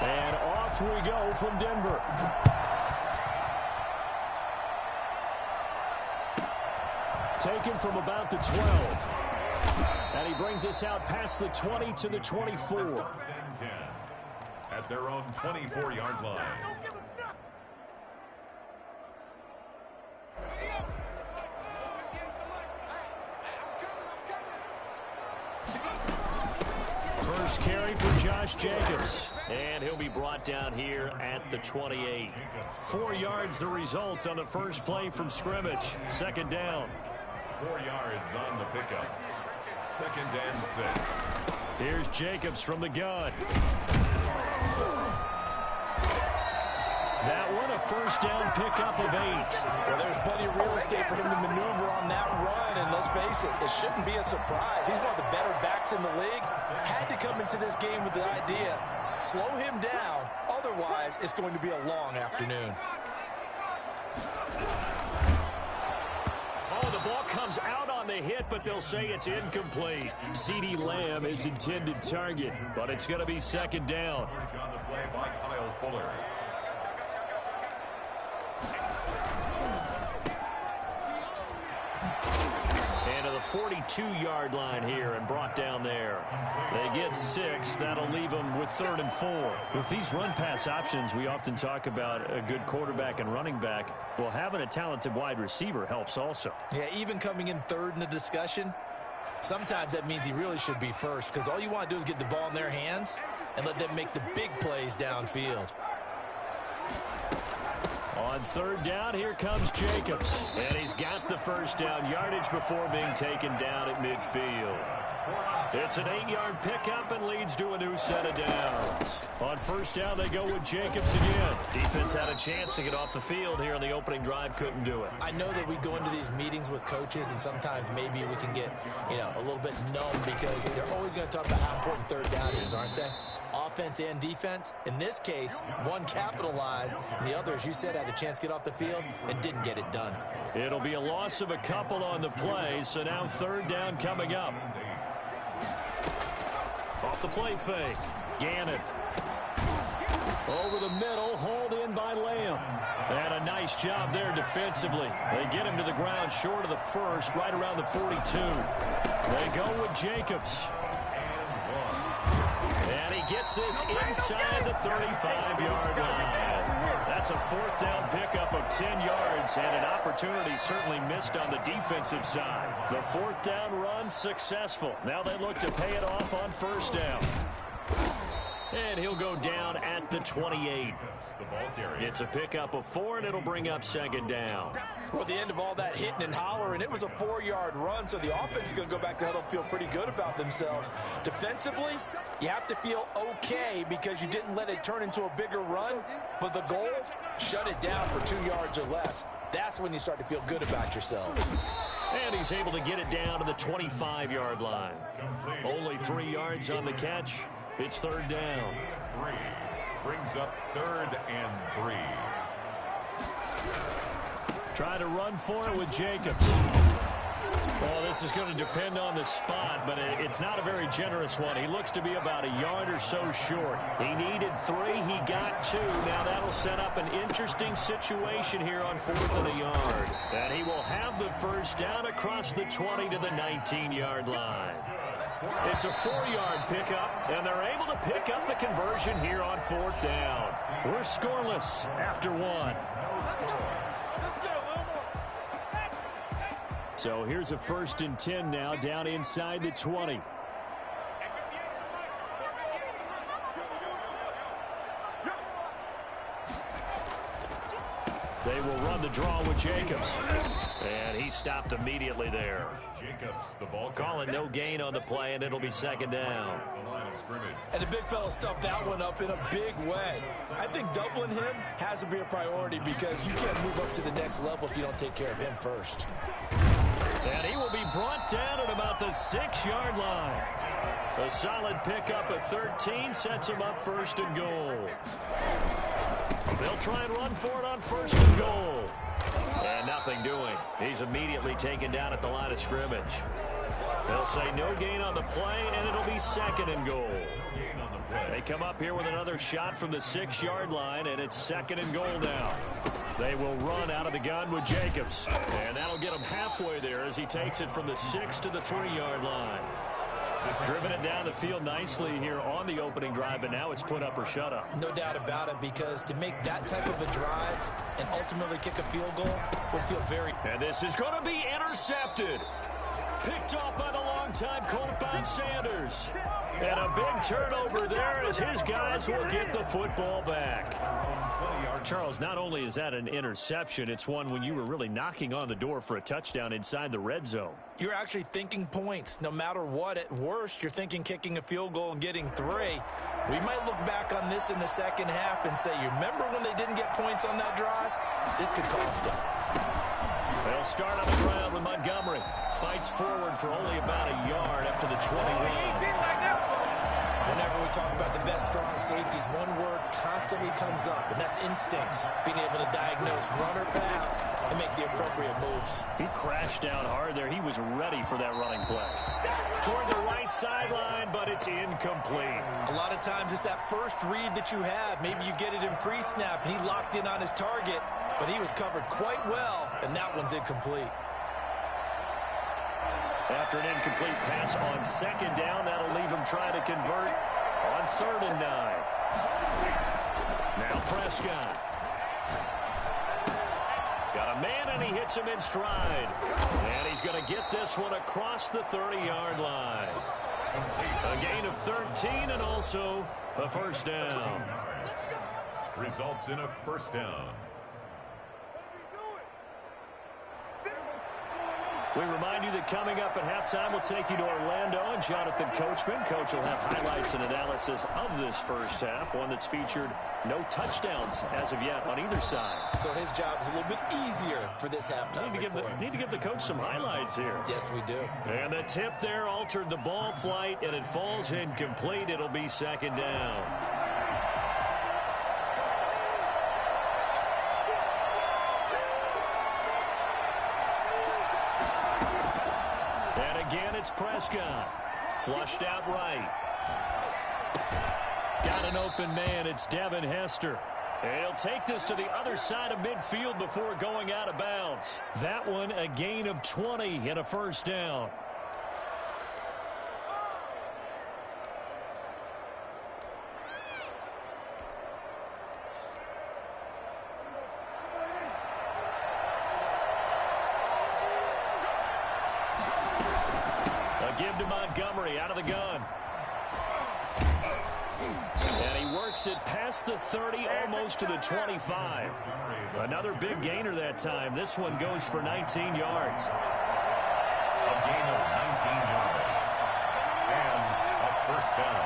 And off we go from Denver. Taken from about the 12. And he brings us out past the 20 to the 24. At their own 24-yard line. First carry for Josh Jacobs. And he'll be brought down here at the 28. 4 yards the result on the first play from scrimmage. Second down. 4 yards on the pickup. Second and 6. Here's Jacobs from the gun. That one a first down pickup of 8. Well, there's plenty of real estate for him to maneuver on that run, and let's face it, it shouldn't be a surprise. He's one of the better backs in the league. Had to come into this game with the idea, slow him down, otherwise it's going to be a long afternoon. Oh, the ball comes out on the hit, but they'll say it's incomplete. CeeDee Lamb is intended target, but it's going to be second down. On the play by Kyle Fuller. And to the 42-yard line here and brought down there. They get 6. That'll leave them with 3rd and 4. With these run-pass options, we often talk about a good quarterback and running back. Well, having a talented wide receiver helps also. Yeah, even coming in 3rd in the discussion, sometimes that means he really should be first, because all you want to do is get the ball in their hands and let them make the big plays downfield. On 3rd down, here comes Jacobs. And he's got the first down yardage before being taken down at midfield. It's an 8-yard pickup and leads to a new set of downs. On first down, they go with Jacobs again. Defense had a chance to get off the field here on the opening drive, couldn't do it. I know that we go into these meetings with coaches, and sometimes maybe we can get, a little bit numb because they're always going to talk about how important 3rd down is, aren't they? Offense and defense. In this case, one capitalized, and the other, as you said, had a chance to get off the field and didn't get it done. It'll be a loss of a couple on the play, so now 3rd down coming up. Off the play fake. Gannon. Over the middle, hauled in by Lamb. And a nice job there defensively. They get him to the ground short of the first, right around the 42. They go with Jacobs. And he gets this inside the 35-yard line. That's a 4th down pickup of 10 yards and an opportunity certainly missed on the defensive side. The 4th down run successful. Now they look to pay it off on first down. And he'll go down at the 28. It's a pickup of 4, and it'll bring up second down. Well, at the end of all that hitting and hollering, it was a 4-yard run, so the offense is going to go back to huddle and feel pretty good about themselves. Defensively, you have to feel okay because you didn't let it turn into a bigger run, but the goal, shut it down for 2 yards or less. That's when you start to feel good about yourselves. And he's able to get it down to the 25-yard line. Only 3 yards on the catch. It's 3rd down. 3 brings up 3rd and 3. Try to run for it with Jacobs. Well, this is going to depend on the spot, but it's not a very generous one. He looks to be about a yard or so short. He needed 3. He got 2. Now that'll set up an interesting situation here on 4th and a yard. And he will have the first down across the 20 to the 19-yard line. It's a 4-yard pickup, and they're able to pick up the conversion here on 4th down. We're scoreless after 1. So here's a 1st and 10 now down inside the 20. They will run the draw with Jacobs. And he stopped immediately there. Jacobs, the ball calling no gain on the play, and it'll be second down. And the big fella stuffed that one up in a big way. I think doubling him has to be a priority because you can't move up to the next level if you don't take care of him first. And he will be brought down at about the 6-yard line. A solid pickup at 13 sets him up 1st and goal. They'll try and run for it on 1st and goal. And nothing doing. He's immediately taken down at the line of scrimmage. They'll say no gain on the play, and it'll be second and goal. They come up here with another shot from the 6-yard line, and it's second and goal now. They will run out of the gun with Jacobs. And that'll get him halfway there as he takes it from the 6 to the 3-yard line. Driven it down the field nicely here on the opening drive, but now it's put up or shut up. No doubt about it, because to make that type of a drive and ultimately kick a field goal will feel very... And this is going to be intercepted. Picked off by the longtime Colt Bob Sanders. And a big turnover there as his guys will get the football back. Charles, not only is that an interception, it's one when you were really knocking on the door for a touchdown inside the red zone. You're actually thinking points. No matter what, at worst, you're thinking kicking a field goal and getting 3. We might look back on this in the second half and say, you remember when they didn't get points on that drive? This could cost them. They'll start on the ground with Montgomery. Fights forward for only about a yard up to the 21. Whenever we talk about the best strong safeties, one word constantly comes up, and that's instincts. Being able to diagnose run or pass and make the appropriate moves. He crashed down hard there. He was ready for that running play. Toward the right sideline, but it's incomplete. A lot of times it's that first read that you have. Maybe you get it in pre-snap, and he locked in on his target, but he was covered quite well, and that one's incomplete. After an incomplete pass on second down, that'll leave him trying to convert on 3rd and 9. Now Prescott. Got a man, and he hits him in stride. And he's going to get this one across the 30-yard line. A gain of 13 and also a first down. Results in a first down. We remind you that coming up at halftime, we'll take you to Orlando and Jonathan Coachman. Coach will have highlights and analysis of this first half, one that's featured no touchdowns as of yet on either side. So his job's a little bit easier for this halftime. Need to give the coach some highlights here. Yes, we do. And the tip there altered the ball flight, and it falls incomplete. It'll be second down. Again, it's Prescott. Flushed out right. Got an open man. It's Devin Hester. He'll take this to the other side of midfield before going out of bounds. That one, a gain of 20 and a first down. Give to Montgomery out of the gun. And he works it past the 30, almost to the 25. Another big gainer that time. This one goes for 19 yards. A gain of 19 yards. And a first down.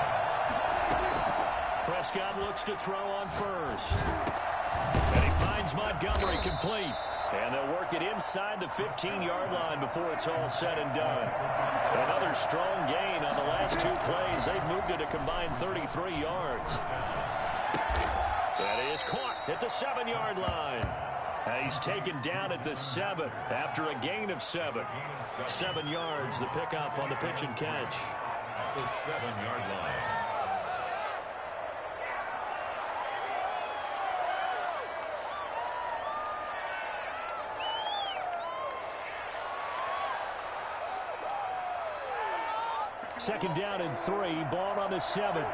Prescott looks to throw on first. And he finds Montgomery complete. And they'll work it inside the 15-yard line before it's all said and done. Another strong gain on the last 2 plays. They've moved it a combined 33 yards. That is caught at the 7-yard line. And he's taken down at the 7 after a gain of 7. 7 yards, the pickup on the pitch and catch. At the 7-yard line. Second down and 3. Ball on the 7.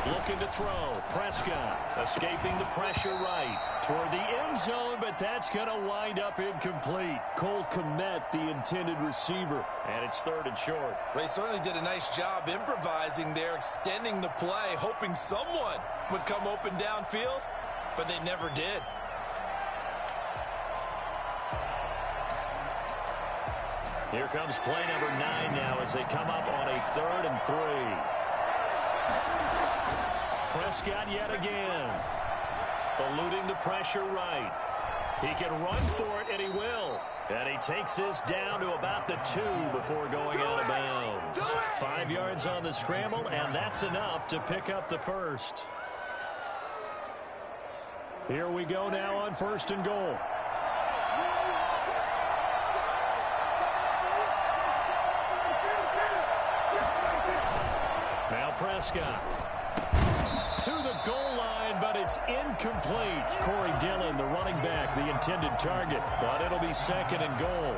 Looking to throw. Prescott escaping the pressure right toward the end zone, but that's going to wind up incomplete. Cole Kmet, the intended receiver, and it's 3rd and short. They certainly did a nice job improvising there, extending the play, hoping someone would come open downfield, but they never did. Here comes play number 9 now as they come up on a 3rd and 3. Prescott yet again. Eluding the pressure right. He can run for it, and he will. And he takes this down to about the 2 before going out of bounds. 5 yards on the scramble, and that's enough to pick up the first. Here we go now on 1st and goal. Prescott. To the goal line, but it's incomplete. Corey Dillon, the running back, the intended target. But it'll be second and goal.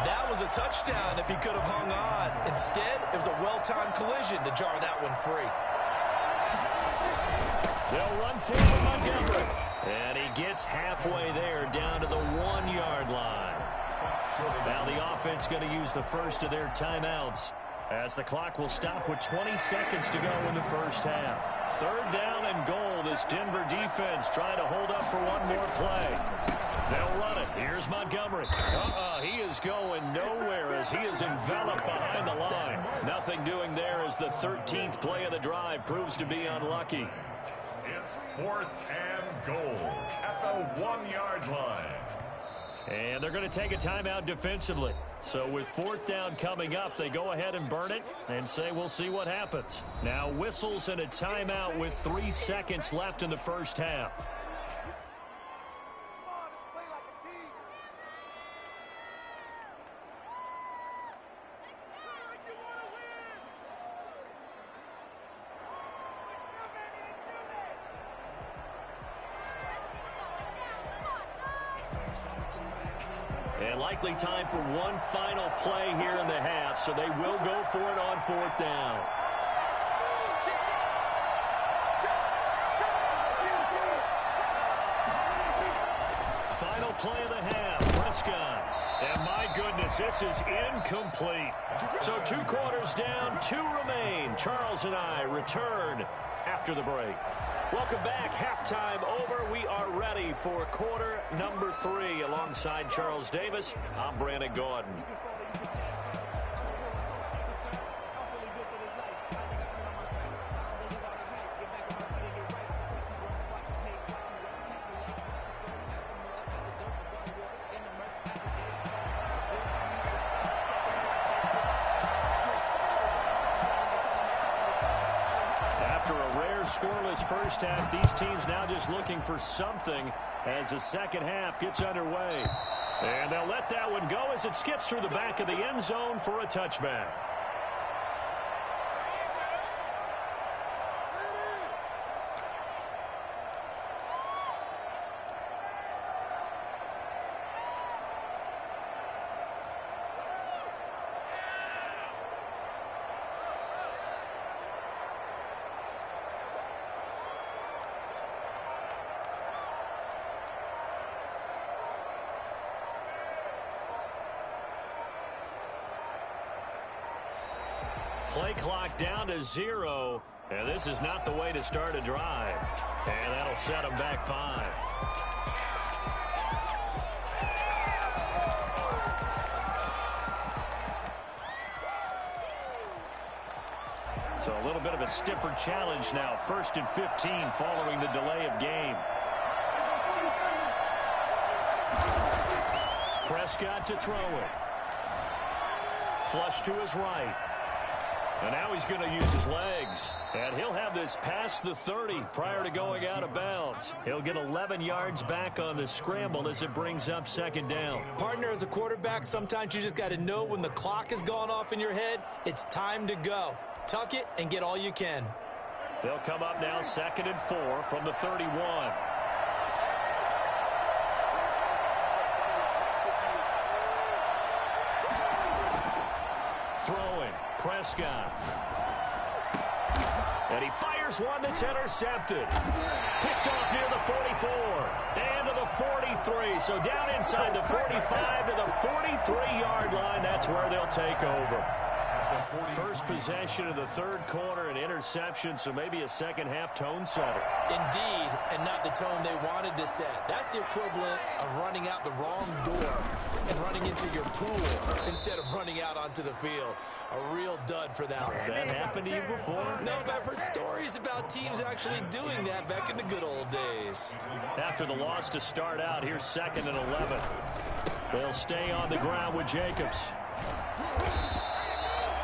That was a touchdown if he could have hung on. Instead, it was a well-timed collision to jar that one free. They'll run for Montgomery. And he gets halfway there, down to the 1-yard line. Now the offense going to use the first of their timeouts, as the clock will stop with 20 seconds to go in the first half. Third down and goal. This Denver defense trying to hold up for one more play. They'll run it. Here's Montgomery. He is going nowhere as he is enveloped behind the line. Nothing doing there as the 13th play of the drive proves to be unlucky. It's 4th and goal at the 1-yard line. And they're going to take a timeout defensively. So with 4th down coming up, they go ahead and burn it and say we'll see what happens. Now whistles and a timeout with 3 seconds left in the first half. And likely time for one final play here in the half, so they will go for it on 4th down. Final play of the half, Prescott. And my goodness, this is incomplete. So 2 quarters down, 2 remain. Charles and I return after the break. Welcome back. Halftime over. We are ready for quarter number 3. Alongside Charles Davis, I'm Brandon Gordon. Scoreless first half. These teams now just looking for something as the second half gets underway. And they'll let that one go as it skips through the back of the end zone for a touchback. Play clock down to 0, and this is not the way to start a drive. And that'll set them back 5. So a little bit of a stiffer challenge now. 1st and 15 following the delay of game. Prescott to throw it. Flush to his right. And now he's going to use his legs. And he'll have this past the 30 prior to going out of bounds. He'll get 11 yards back on the scramble as it brings up 2nd down. Partner, as a quarterback, sometimes you just got to know when the clock has gone off in your head, it's time to go. Tuck it and get all you can. They'll come up now 2nd and 4 from the 31. Throwing, Prescott. And he fires one that's intercepted. Picked off near the 44. And to the 43. So down inside the 45 to the 43-yard line. That's where they'll take over. First possession of the 3rd quarter, an interception, so maybe a second-half tone setter. Indeed, and not the tone they wanted to set. That's the equivalent of running out the wrong door and running into your pool instead of running out onto the field. A real dud for that one. Has that happened to you before? No, but I've heard stories about teams actually doing that back in the good old days. After the loss to start out, here's 2nd and 11. They'll stay on the ground with Jacobs.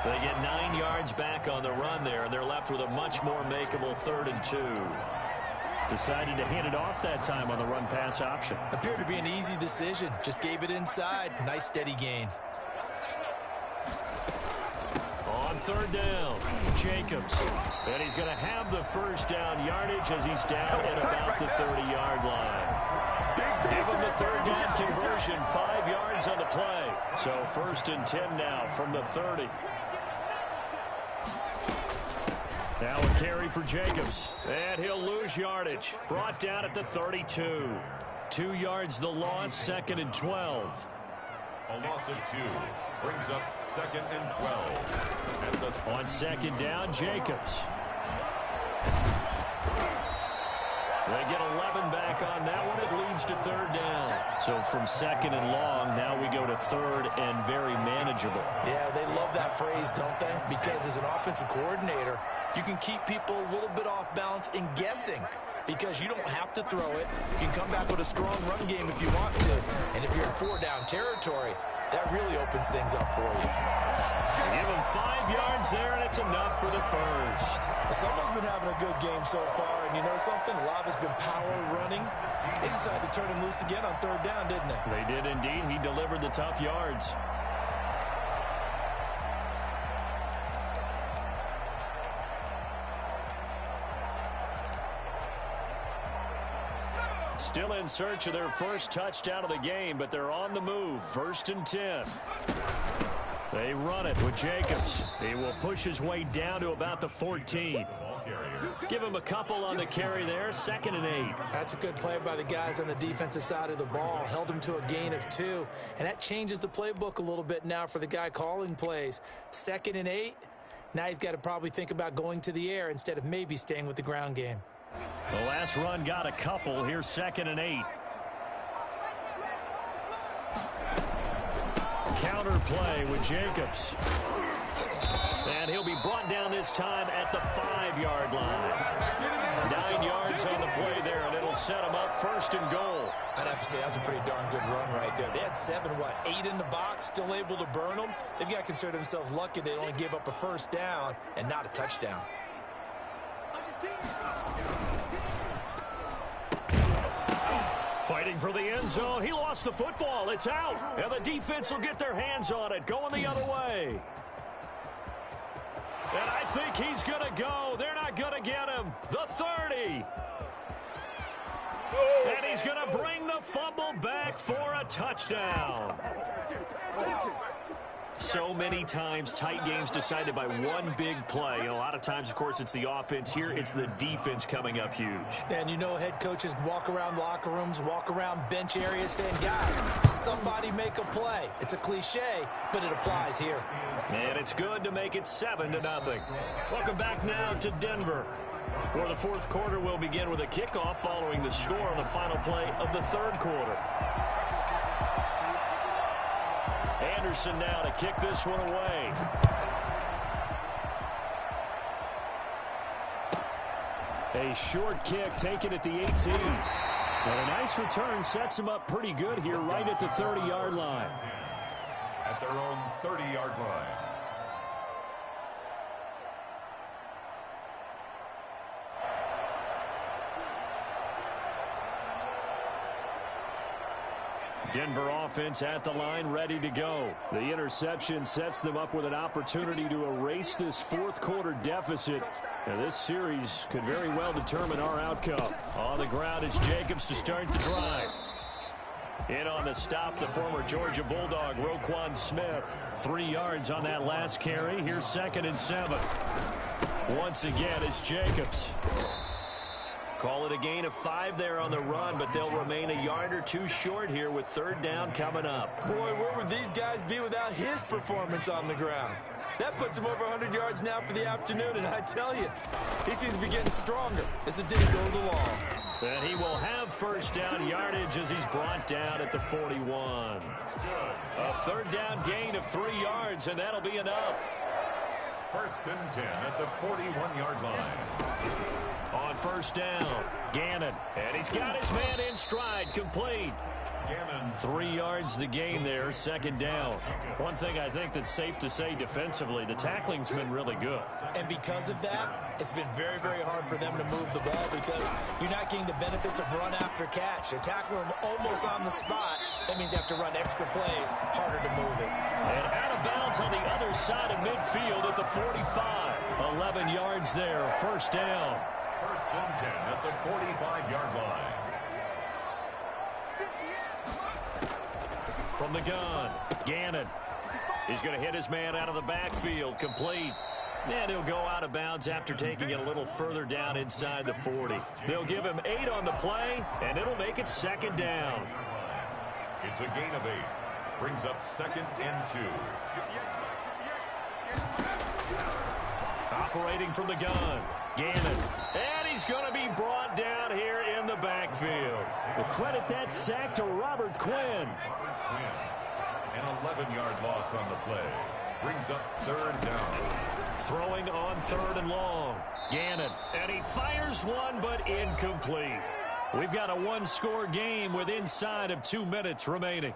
They get 9 yards back on the run there, and they're left with a much more makeable 3rd and 2. Decided to hand it off that time on the run-pass option. Appeared to be an easy decision. Just gave it inside. Nice steady gain. On on third down. Jacobs. And he's going to have the first down yardage as he's down at about the 30-yard line. Give him the third down conversion, 5 yards on the play. So 1st and 10 now from the 30. Now a carry for Jacobs. And he'll lose yardage. Brought down at the 32. 2 yards the loss, 2nd and 12. A loss of 2 brings up 2nd and 12. On 2nd down, Jacobs. They get 11 back on that one. It leads to 3rd down. So from 2nd and long, now we go to 3rd and very manageable. Yeah, they love that phrase, don't they? Because as an offensive coordinator, you can keep people a little bit off balance in guessing because you don't have to throw it. You can come back with a strong run game if you want to. And if you're in 4-down territory, that really opens things up for you. Give him 5 yards there, and it's enough for the first. Someone's been having a good game so far, and you know something? A lot of it's been power running. They decided to turn him loose again on 3rd down, didn't they? They did indeed. He delivered the tough yards. Still in search of their first touchdown of the game, but they're on the move. 1st and 10. They run it with Jacobs. He will push his way down to about the 14. Give him a couple on the carry there. 2nd and 8. That's a good play by the guys on the defensive side of the ball. Held him to a gain of 2. And that changes the playbook a little bit now for the guy calling plays. 2nd and 8. Now he's got to probably think about going to the air instead of maybe staying with the ground game. The last run got a couple. Here's 2nd and 8. Counter play with Jacobs. And he'll be brought down this time at the 5-yard line. 9 yards on the play there, and it'll set him up 1st and goal. I'd have to say that's a pretty darn good run right there. They had 8 in the box, still able to burn them. They've got to consider themselves lucky they only gave up a 1st down and not a touchdown. Fighting for the end zone. He lost the football. It's out. And the defense will get their hands on it. Going the other way. And I think he's going to go. They're not going to get him. The 30. And he's going to bring the fumble back for a touchdown. So many times, tight games decided by one big play. And a lot of times, of course, it's the offense. Here, it's the defense coming up huge. And you know head coaches walk around locker rooms, walk around bench areas saying, guys, somebody make a play. It's a cliche, but it applies here. And it's good to make it 7-0. Welcome back now to Denver. For the 4th quarter, we'll begin with a kickoff following the score on the final play of the 3rd quarter. Anderson now to kick this one away. A short kick taken at the 18. And a nice return sets him up pretty good here right at the 30-yard line. At their own 30-yard line. Denver offense at the line, ready to go. The interception sets them up with an opportunity to erase this 4th quarter deficit. Now, this series could very well determine our outcome. On the ground, it's Jacobs to start the drive. In on the stop, the former Georgia Bulldog, Roquan Smith. 3 yards on that last carry. Here's 2nd and 7. Once again, it's Jacobs. Call it a gain of 5 there on the run, but they'll remain a yard or 2 short here with 3rd down coming up. Boy, where would these guys be without his performance on the ground? That puts him over 100 yards now for the afternoon, and I tell you, he seems to be getting stronger as the day goes along. And he will have 1st down yardage as he's brought down at the 41. A 3rd down gain of 3 yards, and that'll be enough. 1st and 10 at the 41-yard line. On 1st down, Gannon, and he's got his man in stride, complete. 3 yards the gain there, second down. One thing I think that's safe to say defensively, the tackling's been really good. And because of that, it's been very, very hard for them to move the ball because you're not getting the benefits of run after catch. You tackle them almost on the spot. That means you have to run extra plays, harder to move it. And out of bounds on the other side of midfield at the 45. 11 yards there, first down. First and 10 at the 45-yard line. From the gun, Gannon. He's going to hit his man out of the backfield, complete. And he'll go out of bounds after taking it a little further down inside the 40. They'll give him 8 on the play, and it'll make it second down. It's a gain of 8. Brings up second and 2. Operating from the gun, Gannon. And he's going to be brought down here in the backfield. We'll credit that sack to Robert Quinn. An 11-yard loss on the play. Brings up third down. Throwing on third and long. Gannon. And he fires one, but incomplete. We've got a one-score game with inside of 2 minutes remaining.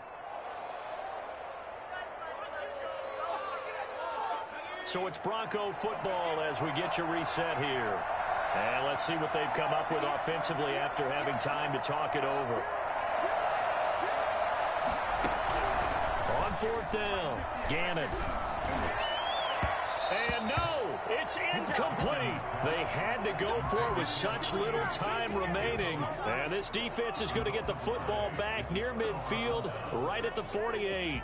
So it's Bronco football as we get you reset here. And let's see what they've come up with offensively after having time to talk it over. On fourth down, Gannon. And no, it's incomplete. They had to go for it with such little time remaining. And this defense is going to get the football back near midfield, right at the 48.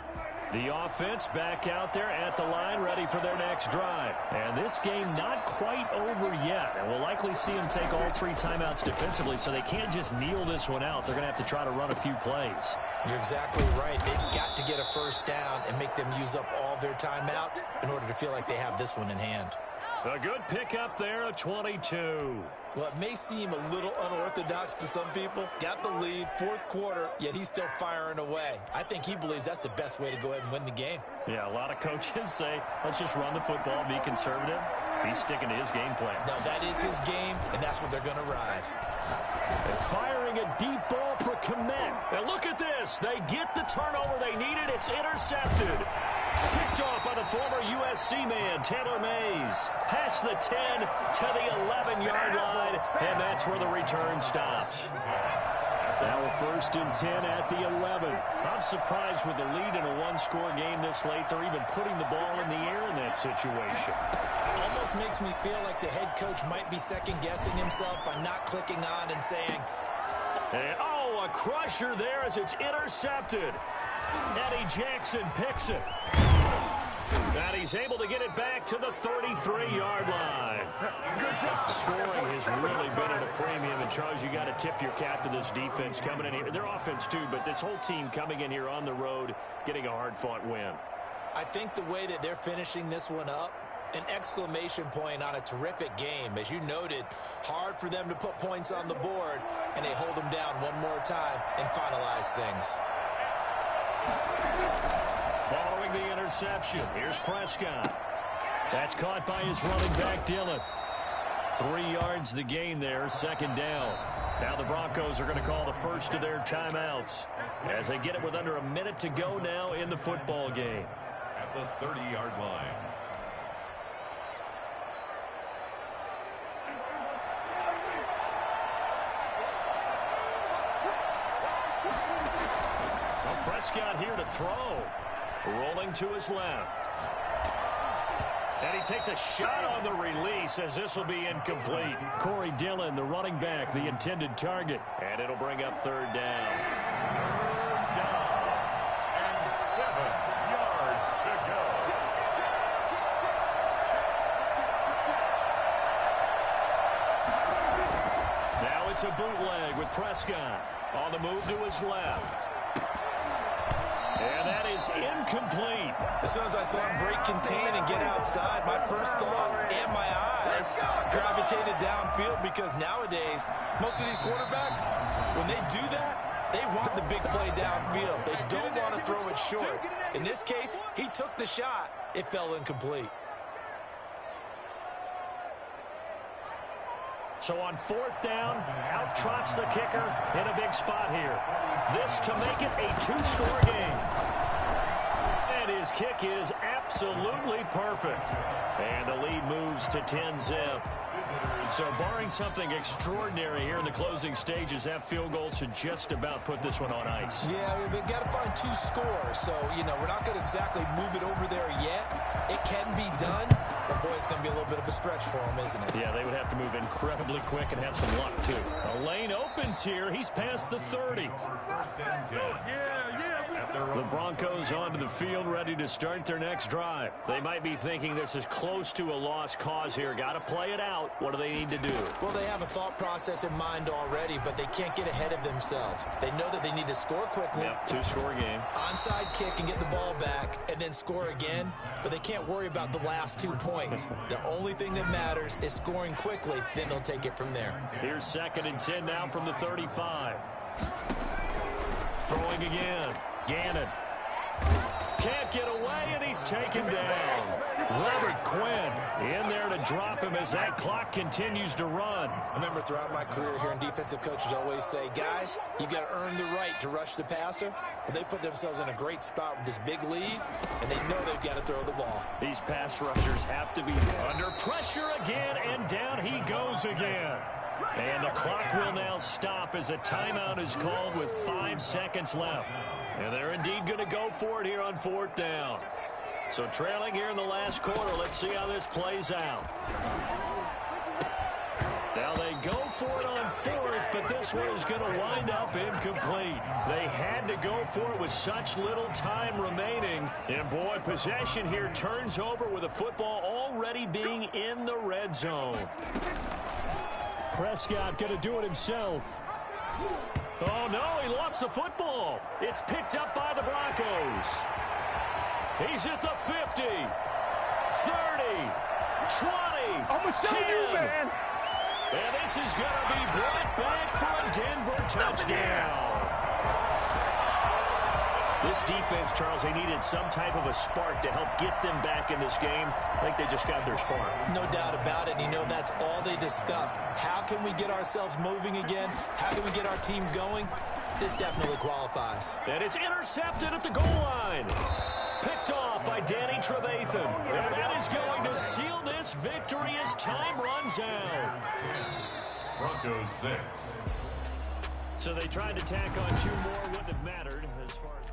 The offense back out there at the line, ready for their next drive. And this game not quite over yet. And we'll likely see them take all 3 timeouts defensively, so they can't just kneel this one out. They're going to have to try to run a few plays. You're exactly right. They've got to get a first down and make them use up all their timeouts in order to feel like they have this one in hand. A good pickup there, a 22. Well, it may seem a little unorthodox to some people. Got the lead, fourth quarter, yet he's still firing away. I think he believes that's the best way to go ahead and win the game. Yeah, a lot of coaches say, let's just run the football, be conservative. He's sticking to his game plan. No, that is his game, and that's what they're going to ride. And firing a deep ball for Kmet. And look at this. They get the turnover they needed. It's intercepted. Picked off by the former USC man, Taylor Mays. Past the 10 to the 11-yard line, and that's where the return stops. Now a first and 10 at the 11. I'm surprised with the lead in a one-score game this late. They're even putting the ball in the air in that situation. Almost makes me feel like the head coach might be second-guessing himself by not clicking on and saying, and, oh, a crusher there as it's intercepted. Eddie Jackson picks it. And he's able to get it back to the 33-yard line. Scoring has really been at a premium. And, Charles, you got to tip your cap to this defense coming in here. Their offense, too, but this whole team coming in here on the road, getting a hard-fought win. I think the way that they're finishing this one up, an exclamation point on a terrific game. As you noted, hard for them to put points on the board, and they hold them down one more time and finalize things. Following the interception, here's Prescott. That's caught by his running back, Dillon. 3 yards the gain there, second down. Now the Broncos are going to call the first of their timeouts as they get it with under a minute to go now in the football game. At the 30-yard line. Prescott here to throw. Rolling to his left. And he takes a shot on the release as this will be incomplete. Corey Dillon, the running back, the intended target. And it'll bring up third down. Third down. And 7 yards to go. Now it's a bootleg with Prescott. On the move to his left. And that is incomplete. As soon as I saw him break contain and get outside, my first thought and my eyes gravitated downfield because nowadays, most of these quarterbacks, when they do that, they want the big play downfield. They don't want to throw it short. In this case, he took the shot. It fell incomplete. So on 4th down, out trots the kicker in a big spot here. This to make it a 2-score game. And his kick is absolutely perfect. And the lead moves to 10-zip. So barring something extraordinary here in the closing stages, that field goal should just about put this one on ice. Yeah, we've got to find 2 scores. So, we're not going to exactly move it over there yet. It can be done, but boy, it's going to be a little bit of a stretch for them, isn't it? Yeah, they would have to move incredibly quick and have some luck, too. A lane opens here. He's past the 30. The Broncos onto the field, ready to start their next drive. They might be thinking this is close to a lost cause here. Got to play it out. What do they need to do? Well, they have a thought process in mind already, but they can't get ahead of themselves. They know that they need to score quickly. Yep, 2-score game. Onside kick and get the ball back and then score again, but they can't worry about the last 2 points. The only thing that matters is scoring quickly, then they'll take it from there. Here's 2nd and 10 now from the 35. Throwing again. Gannon. Can't get away, and he's taken down. Robert Quinn in there to drop him as that clock continues to run. I remember throughout my career here in defensive coaches always say, guys, you've got to earn the right to rush the passer. But they put themselves in a great spot with this big lead, and they know they've got to throw the ball. These pass rushers have to be under pressure again, and down he goes again. And the clock will now stop as a timeout is called with 5 seconds left. And they're indeed going to go for it here on 4th down. So trailing here in the last quarter. Let's see how this plays out. Now they go for it on 4th, but this one is going to wind up incomplete. They had to go for it with such little time remaining. And boy, possession here turns over with the football already being in the red zone. Prescott going to do it himself. Oh, no, he lost the football. It's picked up by the Broncos. He's at the 50, 30, 20, I'm going to show 10. you, man. And this is going to be brought back for a Denver touchdown. This defense, Charles, they needed some type of a spark to help get them back in this game. I think they just got their spark. No doubt about it. That's all they discussed. How can we get ourselves moving again? How can we get our team going? This definitely qualifies. And it's intercepted at the goal line. Picked off by Danny Trevathan. And that is going to seal this victory as time runs out. Broncos 6. So they tried to tack on 2 more. Wouldn't have mattered as far as...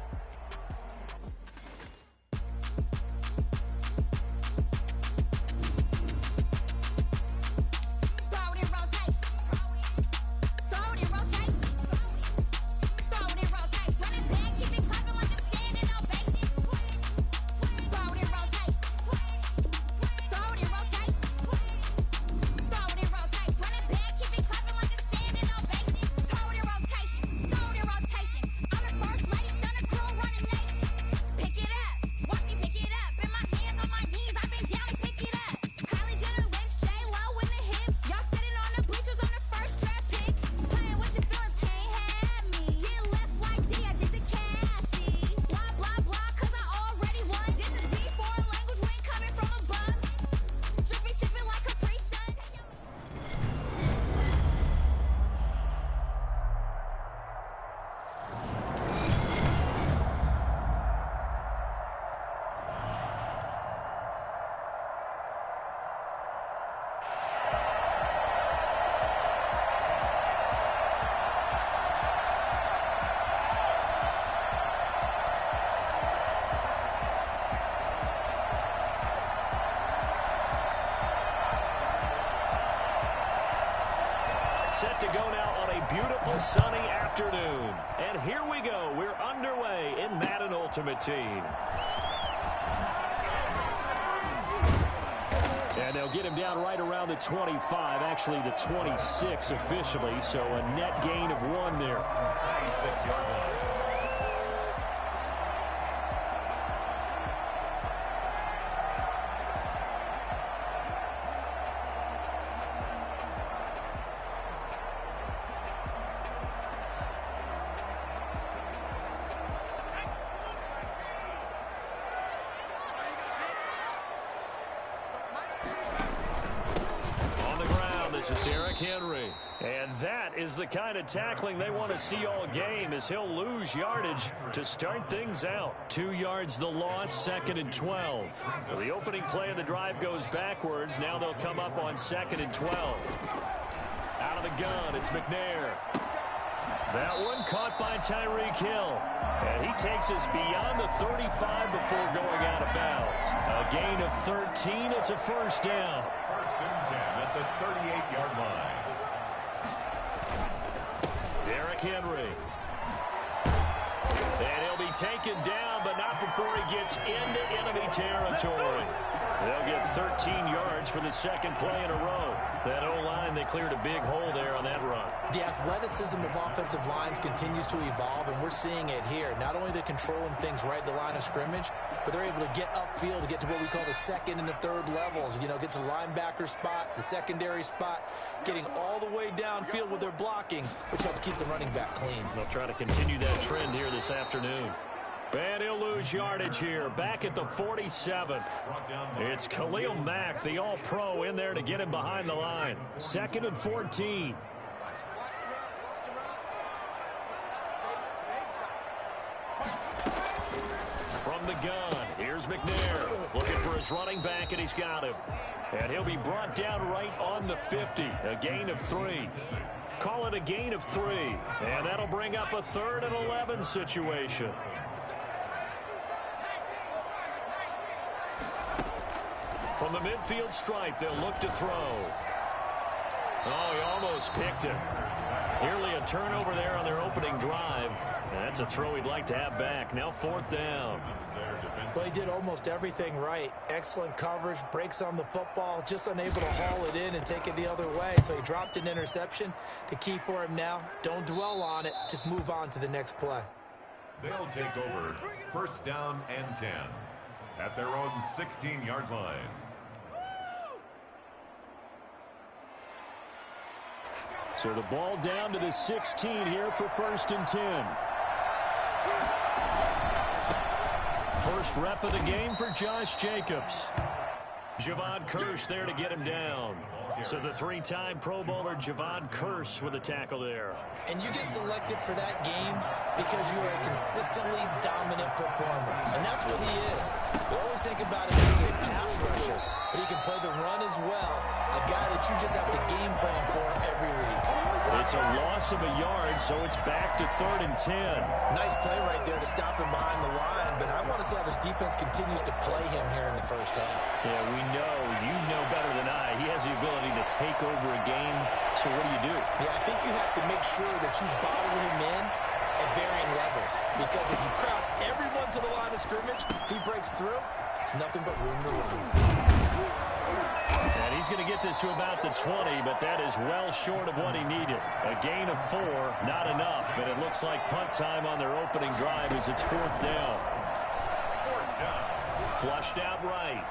Set to go now on a beautiful sunny afternoon. And here we go. We're underway in Madden Ultimate Team. And they'll get him down right around the 25, actually the 26 officially, so a net gain of 1 there. 26-yard line. This is Derrick Henry. And that is the kind of tackling they want to see all game, as he'll lose yardage to start things out. 2 yards the loss, 2nd and 12. So the opening play of the drive goes backwards. Now they'll come up on 2nd and 12. Out of the gun, it's McNair. That one caught by Tyreek Hill. And he takes us beyond the 35 before going out of bounds. A gain of 13. It's a first down. 1st and 10 at the 38-yard line. Derrick Henry. And he'll be taken down, but not before he gets into enemy territory. They'll get 13 yards for the 2nd play in a row. That O-line, they cleared a big hole there on that run. The athleticism of offensive lines continues to evolve, and we're seeing it here. Not only are they controlling things right at the line of scrimmage, but they're able to get upfield to get to what we call the 2nd and the 3rd levels. You know, get to the linebacker spot, the secondary spot, getting all the way downfield with their blocking, which helps keep the running back clean. They'll try to continue that trend here this afternoon. And he'll lose yardage here, back at the 47. It's Khalil Mack, the all-pro, in there to get him behind the line. 2nd and 14. From the gun, here's McNair, looking for his running back, and he's got him. And he'll be brought down right on the 50, a gain of 3. Call it a gain of 3, and that'll bring up a 3rd and 11 situation. From the midfield stripe, they'll look to throw. Oh, he almost picked it. Nearly a turnover there on their opening drive. And that's a throw he'd like to have back. Now 4th down. Well, he did almost everything right. Excellent coverage, breaks on the football, just unable to haul it in and take it the other way. So he dropped an interception. The key for him now, don't dwell on it. Just move on to the next play. They'll take over 1st down and 10 at their own 16-yard line. So the ball down to the 16 here for 1st and 10. First rep of the game for Josh Jacobs. Javon Curse there to get him down. So the 3-time Pro Bowler Javon Curse with a tackle there. And you get selected for that game because you are a consistently dominant performer. And that's what he is. We always think about him being a pass rusher, but he can play the run as well. A guy that you just have to game plan for every week. It's a loss of a yard, so it's back to 3rd and 10. Nice play right there to stop him behind the line, but I want to see how this defense continues to play him here in the first half. Yeah, we know, you know better than I, he has the ability to take over a game, so what do? Yeah, I think you have to make sure that you bottle him in at varying levels, because if you crowd everyone to the line of scrimmage, if he breaks through, it's nothing but room to run. And he's going to get this to about the 20, but that is well short of what he needed. A gain of 4, not enough, and it looks like punt time on their opening drive as it's 4th down. Flushed out right.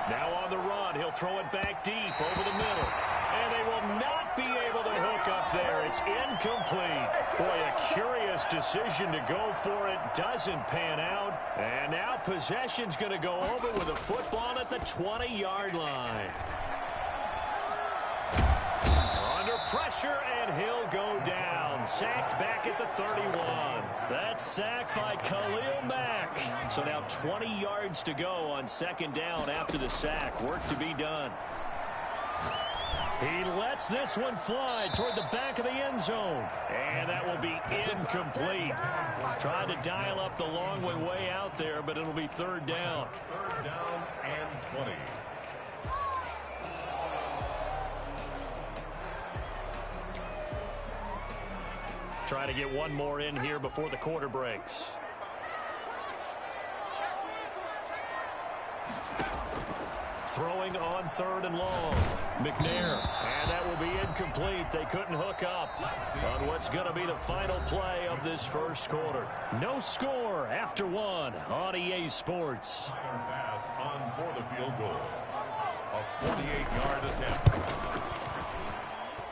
Now on the run, he'll throw it back deep over the middle. And they will not be able to hook up there. It's incomplete. Boy, a curious decision to go for it. Doesn't pan out. And now possession's going to go over with a football at the 20-yard line. Under pressure, and he'll go down. Sacked back at the 31. That's sacked by Khalil Mack. So now 20 yards to go on 2nd down after the sack. Work to be done. He lets this one fly toward the back of the end zone. And that will be incomplete. Tried to dial up the long way out there, but it'll be 3rd down. 3rd down and 20. Try to get one more in here before the quarter breaks. Throwing on 3rd and long. McNair. And that will be incomplete. They couldn't hook up on what's going to be the final play of this first quarter. No score after 1 on EA Sports. Pass on for the field goal. A 48-yard attempt.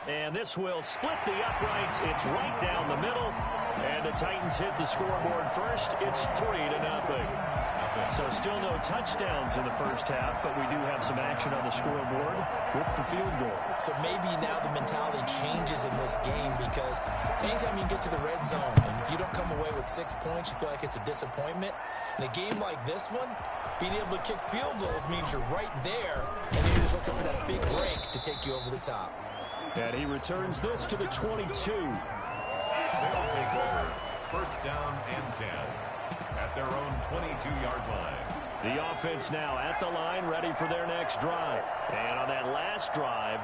And this will split the uprights. It's right down the middle. And the Titans hit the scoreboard first. It's 3-0. So still no touchdowns in the first half, but we do have some action on the scoreboard with the field goal. So maybe now the mentality changes in this game, because anytime you get to the red zone and if you don't come away with 6 points, you feel like it's a disappointment. In a game like this one, being able to kick field goals means you're right there, and you're just looking for that big break to take you over the top. And he returns this to the 22. They'll take over. First down and 10 at their own 22-yard line. The offense now at the line, ready for their next drive. And on that last drive,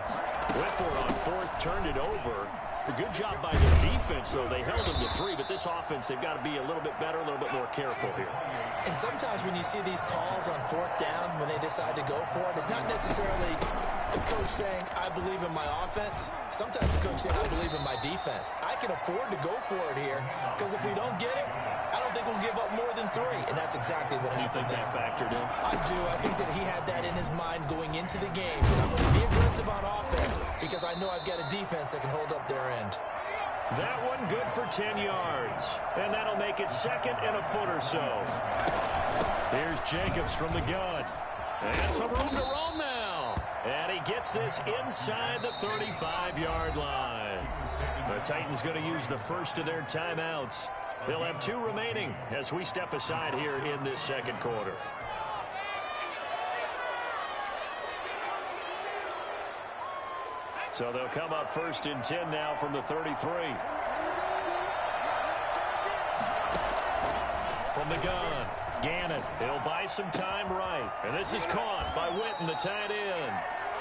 Whitford on fourth turned it over. A good job by their defense, though. They held them to 3, but this offense, they've got to be a little bit better, a little bit more careful here. And sometimes when you see these calls on fourth down, when they decide to go for it, it's not necessarily the coach saying, I believe in my offense. Sometimes the coach saying, I believe in my defense. I can afford to go for it here, because if we don't get it, I don't think we'll give up more than 3. And that's exactly what happened there. You think that factored in? I do. I think that he had that in his mind going into the game. I'm going to be aggressive on offense because I know I've got a defense that can hold up their end. That one good for 10 yards. And that'll make it 2nd and a foot or so. Here's Jacobs from the gun. And some room to roam now. And he gets this inside the 35-yard line. The Titans going to use the first of their timeouts. They'll have 2 remaining as we step aside here in this second quarter. So they'll come up 1st and 10 now from the 33. From the gun, Gannon. He'll buy some time right. And this is caught by Witten, the tight end.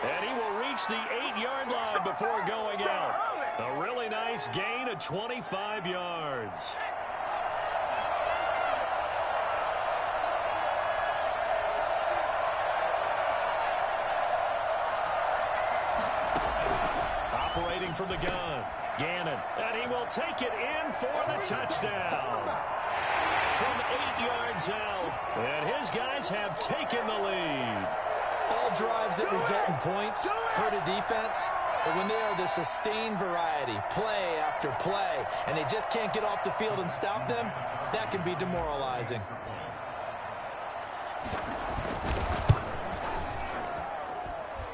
And he will reach the 8-yard line before going out. A really nice gain of 25 yards. Operating from the gun, Gannon, and he will take it in for the touchdown. From 8 yards out, and his guys have taken the lead. All drives that result in points hurt a defense, but when they are the sustained variety, play after play, and they just can't get off the field and stop them, that can be demoralizing.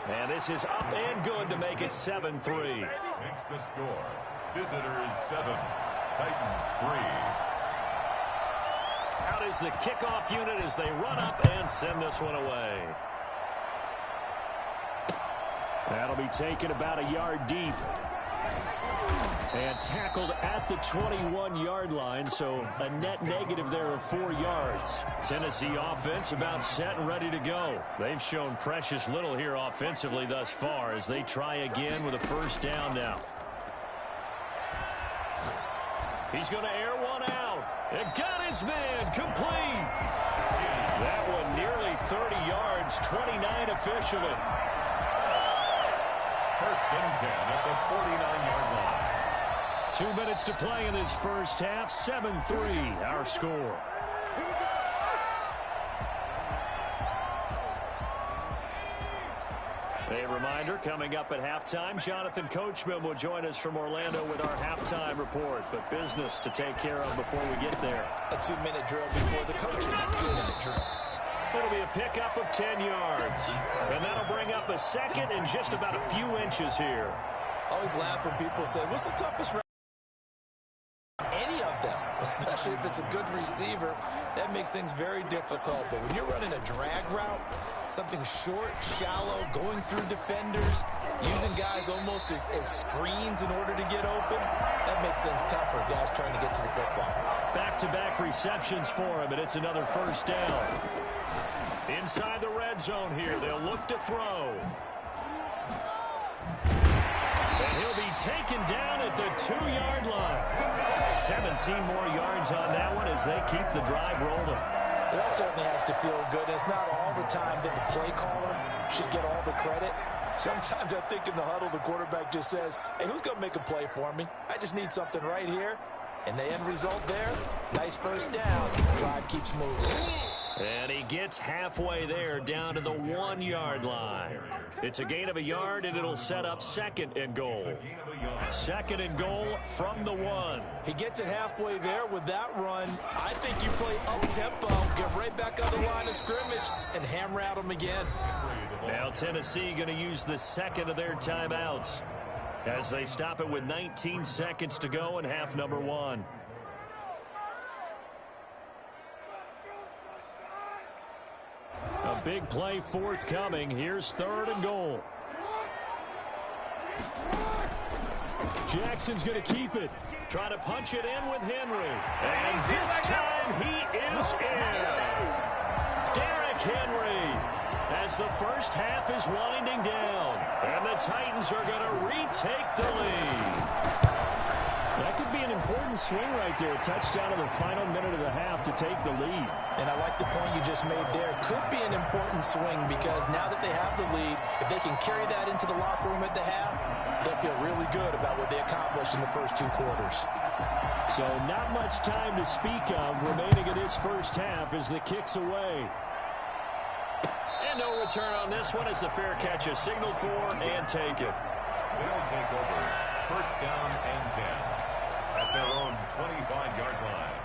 And this is up and good to make it 7-3. Makes the score. Visitors 7, Titans 3. Out is the kickoff unit as they run up and send this one away. That'll be taken about a yard deep. And tackled at the 21-yard line, so a net negative there of 4 yards. Tennessee offense about set and ready to go. They've shown precious little here offensively thus far as they try again with a first down now. He's going to air one out. And got his man complete. That one nearly 30 yards, 29 officially. First and 10 at the 49-yard line. 2 minutes to play in this first half. 7-3 our score. A reminder, coming up at halftime, Jonathan Coachman will join us from Orlando with our halftime report. But business to take care of before we get there. A 2-minute drill before the coaches' 2-minute drill. It'll be a pickup of 10 yards. And that'll bring up a second and just about a few inches here. I always laugh when people say, what's the toughest route? Any of them, especially if it's a good receiver, that makes things very difficult. But when you're running a drag route, something short, shallow, going through defenders, using guys almost as screens in order to get open, that makes things tough for guys trying to get to the football. Back-to-back receptions for him, and it's another first down. Inside the red zone here, they'll look to throw. And he'll be taken down at the 2-yard line. 17 more yards on that one as they keep the drive rolling. That certainly has to feel good. It's not all the time that the play caller should get all the credit. Sometimes I think in the huddle, the quarterback just says, hey, who's going to make a play for me? I just need something right here. And the end result there, nice first down. The drive keeps moving. And he gets halfway there, down to the 1-yard line. It's a gain of a yard, and it'll set up 2nd and goal. 2nd and goal from the 1. He gets it halfway there with that run. I think you play up-tempo, get right back on the line of scrimmage, and hammer at him again. Now Tennessee going to use the 2nd of their timeouts as they stop it with 19 seconds to go in half number 1. A big play forthcoming. Here's 3rd and goal. Jackson's going to keep it. Trying to punch it in with Henry. And this time he is in. Derrick Henry. As the first half is winding down. And the Titans are going to retake the lead. That could be an important swing right there. A touchdown in the final minute of the half to take the lead. And I like the point you just made there. Could be an important swing because now that they have the lead, if they can carry that into the locker room at the half, they'll feel really good about what they accomplished in the first 2 quarters. So not much time to speak of remaining in this first half as the kick's away. And no return on this one as the fair catch is signaled for and taken. They'll take over 1st down and 10 at their own 25-yard line.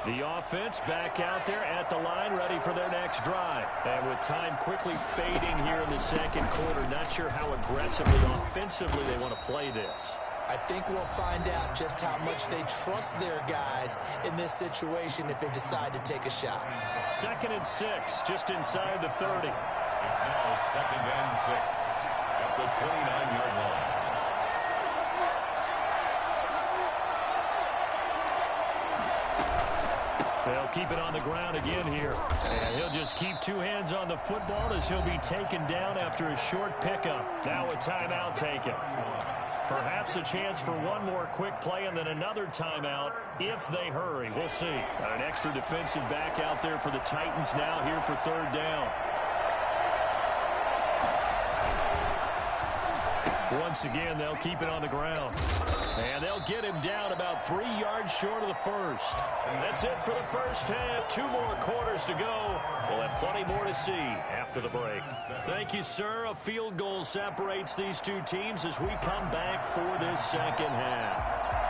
The offense back out there at the line, ready for their next drive. And with time quickly fading here in the 2nd quarter, not sure how aggressively, offensively they want to play this. I think we'll find out just how much they trust their guys in this situation if they decide to take a shot. 2nd and 6, just inside the 30. It's now 2nd and 6 at the 29-yard line. They'll keep it on the ground again here. And he'll just keep 2 hands on the football as he'll be taken down after a short pickup. Now a timeout taken. Perhaps a chance for one more quick play and then another timeout if they hurry. We'll see. An extra defensive back out there for the Titans now here for 3rd down. Once again, they'll keep it on the ground. And they'll get him down about 3 yards short of the first. That's it for the first half. 2 more quarters to go. We'll have plenty more to see after the break. Thank you, sir. A field goal separates these 2 teams as we come back for this 2nd half.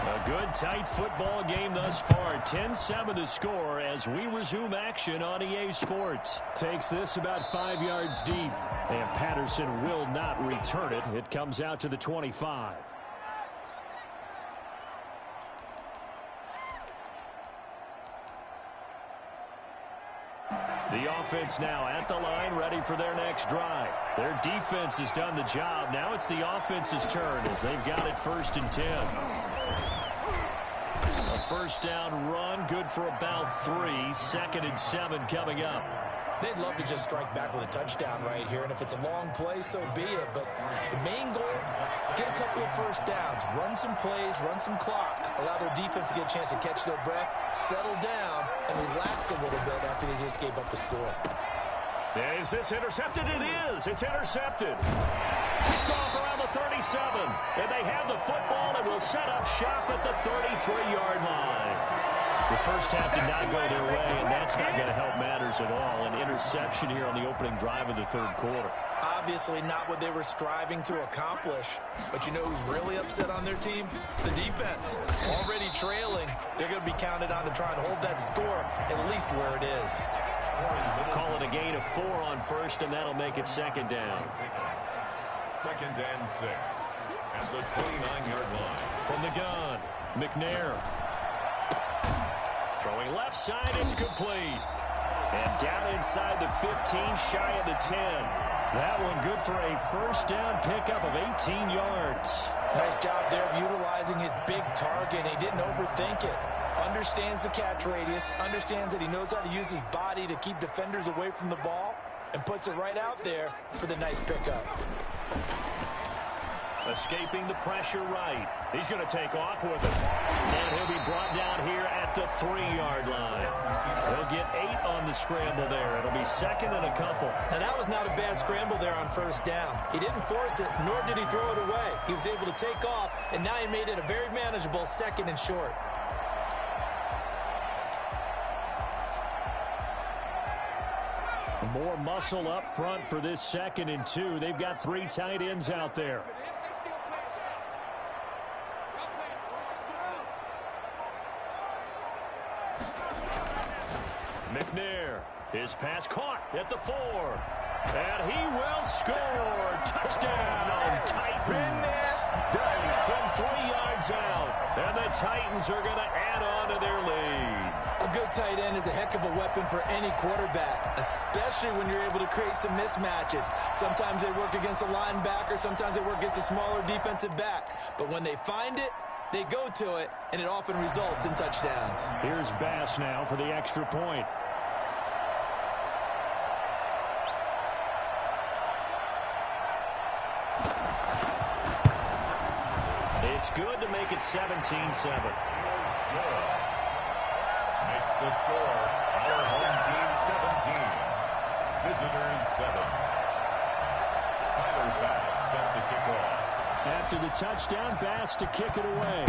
A good, tight football game thus far. 10-7 the score as we resume action on EA Sports. Takes this about 5 yards deep, and Patterson will not return it. It comes out to the 25. The offense now at the line, ready for their next drive. Their defense has done the job. Now it's the offense's turn as they've got it 1st and 10. A 1st down run, good for about 3. 2nd and 7 coming up. They'd love to just strike back with a touchdown right here, and if it's a long play, so be it. But the main goal, get a couple of 1st downs, run some plays, run some clock, allow their defense to get a chance to catch their breath, settle down, and relax a little bit after they just gave up the score. Is this intercepted? It is. It's intercepted. Picked off around the 37. And they have the football and will set up shop at the 33-yard line. The first half did not go their way, and that's not going to help matters at all. An interception here on the opening drive of the 3rd quarter. Obviously not what they were striving to accomplish. But you know who's really upset on their team? The defense. Already trailing. They're going to be counted on to try and hold that score at least where it is. Call it a gain of 4 on 1st, and that'll make it 2nd down. 2nd and 6 at the 29-yard line. From the gun, McNair. Throwing left side, it's complete. And down inside the 15, shy of the 10. That one good for a 1st down pickup of 18 yards. Nice job there of utilizing his big target. He didn't overthink it. Understands the catch radius, understands that he knows how to use his body to keep defenders away from the ball, and puts it right out there for the nice pickup. Escaping the pressure right. He's going to take off with it. And he'll be brought down here at the 3-yard line. He'll get 8 on the scramble there. It'll be second and a couple. Now, that was not a bad scramble there on first down. He didn't force it, nor did he throw it away. He was able to take off, and now he made it a very manageable second and short. More muscle up front for this 2nd and 2. They've got 3 tight ends out there. McNair, his pass caught at the 4. And he will score. Touchdown, Titans. From 3 yards out. And the Titans are going to add on to their lead. A good tight end is a heck of a weapon for any quarterback, especially when you're able to create some mismatches. Sometimes they work against a linebacker. Sometimes they work against a smaller defensive back. But when they find it, they go to it, and it often results in touchdowns. Here's Bass now for the extra point. It's good to make it 17-7. Makes the score our home team 17. Visitors 7. Tyler Bass set to kick off. After the touchdown, Bass to kick it away.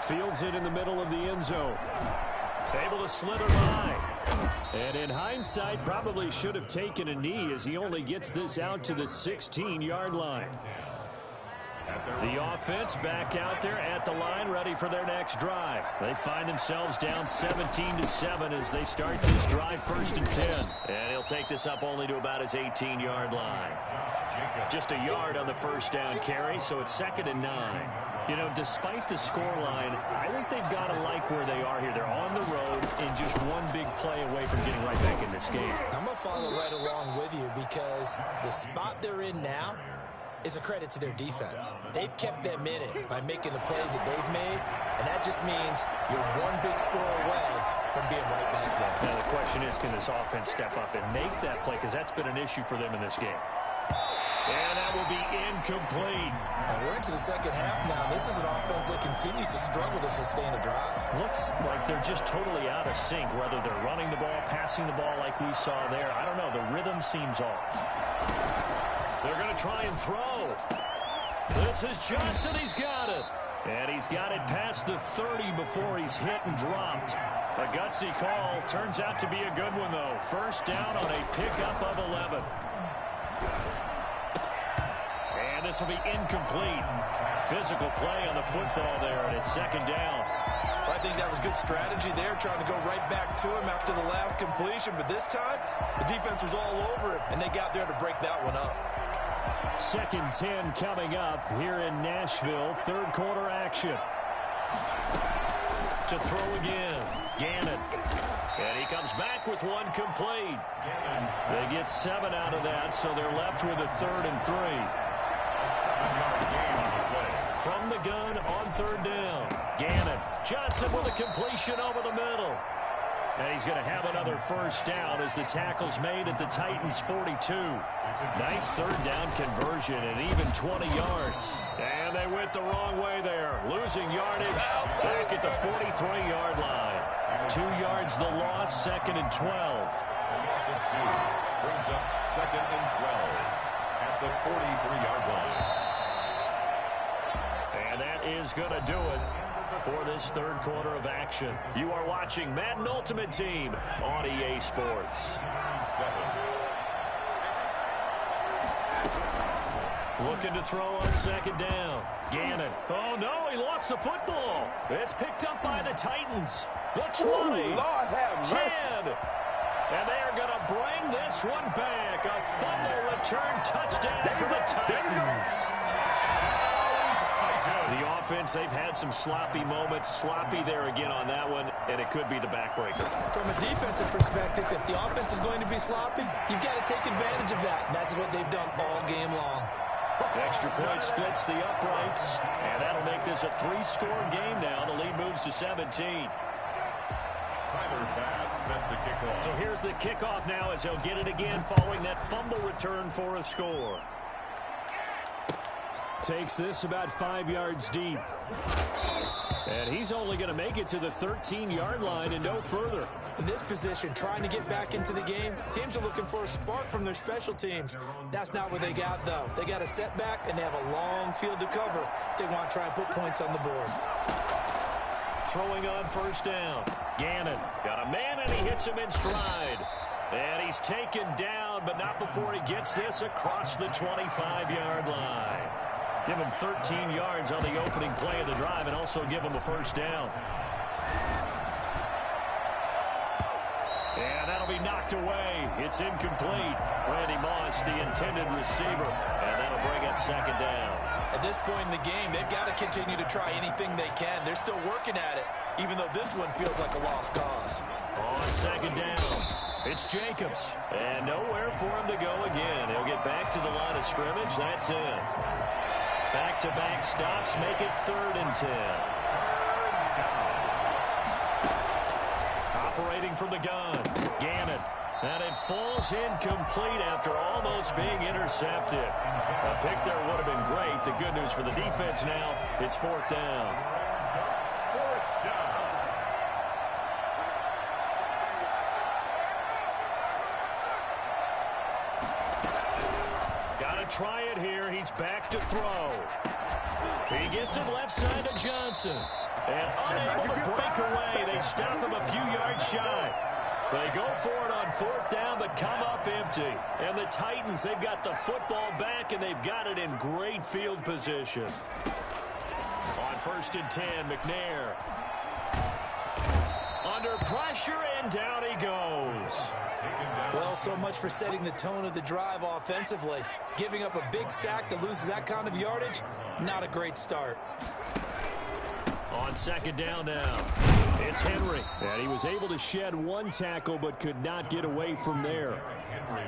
Fields it in the middle of the end zone. Able to slither by. And in hindsight, probably should have taken a knee as he only gets this out to the 16-yard line. The offense back out there at the line, ready for their next drive. They find themselves down 17-7 as they start this drive, 1st and 10. And he'll take this up only to about his 18-yard line. Just a yard on the first down carry, so it's 2nd and 9. You know, despite the scoreline, I think they've got to like where they are here. They're on the road and just one big play away from getting right back in this game. I'm going to follow right along with you because the spot they're in now is a credit to their defense. They've kept them in it by making the plays that they've made, and that just means you're one big score away from being right back there. Now the question is, can this offense step up and make that play? Because that's been an issue for them in this game. And that will be incomplete. And we're into the second half now. This is an offense that continues to struggle to sustain a drive. Looks like they're just totally out of sync, whether they're running the ball, passing the ball like we saw there. I don't know. The rhythm seems off. They're going to try and throw. This is Johnson. He's got it. And he's got it past the 30 before he's hit and dropped. A gutsy call. Turns out to be a good one, though. First down on a pickup of 11. And this will be incomplete. Physical play on the football there, and it's 2nd down. I think that was good strategy there, trying to go right back to him after the last completion. But this time, the defense was all over it, and they got there to break that one up. 2nd 10 coming up here in Nashville. 3rd quarter action. To throw again. Gannon. And he comes back with one complete. They get 7 out of that, so they're left with a 3rd and 3. From the gun on 3rd down. Gannon. Johnson with a completion over the middle. And he's going to have another first down as the tackle's made at the Titans' 42. Nice 3rd down conversion and even 20 yards. And they went the wrong way there. Losing yardage back at the 43-yard line. 2 yards the loss, 2nd and 12. Loss of 2 brings up 2nd and 12 at the 43-yard line. And that is going to do it for this 3rd quarter of action. You are watching Madden Ultimate Team on EA Sports. Looking to throw on 2nd down. Gannon. Oh, no, he lost the football. It's picked up by the Titans. The 20. Ooh, Lord have 10. mercy. And they are going to bring this one back. A fumble return touchdown for the Titans. The offense, they've had some sloppy moments. Sloppy there again on that one, and it could be the backbreaker. From a defensive perspective, if the offense is going to be sloppy, you've got to take advantage of that. And that's what they've done all game long. Extra point splits the uprights, and that'll make this a 3-score game now. The lead moves to 17. Tyler Bass set to kick off. So here's the kickoff now as he'll get it again following that fumble return for a score. Takes this about 5 yards deep. And he's only going to make it to the 13-yard line and no further. In this position, trying to get back into the game, teams are looking for a spark from their special teams. That's not what they got, though. They got a setback, and they have a long field to cover if they want to try and put points on the board. Throwing on first down. Gannon got a man, and he hits him in stride. And he's taken down, but not before he gets this across the 25-yard line. Give him 13 yards on the opening play of the drive and also give him a first down. And that'll be knocked away. It's incomplete. Randy Moss, the intended receiver. And that'll bring up second down. At this point in the game, they've got to continue to try anything they can. They're still working at it, even though this one feels like a lost cause. On second down, it's Jacobs. And nowhere for him to go again. He'll get back to the line of scrimmage. That's it. Back-to-back stops make it 3rd and 10. Operating from the gun, Gannon. And it falls incomplete after almost being intercepted. A pick there would have been great. The good news for the defense now, it's 4th down. Got to try it here. He's back to throw. He gets it left side to Johnson. And unable to break away. They stop him a few yards shy. They go for it on 4th down, but come up empty. And the Titans, they've got the football back, and they've got it in great field position. On 1st and 10, McNair. Under pressure, and down he goes. Well, so much for setting the tone of the drive offensively. Giving up a big sack that loses that kind of yardage, not a great start. On second down now, it's Henry. And he was able to shed one tackle but could not get away from there.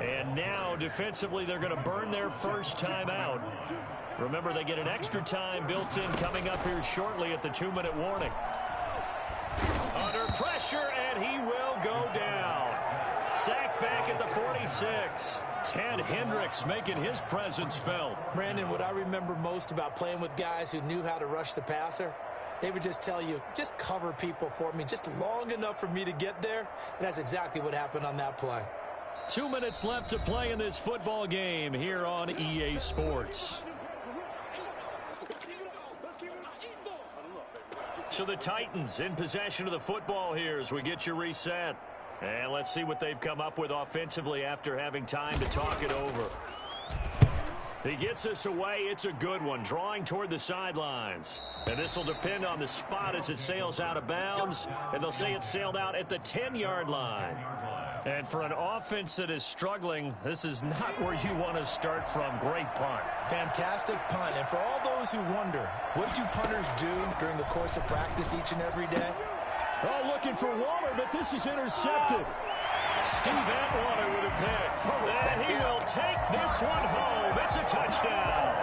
And now, defensively, they're going to burn their first time out. Remember, they get an extra time built in coming up here shortly at the 2-minute warning. Under pressure, and he will go down. Sacked back at the 46. Ted Hendricks making his presence felt. Brandon, what I remember most about playing with guys who knew how to rush the passer, they would just tell you, just cover people for me just long enough for me to get there. And that's exactly what happened on that play. 2 minutes left to play in this football game here on EA Sports. So the Titans in possession of the football here as we get you reset. And let's see what they've come up with offensively after having time to talk it over. He gets us away. It's a good one, drawing toward the sidelines. And this will depend on the spot as it sails out of bounds. And they'll say it sailed out at the 10-yard line. And for an offense that is struggling, this is not where you want to start from. Great punt. Fantastic punt. And for all those who wonder, what do punters do during the course of practice each and every day? Oh, looking for Waller, but this is intercepted. Steve Atwater with a pick. And he will take this one home. It's a touchdown.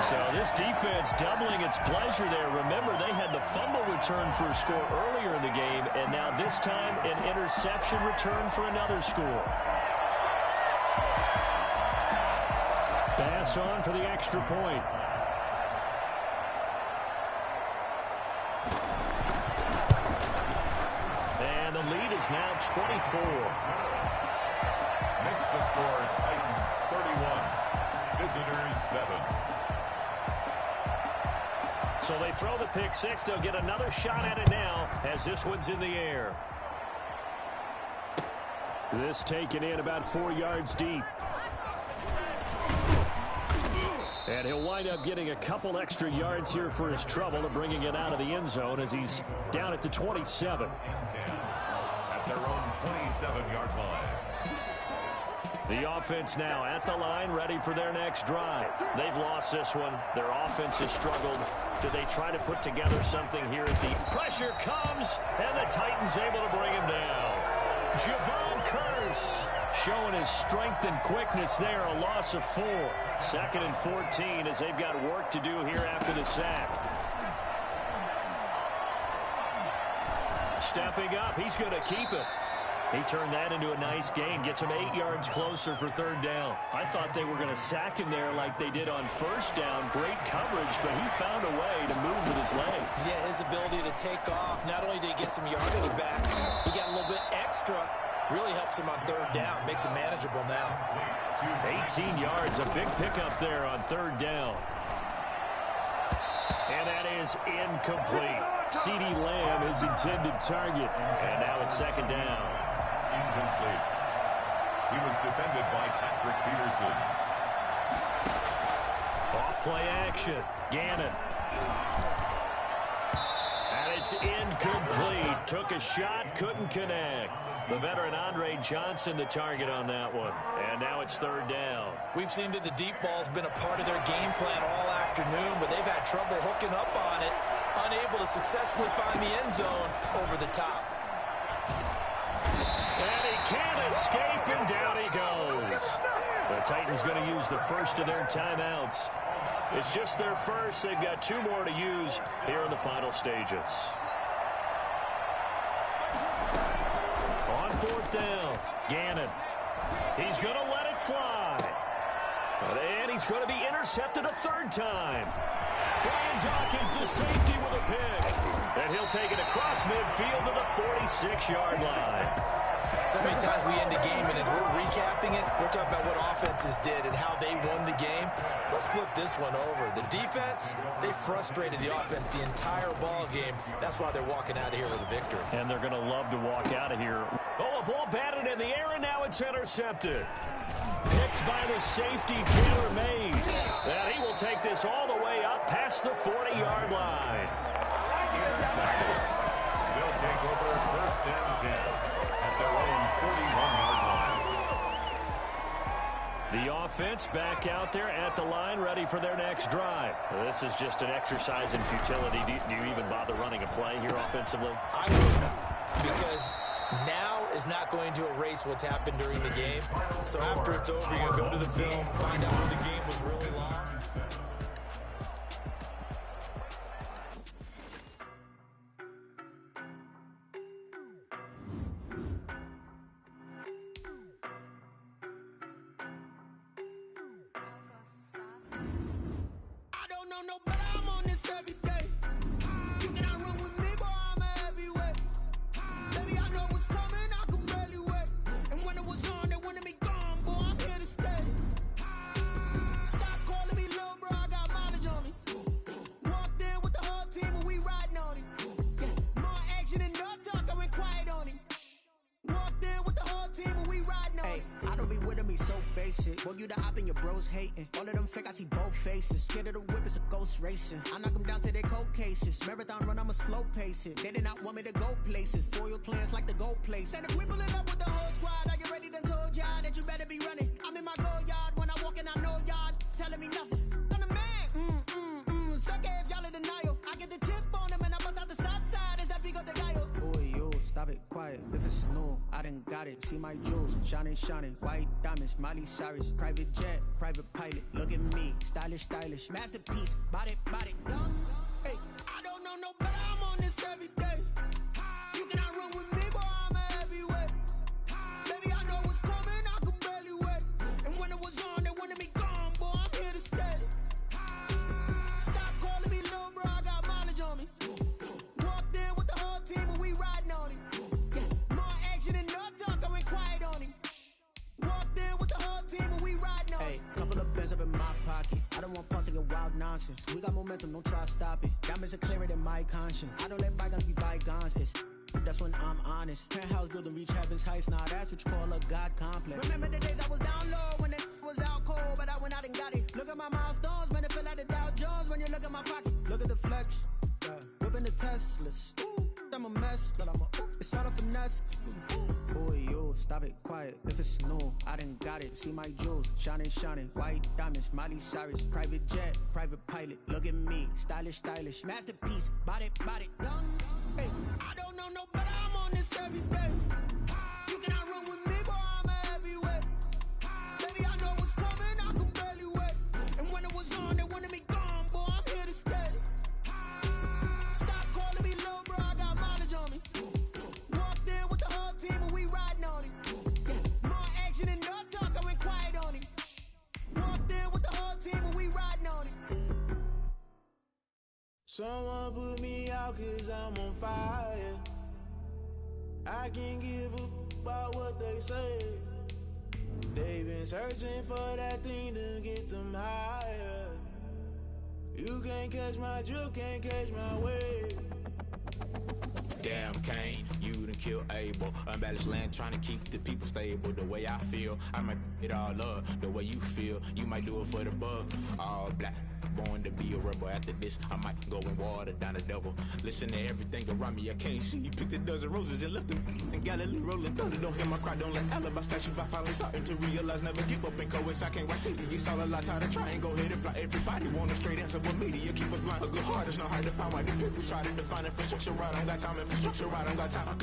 So this defense doubling its pleasure there. Remember, they had the fumble return for a score earlier in the game, and now this time an interception return for another score. Pass on for the extra point. And the lead is now 24. Makes the score Titans 31, visitors 7. So they throw the pick six. They'll get another shot at it now as this one's in the air. This taken in about 4 yards deep. And he'll wind up getting a couple extra yards here for his trouble and bringing it out of the end zone as he's down at the 27. At their own 27-yard line. The offense now at the line, ready for their next drive. They've lost this one. Their offense has struggled. Do they try to put together something here at the pressure comes, and the Titans able to bring him down. Javon Curse showing his strength and quickness there, a loss of 4. 2nd and 14 as they've got work to do here after the sack. Stepping up, he's going to keep it. He turned that into a nice gain, gets him 8 yards closer for 3rd down. I thought they were going to sack him there like they did on 1st down. Great coverage, but he found a way to move with his his legs. Yeah, his ability to take off. Not only did he get some yardage back, he got a little bit extra. Really helps him on third down. Makes it manageable now. 18 yards, a big pickup there on third down. And that is incomplete. CeeDee Lamb, his intended target. And now it's second down. Incomplete. He was defended by Patrick Peterson. Off play action. Gannon. And it's incomplete. Took a shot, couldn't connect. The veteran Andre Johnson the target on that one. And now it's third down. We've seen that the deep ball's been a part of their game plan all afternoon, but they've had trouble hooking up on it, unable to successfully find the end zone over the top. And he can't escape, and down he goes. The Titans going to use the first of their timeouts. It's just their first. They've got 2 more to use here in the final stages. On fourth down, Gannon. He's going to let it fly. And he's going to be intercepted a third time. Brian Dawkins, the safety, with a pick. And he'll take it across midfield to the 46-yard line. So many times we end the game, and as we're recapping it, we're talking about what offenses did and how they won the game. Let's flip this one over. The defense, they frustrated the offense the entire ball game. That's why they're walking out of here with a victory. And they're going to love to walk out of here. Oh, a ball batted in the air, and now it's intercepted. Picked by the safety, Taylor Mays. And he will take this all the way up past the 40-yard line. They'll take over first and 10 at their own 41-yard line. The offense back out there at the line, ready for their next drive. This is just an exercise in futility. Do you even bother running a play here offensively? I would, because now is not going to erase what's happened during the game. So after it's over, you're going to go to the film, find out where the game was really lost. Boy, you the op and your bros hating. All of them fake, I see both faces. Scared of the whip, it's a ghost racing. I knock them down to their cold cases. Marathon run, I'ma slow pace it. They did not want me to go places. Foil plans like the go place. And if we pulling up with the whole squad, are you ready? Done told y'all that you better be running. I'm in my go yard. When I walk in, I know y'all telling me nothing. I'm the man. Suck it if y'all in denial. I get the chip on them and I bust out the south side. Is that Vigo de Gallo? Boy, yo, stop it, quiet. If it's new, I done got it. See my jewels, shining, shining. White diamonds, Miley Cyrus. Private jet, private pilot. Look at me, stylish, stylish. Masterpiece, body, body. Hey, I don't know no better. I'm on this every day. You cannot run with me, boy, I'm a heavyweight. Baby, I know what's coming, I could barely wait. And when it was on, they wanted me gone, boy, I'm here to stay. Stop calling me little bro, I got mileage on me. Walked in with the whole team and we riding on him. Yeah, more action and no talk, I went quiet on him. Walked in with the whole team and we riding on him. Hey, couple of bands up in my pocket. I don't want pause to get wild nonsense. We got momentum, don't try to stop it. Diamonds are clearer than my conscience. I don't let bygones be bygones. That's when I'm honest. Penthouse building reach heaven's heights. Nah, that's what you call a God complex. Remember the days I was down low when it was out cold, but I went out and got it. Look at my milestones, man, it feel like the Dow Jones when you look at my pocket. Look at the flex, whipping the Teslas. I'm a mess, but it's all a finesse. Boy, yo, stop it, quiet. If it's new, I done got it. See my jewels, shining, shining. White diamonds, Miley Cyrus. Private jet, private pilot. Look at me, stylish, stylish. Masterpiece, body, body. Hey, I don't know no better. I'm on this every day. You cannot run with me, boy, I'm a heavyweight. Baby, I know what's coming, I could barely wait. And when it was on, they wanted me gone, boy, I'm here to stay. Stop calling me little bro, I got mileage on me. Walked in with the whole team and we riding on him. Yeah, more action and no talk, I went quiet on him. Walked in with the whole team and we riding on him. Someone put me out 'cause I'm on fire. I can't give a about what they say. They've been searching for that thing to get them higher. You can't catch my drift, can't catch my wave. Damn, Kane, you done killed Abel. Unbalanced land, trying to keep the people stable. The way I feel, I might it all up. The way you feel, you might do it for the bug. All black, born to be a rebel. After this, I might go and water down the devil. Listen to everything around me, I can't see. Picked a dozen roses and left them in Galilee rolling thunder. Don't hear my cry, don't let alibis pass you. I finally starting to realize, never give up and coincide. Can't watch TV, it's all a lot. Tired of trying, go ahead and fly. Everybody want a straight answer, but media keep us blind. A good heart is not hard to find. Why the people try to define infrastructure right? I don't got time, infrastructure right? I don't got time.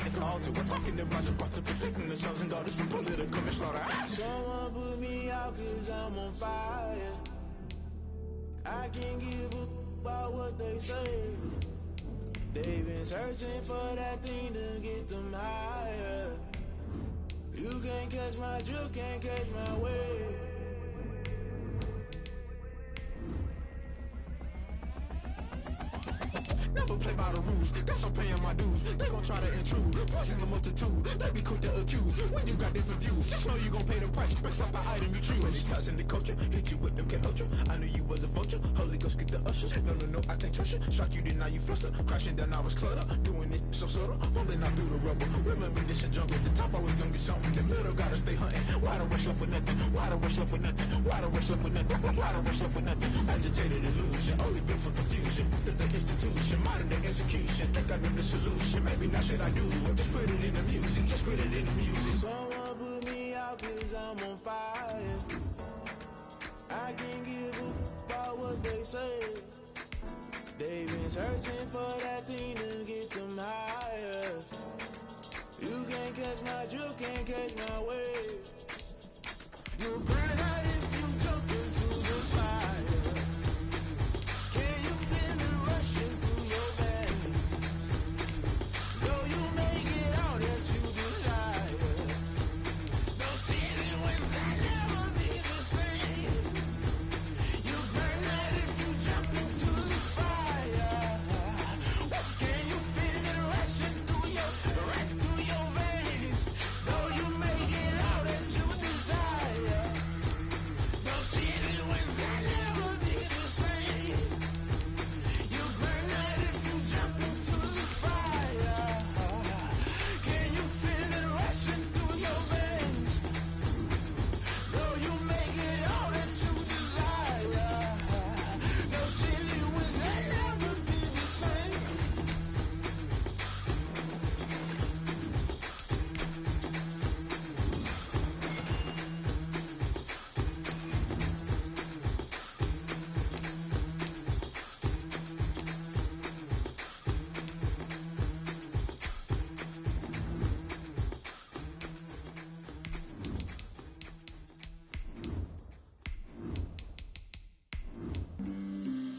It's all to we're talking about your part to protecting the sons and daughters from political slaughter. Someone put me out 'cause I'm on fire. I can't give a about what they say. They've been searching for that thing to get them higher. You can't catch my drift, can't catch my wave. Never play by the rules, guess I'm paying my dues. They gon' try to intrude, poison the multitude. They be quick to accuse, when you got different views. Just know you gon' pay the price, based off the item you choose. Many times in the culture, hit you with them Ultra. I knew you was a vulture, Holy Ghost get the ushers. No, I can't trust you. Shock you, then now you fluster. Crashing down, I was cluttered. Doing this so subtle, fumbling out through the rubble. Remember this and jungle, the top always gonna get something. The middle gotta stay hunting. Why the rush left for nothing? Why the rush left for nothing? Why the rush left for nothing? Why the rush left for nothing? Agitated illusion, only built for confusion. The institution, modern day execution. Think I know the solution, maybe not should I do it. Just put it in the music, just put it in the music. Someone put me out 'cause I'm on fire. I can't give a about what they say. They've been searching for that thing to get them higher. You can't catch my drift, can't catch my wave. You'll burn out if you jump into the fire. Can you feel it rushing through your veins? Though you make it all that you desire. No ceiling wins that never be the same. You burn out if you jump into the fire. Can you feel it rushing through your veins? Though you make it all that you desire. No ceiling wins that never be the same. You burn out if you jump into the fire. Can you feel it rushing through your veins? Though you make it all that you desire. No silly wins that never be the same.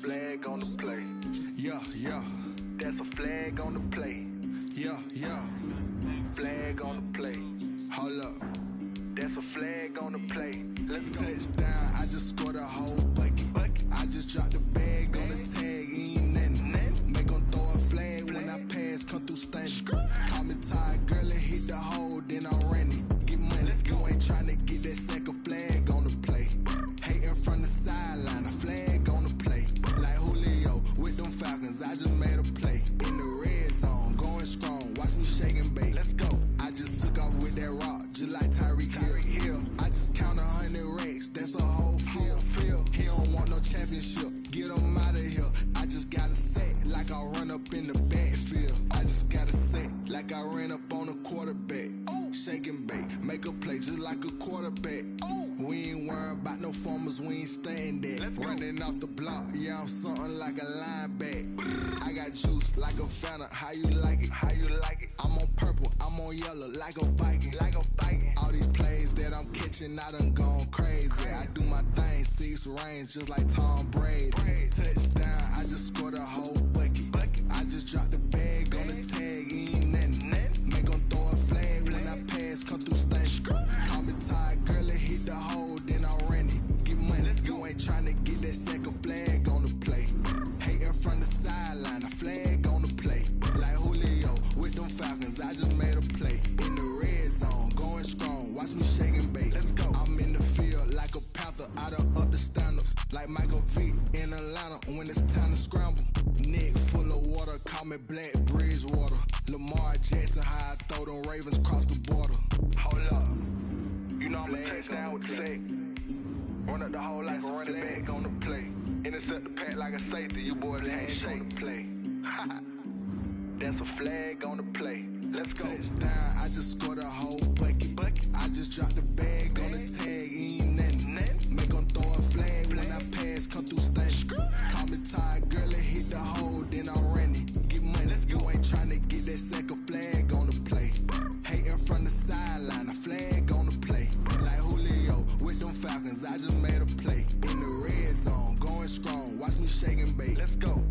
Flag on the play. Yeah. That's a flag on the play. Yeah. Flag on the play. Hold up. That's a flag on the play. Let's go. Touchdown, I just scored a whole bucket. I just dropped the bag on the tag, ain't nothing. Make 'em throw a flag when I pass, come through stunning. Call me tired, girl, and hit the hole, then I'm running. Get money, you ain't tryna get that second flag on the play. Hating from the sideline, a flag on the play. Like Julio with them Falcons, I just made a play. In the red zone, going strong, watch me shake and bake. Let's go. I just took off with that rock, just like Tyreek Hill. I just count 100 racks, that's a whole field. He don't want no championship, get him out of here. I just gotta set like I run up in the backfield. I just gotta set like I ran up on a quarterback. Shake and bake, make a play just like a quarterback. We ain't worrying about no formers, we ain't staying there. Running off the block, yeah, I'm something like a lineback. I got juice like a Fanta, how you like it? I'm on purple, I'm on yellow, like a Viking. All these plays that I'm catching, I done gone crazy. I do my thing, 6 range, just like Tom Brady. Touchdown, I just scored a whole bucket. I just dropped the bag on the tag, ain't nothing. Make 'em throw a flag when I pass, come through stunning. Call me tired, girl, and hit the hole, then I'm running. Get money, you ain't tryna get that second flag on the play. Hating from the me Black Bridgewater. Lamar Jackson, how I throw them Ravens across the border. Hold up. You know I'm a touchdown with the sack. Run up the whole like a running back on the play. Intercept the pack like a safety. You boys ain't shake the play. That's a flag on the play. Let's go. Touchdown, I just scored a whole bucket. I just dropped the bag on the tag, ain't nothing. Make them throw a flag when I pass, come through stunning. Call me tired, girl, and hit the hole, then I'm running. Get money, you ain't tryna get that second flag on the play. Hating from the sideline, a flag on the play. Like Julio with them Falcons, I just made a play. In the red zone, going strong, watch me shake and bake. Let's go.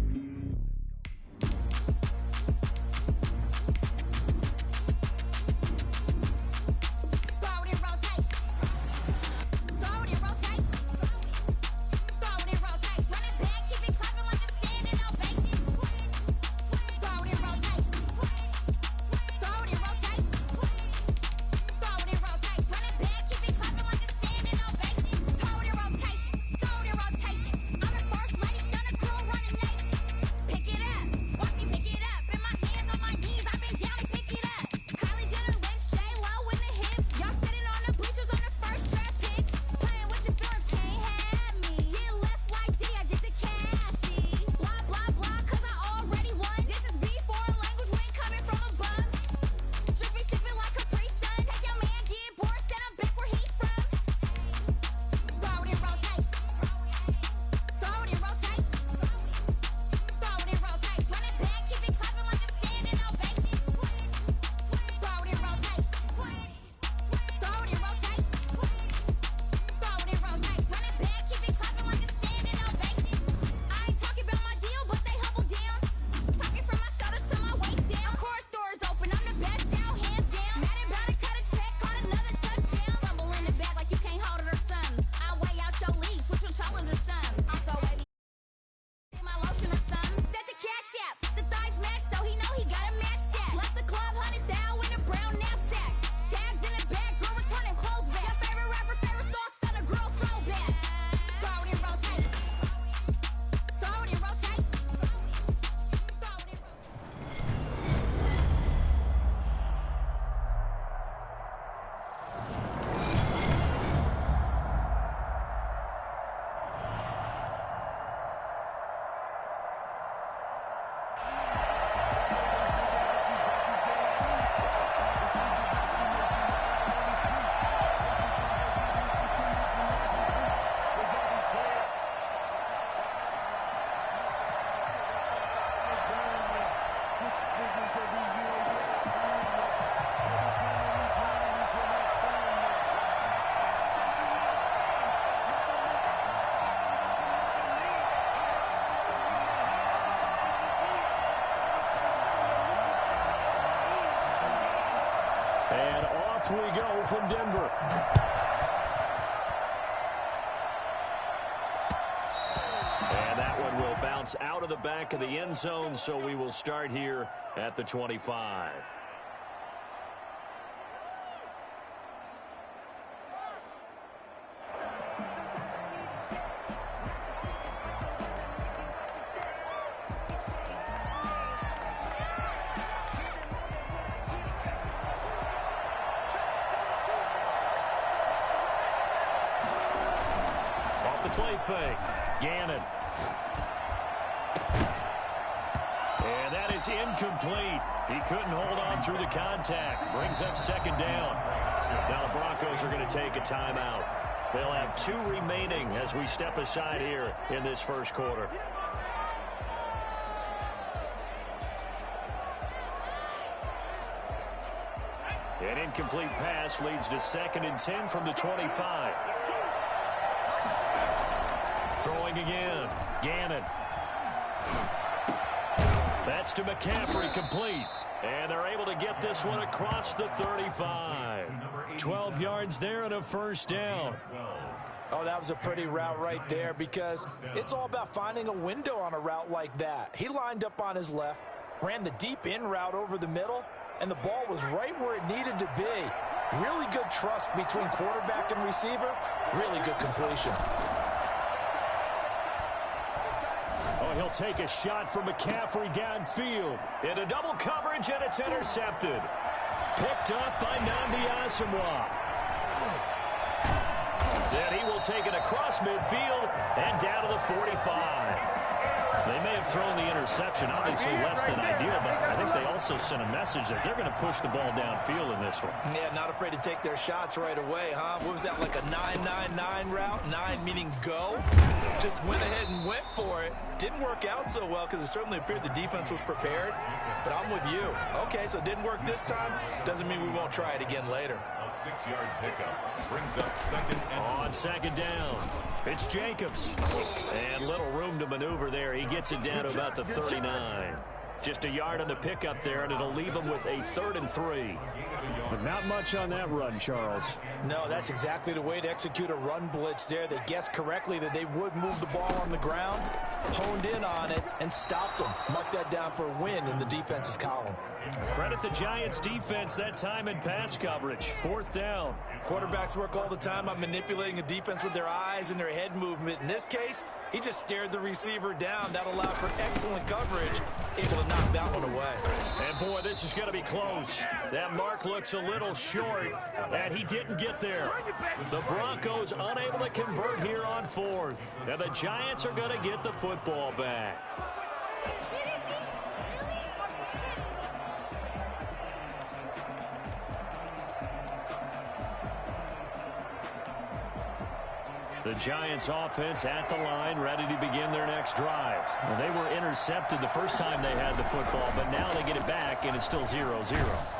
And off we go from Denver. And that one will bounce out of the back of the end zone, so we will start here at the 25. Play fake. Gannon. And that is incomplete. He couldn't hold on through the contact. Brings up second down. Now the Broncos are going to take a timeout. They'll have 2 remaining as we step aside here in this first quarter. An incomplete pass leads to 2nd and 10 from the 25. Throwing again. Gannon. That's to McCaffrey, complete. And they're able to get this one across the 35. 12 yards there and a first down. Oh, that was a pretty route right there, because it's all about finding a window on a route like that. He lined up on his left, ran the deep in route over the middle, and the ball was right where it needed to be. Really good trust between quarterback and receiver. Really good completion. Oh, he'll take a shot from McCaffrey downfield. Into double coverage, and it's intercepted. Picked up by Nnamdi Asomugha. And he will take it across midfield and down to the 45. They may have thrown the interception, obviously less than ideal, but I think they also sent a message that they're going to push the ball downfield in this one. Yeah, not afraid to take their shots right away, huh? What was that, like a 9-9-9 route? 9 meaning go? Just went ahead and went for it. Didn't work out so well because it certainly appeared the defense was prepared, but I'm with you. Okay, so it didn't work this time. Doesn't mean we won't try it again later. A 6-yard pickup brings up second and on second down. It's Jacobs. And little room to maneuver there. He gets it down to about the 39. Just a yard on the pickup there, and it'll leave him with a 3rd and 3. But not much on that run, Charles. No, that's exactly the way to execute a run blitz there. They guessed correctly that they would move the ball on the ground, honed in on it, and stopped them. Mark that down for a win in the defense's column. Credit the Giants' defense that time in pass coverage. 4th down. Quarterbacks work all the time on manipulating a defense with their eyes and their head movement. In this case, he just stared the receiver down. That allowed for excellent coverage, able to knock that one away. And, boy, this is going to be close. That mark looks a little short, and he didn't get there. The Broncos unable to convert here on 4th. And the Giants are going to get the football back. The Giants offense at the line, ready to begin their next drive. Well, they were intercepted the first time they had the football, but now they get it back, and it's still 0-0.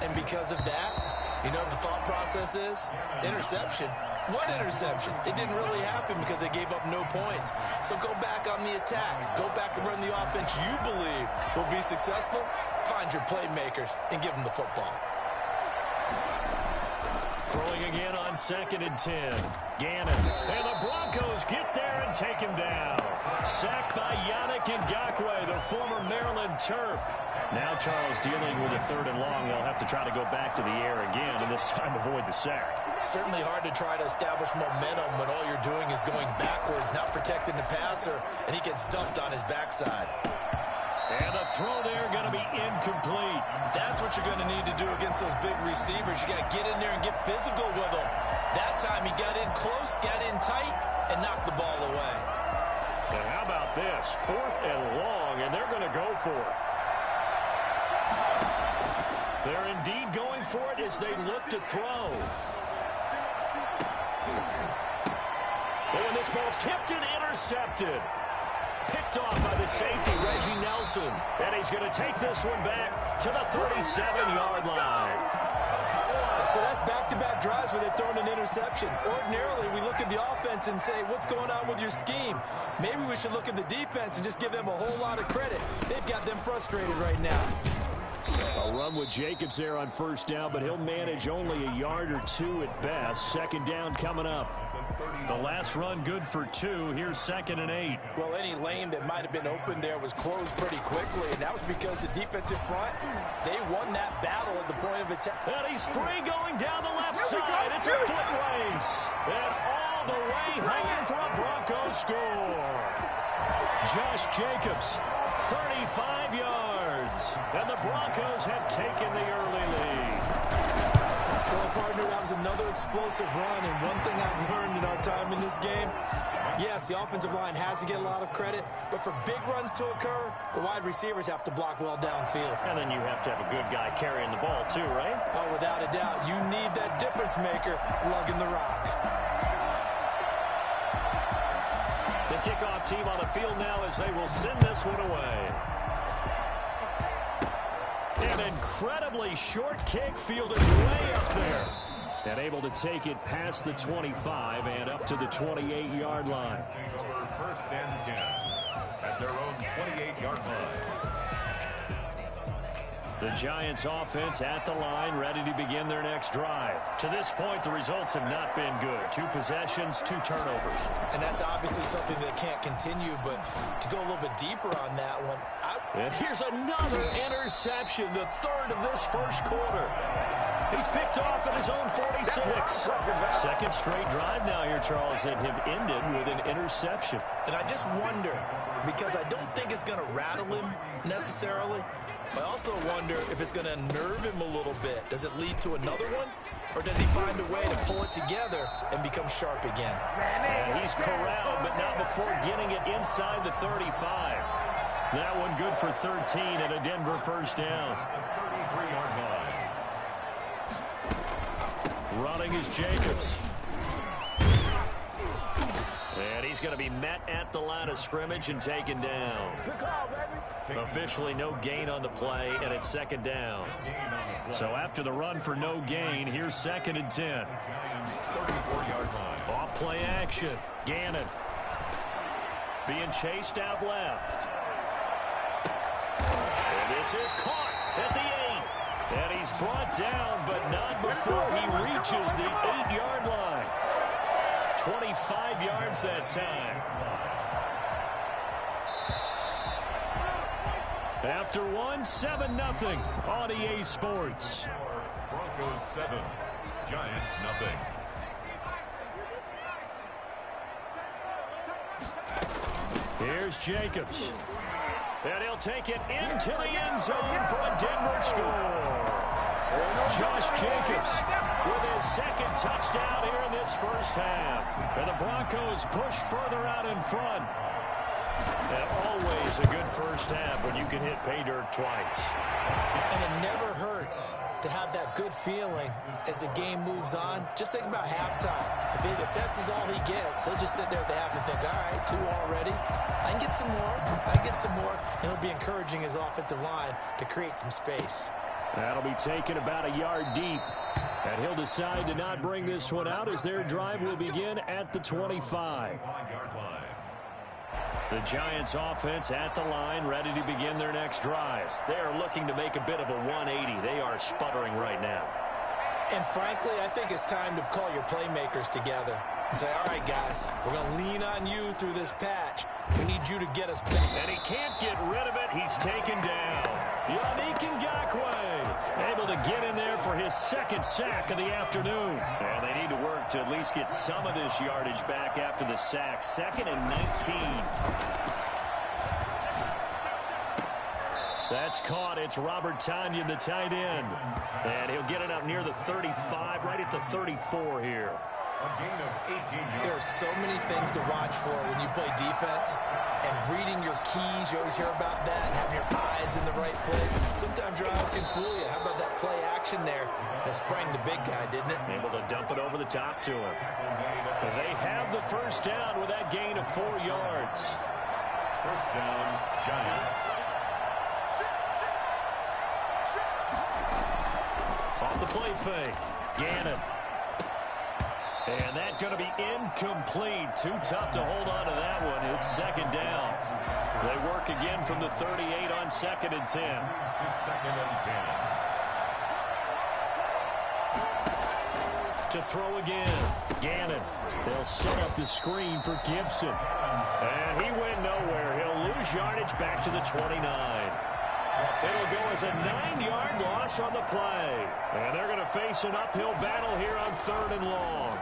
And because of that, you know what the thought process is? Interception. What interception? It didn't really happen because they gave up no points. So go back on the attack. Go back and run the offense you believe will be successful. Find your playmakers and give them the football. Throwing again on 2nd and 10. Gannon. And the Broncos get there and take him down. Sacked by Yannick Ngakoue, the former Maryland Terp. Now Charles dealing with a 3rd and long. They'll have to try to go back to the air again, and this time avoid the sack. Certainly hard to try to establish momentum when all you're doing is going backwards, not protecting the passer, and he gets dumped on his backside. And the throw there going to be incomplete. That's what you're going to need to do against those big receivers. You got to get in there and get physical with them. That time he got in close, got in tight, and knocked the ball away. And how about this? 4th and long, and they're going to go for it. They're indeed going for it as they look to throw. And this ball's tipped and intercepted. Picked off by the safety, Reggie Nelson. And he's going to take this one back to the 37-yard line. So that's back-to-back drives where they've thrown an interception. Ordinarily, we look at the offense and say, what's going on with your scheme? Maybe we should look at the defense and just give them a whole lot of credit. They've got them frustrated right now. A run with Jacobs there on 1st down, but he'll manage only a yard or 2 at best. 2nd down coming up. The last run good for 2. Here's 2nd and 8. Well, any lane that might have been open there was closed pretty quickly, and that was because the defensive front, they won that battle at the point of attack. And he's free going down the left side. It's a foot race. And all the way hanging for a Broncos score. Josh Jacobs, 35 yards. And the Broncos have taken the early lead. Well, partner, that was another explosive run, and one thing I've learned in our time in this game, yes, the offensive line has to get a lot of credit, but for big runs to occur, the wide receivers have to block well downfield. And then you have to have a good guy carrying the ball too, right? Oh, without a doubt. You need that difference maker lugging the rock. The kickoff team on the field now as they will send this one away. An incredibly short kick fielded way up there. And able to take it past the 25 and up to the 28-yard line. Over 1st and 10 at their own 28-yard line. The Giants offense at the line, ready to begin their next drive. To this point, the results have not been good. 2 possessions, 2 turnovers. And that's obviously something that can't continue, but to go a little bit deeper on that one, And here's another interception, the third of this first quarter. He's picked off at his own 46. Second straight drive now here, Charles, that have ended with an interception. And I just wonder, because I don't think it's going to rattle him necessarily, I also wonder if it's going to unnerve him a little bit. Does it lead to another one? Or does he find a way to pull it together and become sharp again? And he's corralled, but not before getting it inside the 35. That one good for 13 and a Denver first down. 33-yard line. Running is Jacobs. And he's going to be met at the line of scrimmage and taken down. Officially no gain on the play, and it's second down. So after the run for no gain, here's second and 10. 34-yard line. Off play action. Gannon being chased out left. And this is caught at the 8. And he's brought down, but not before he reaches the 8-yard line. 25 yards that time. After one, 7-0 on EA Sports. Broncos 7, Giants nothing. Here's Jacobs. And he'll take it into the end zone for a Denver score. Josh Jacobs with his second touchdown here in this first half. And the Broncos push further out in front. And always a good first half when you can hit pay dirt twice. And it never hurts to have that good feeling as the game moves on. Just think about halftime. If that's all he gets, he'll just sit there at the half and think, all right, 2 already. I can get some more. I can get some more. And he'll be encouraging his offensive line to create some space. That'll be taken about a yard deep. And he'll decide to not bring this one out as their drive will begin at the 25. The Giants offense at the line, ready to begin their next drive. They are looking to make a bit of a 180. They are sputtering right now. And frankly, I think it's time to call your playmakers together and say, all right, guys, we're going to lean on you through this patch. We need you to get us back. And he can't get rid of it. He's taken down. Yannick Ngakoue able to get in there for his second sack of the afternoon. And they need to work to at least get some of this yardage back after the sack. 2nd and 19. That's caught. It's Robert Tonyan, the tight end. And he'll get it up near the 35, right at the 34 here. A gain of 18 yards. There are so many things to watch for when you play defense. And reading your keys, you always hear about that, and having your eyes in the right place. Sometimes your eyes can fool you. How about that play action there? That sprang the big guy, didn't it? Able to dump it over the top to him. They have the first down with that gain of 4 yards. First down, Giants. Off the play fake. Gannon. And that's going to be incomplete. Too tough to hold on to that one. It's second down. They work again from the 38 on 2nd and 10. To 2nd and 10. To throw again. Gannon. They'll set up the screen for Gibson. And he went nowhere. He'll lose yardage back to the 29. It'll go as a 9-yard loss on the play. And they're going to face an uphill battle here on 3rd and long.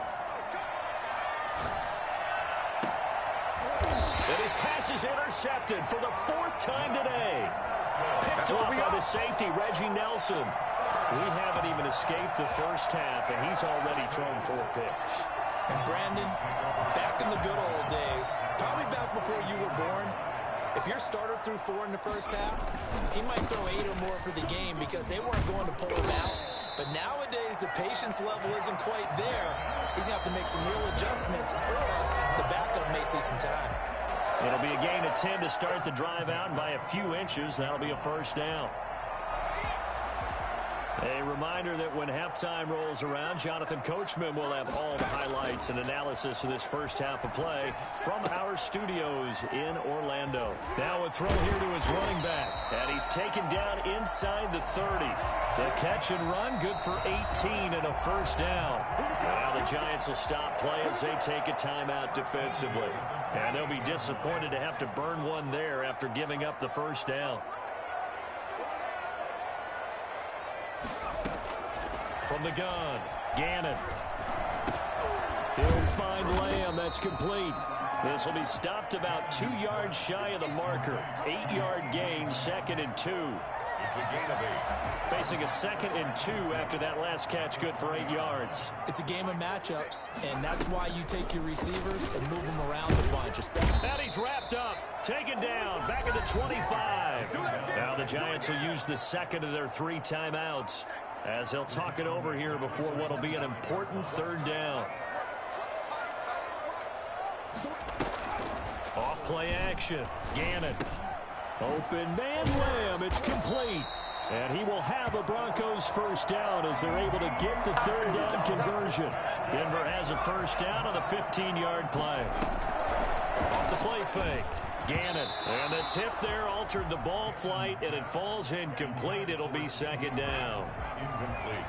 And his pass is intercepted for the 4th time today. Picked off by the safety, Reggie Nelson. We haven't even escaped the first half, and he's already thrown 4 picks. And Brandon, back in the good old days, probably back before you were born, if your starter threw 4 in the first half, he might throw 8 or more for the game because they weren't going to pull him out. But nowadays, the patience level isn't quite there. He's going to have to make some real adjustments, or the backup may see some time. It'll be a gain of 10 to start the drive out, and by a few inches, that'll be a first down. A reminder that when halftime rolls around, Jonathan Coachman will have all the highlights and analysis of this first half of play from our studios in Orlando. Now a throw here to his running back, and he's taken down inside the 30. The catch and run, good for 18 and a first down. Now the Giants will stop play as they take a timeout defensively. And they'll be disappointed to have to burn one there after giving up the first down. From the gun, Gannon. He'll find Lamb. That's complete. This will be stopped about 2 yards shy of the marker. 8-yard gain, 2nd and 2. It's a gain of 8. Facing a 2nd and 2 after that last catch, good for 8 yards. It's a game of matchups, and that's why you take your receivers and move them around a bunch. And he's wrapped up, taken down, back at the 25. Now the Giants will use the second of their 3 timeouts as they'll talk it over here before what will be an important 3rd down. Off play action. Gannon. Open man Lamb. It's complete. And he will have a Broncos first down as they're able to get the 3rd down conversion. Denver has a first down on the 15-yard play. Off the play fake. Gannon. And the tip there altered the ball flight, and it falls incomplete. It'll be 2nd down. Incomplete.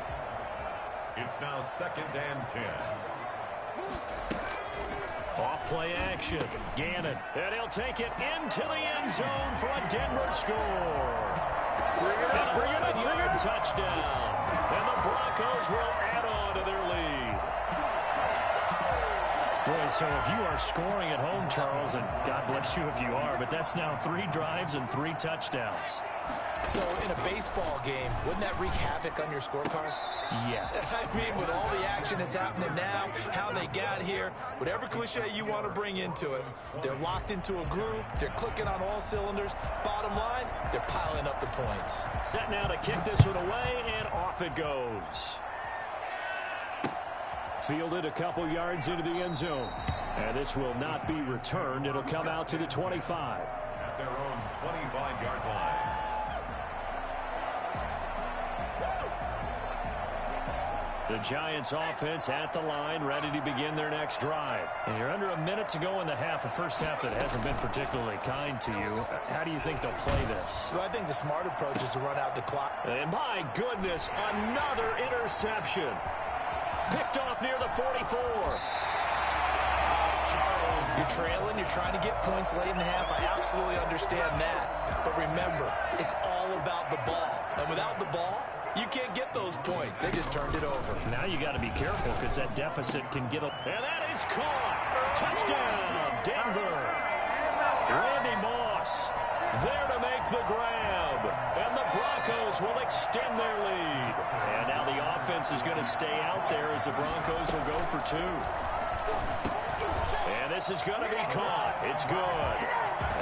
It's now 2nd and 10. Off play action. Gannon. And he'll take it into the end zone for a Denver score. Bring it up, bring it up, bring it. Touchdown. And the Broncos will add on to their lead. Boy, so if you are scoring at home, Charles, and God bless you if you are, but that's now 3 drives and 3 touchdowns. So in a baseball game, wouldn't that wreak havoc on your scorecard? Yes. I mean, with all the action that's happening now, how they got here, whatever cliche you want to bring into it, they're locked into a groove, they're clicking on all cylinders. Bottom line, they're piling up the points. Set now to kick this one away, and off it goes. Fielded a couple yards into the end zone. And this will not be returned. It'll come out to the 25. At their own 25-yard line. The Giants offense at the line, ready to begin their next drive. And you're under a minute to go in the half, a first half that hasn't been particularly kind to you. How do you think they'll play this? Well, I think the smart approach is to run out the clock. And my goodness, another interception. Picked off near the 44. You're trailing, you're trying to get points late in the half. I absolutely understand that. But remember, it's all about the ball. And without the ball, you can't get those points. They just turned it over. Now you got to be careful because that deficit can get a... And that is caught. Touchdown, Denver. Randy Moss there to make the grab. And the Broncos will extend their lead. And now the offense is going to stay out there as the Broncos will go for 2. And this is going to be caught. It's good.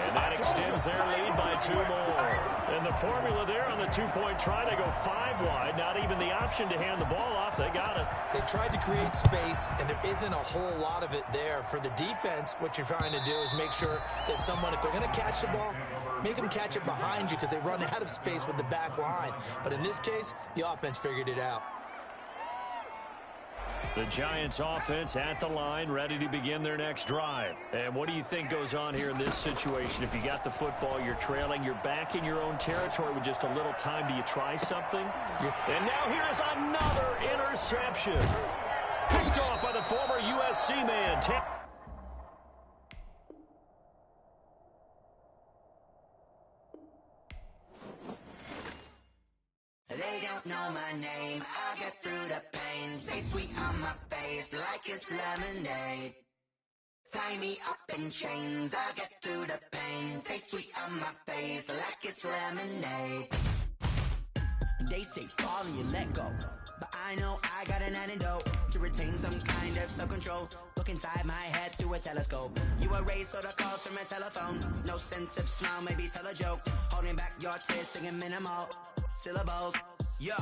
And that extends their lead by 2 more. And the formula there on the 2-point try, they go 5 wide. Not even the option to hand the ball off. They got it. They tried to create space, and there isn't a whole lot of it there. For the defense, what you're trying to do is make sure that someone, if they're going to catch the ball, make them catch it behind you because they run out of space with the back line. But in this case, the offense figured it out. The Giants offense at the line, ready to begin their next drive. And what do you think goes on here in this situation? If you got the football, you're trailing, you're back in your own territory with just a little time. Do you try something? And now here's another interception. Picked off by the former USC man. They don't know my name, I get through the pain. Taste sweet on my face like it's lemonade. Tie me up in chains, I get through the pain. Taste sweet on my face like it's lemonade. They say fall and you let go, but I know I got an antidote to retain some kind of self-control. Look inside my head through a telescope. You erase all the calls from a telephone. No sense of smile, maybe tell a joke. Holding back your tears, singing minimal syllables. Yeah,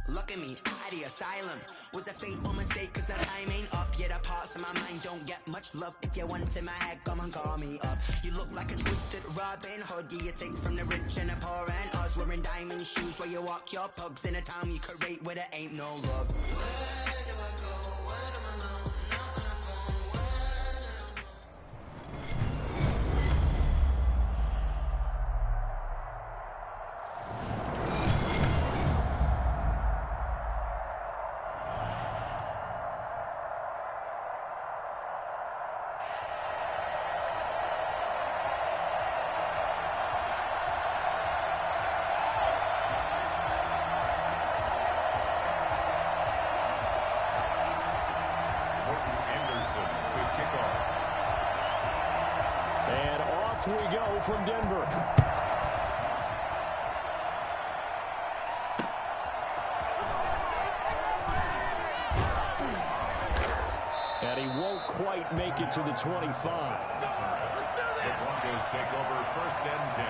look at me, at the asylum. Was a fateful mistake cause the time ain't up. Yeah, the parts of my mind don't get much love. If you want in my head, come and call me up. You look like a twisted Robin Hood. Yeah, you take from the rich and the poor and us. Wearing diamond shoes where you walk your pugs in a town you create where there ain't no love. Where do I go? Where am I alone? Not on the phone. Where? Off we go from Denver. And he won't quite make it to the 25. The Broncos take over 1st and 10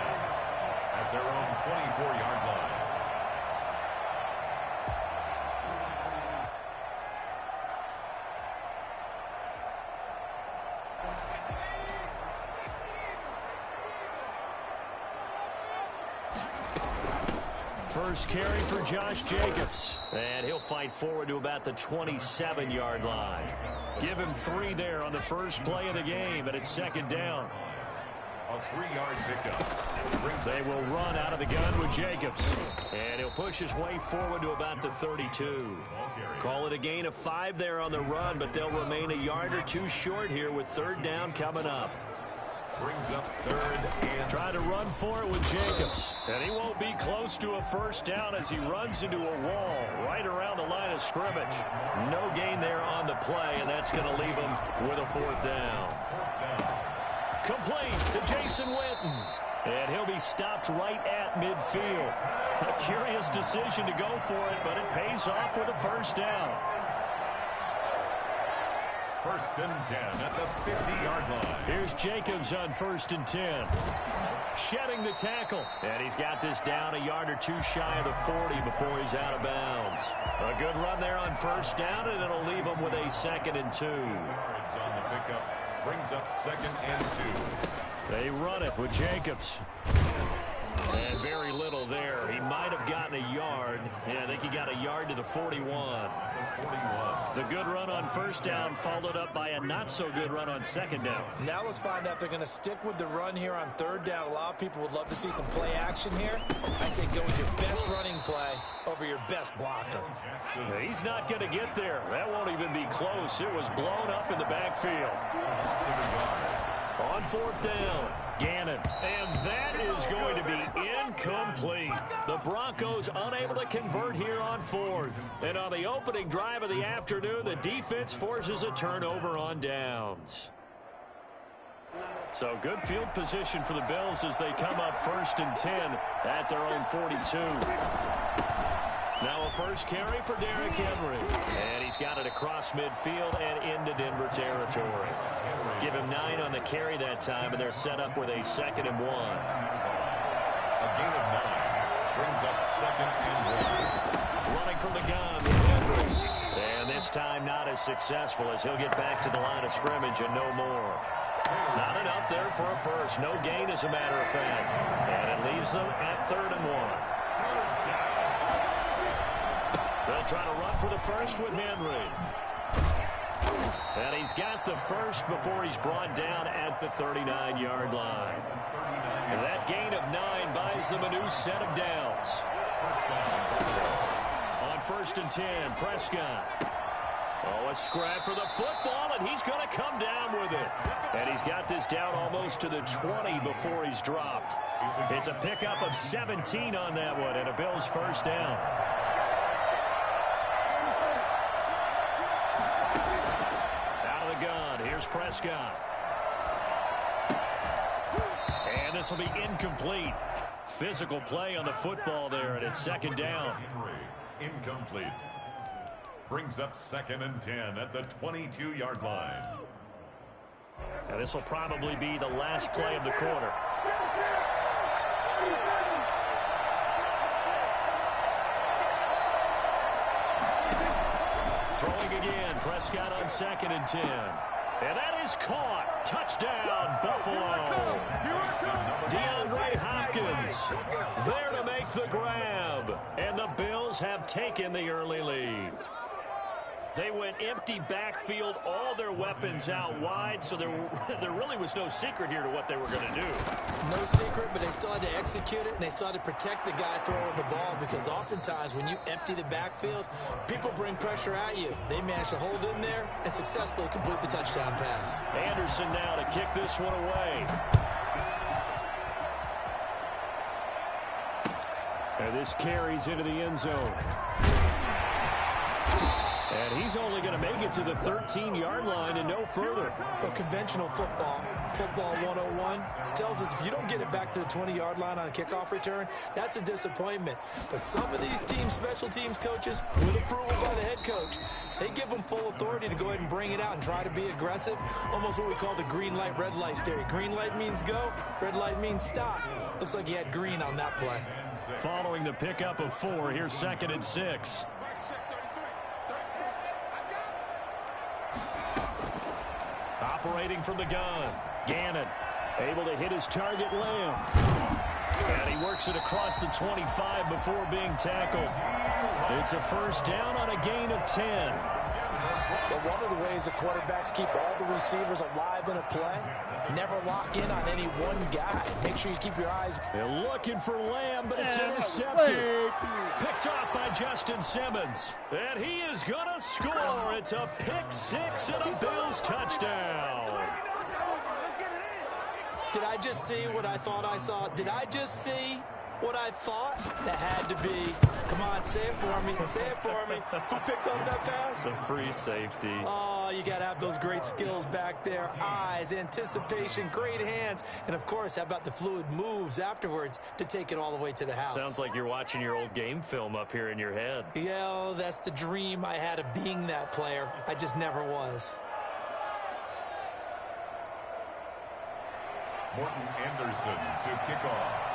at their own 24-yard line. First carry for Josh Jacobs. And he'll fight forward to about the 27-yard line. Give him 3 there on the first play of the game, and it's 2nd down. A 3-yard pickup. They will run out of the gun with Jacobs. And he'll push his way forward to about the 32. Call it a gain of 5 there on the run, but they'll remain a yard or 2 short here with 3rd down coming up. Brings up 3rd and... Try to run for it with Jacobs. And he won't be close to a first down as he runs into a wall right around the line of scrimmage. No gain there on the play, and that's going to leave him with a 4th down. Complete to Jason Witten. And he'll be stopped right at midfield. A curious decision to go for it, but it pays off with a first down. 1st and 10 at the 50-yard line. Here's Jacobs on 1st and 10. Shedding the tackle. And he's got this down a yard or 2 shy of the 40 before he's out of bounds. A good run there on 1st down, and it'll leave him with a 2nd and 2. Yards on the pickup. Brings up 2nd and 2. They run it with Jacobs. And very little there. He might have gotten a yard. Yeah, I think he got a yard to the 41. The good run on 1st down followed up by a not-so-good run on 2nd down. Now let's find out if they're going to stick with the run here on 3rd down. A lot of people would love to see some play action here. I say go with your best running play over your best blocker. He's not going to get there. That won't even be close. It was blown up in the backfield. On 4th down, Gannon. And that is going to be incomplete. The Broncos unable to convert here on 4th. And on the opening drive of the afternoon, the defense forces a turnover on downs. So good field position for the Bills as they come up 1st and 10 at their own 42. Now a first carry for Derrick Henry. And he's got it across midfield and into Denver territory. Give him 9 on the carry that time, and they're set up with a 2nd and 1. A gain of 9 brings up 2nd and 1. Running from the gun with Henry. And this time not as successful as he'll get back to the line of scrimmage and no more. Not enough there for a first. No gain, as a matter of fact. And it leaves them at 3rd and 1. They'll try to run for the first with Henry. And he's got the first before he's brought down at the 39-yard line. And that gain of 9 buys them a new set of downs. On 1st and 10, Prescott. Oh, a scrap for the football, and he's going to come down with it. And he's got this down almost to the 20 before he's dropped. It's a pickup of 17 on that one, and a Bills first down. Here's Prescott. And this will be incomplete. Physical play on the football there, and it's 2nd down. Incomplete. Brings up 2nd and 10 at the 22-yard line. And this will probably be the last play of the quarter. Throwing again, Prescott on 2nd and 10. And that is caught. Touchdown, Buffalo. DeAndre Hopkins there to make the grab. And the Bills have taken the early lead. They went empty backfield, all their weapons out wide, so there really was no secret here to what they were going to do. No secret, but they still had to execute it, and they still had to protect the guy throwing the ball, because oftentimes when you empty the backfield, people bring pressure at you. They managed to hold in there and successfully complete the touchdown pass. Anderson now to kick this one away. And this carries into the end zone. And he's only going to make it to the 13-yard line and no further. Well, conventional football 101, tells us if you don't get it back to the 20-yard line on a kickoff return, that's a disappointment. But some of these teams, special teams coaches, with approval by the head coach, they give them full authority to go ahead and bring it out and try to be aggressive. Almost what we call the green light, red light theory. Green light means go, red light means stop. Looks like he had green on that play. Following the pickup of 4, here's 2nd and 6. Operating from the gun, Gannon able to hit his target, Lamb. And he works it across the 25 before being tackled. It's a first down on a gain of 10. Well, one of the ways the quarterbacks keep all the receivers alive in a play, never lock in on any one guy. Make sure you keep your eyes. They're looking for Lamb, but it's intercepted. Picked off by Justin Simmons. And he is going to score. It's a pick 6 and a Bills touchdown. Did I just see what I thought I saw? Did I just see what I thought? That had to be. Come on, say it for me. Say it for me. Who picked up that pass? The free safety. Oh, you got to have those great skills back there. Eyes, anticipation, great hands. And, of course, how about the fluid moves afterwards to take it all the way to the house? Sounds like you're watching your old game film up here in your head. Yeah, that's the dream I had of being that player. I just never was. Morton Anderson to kick off.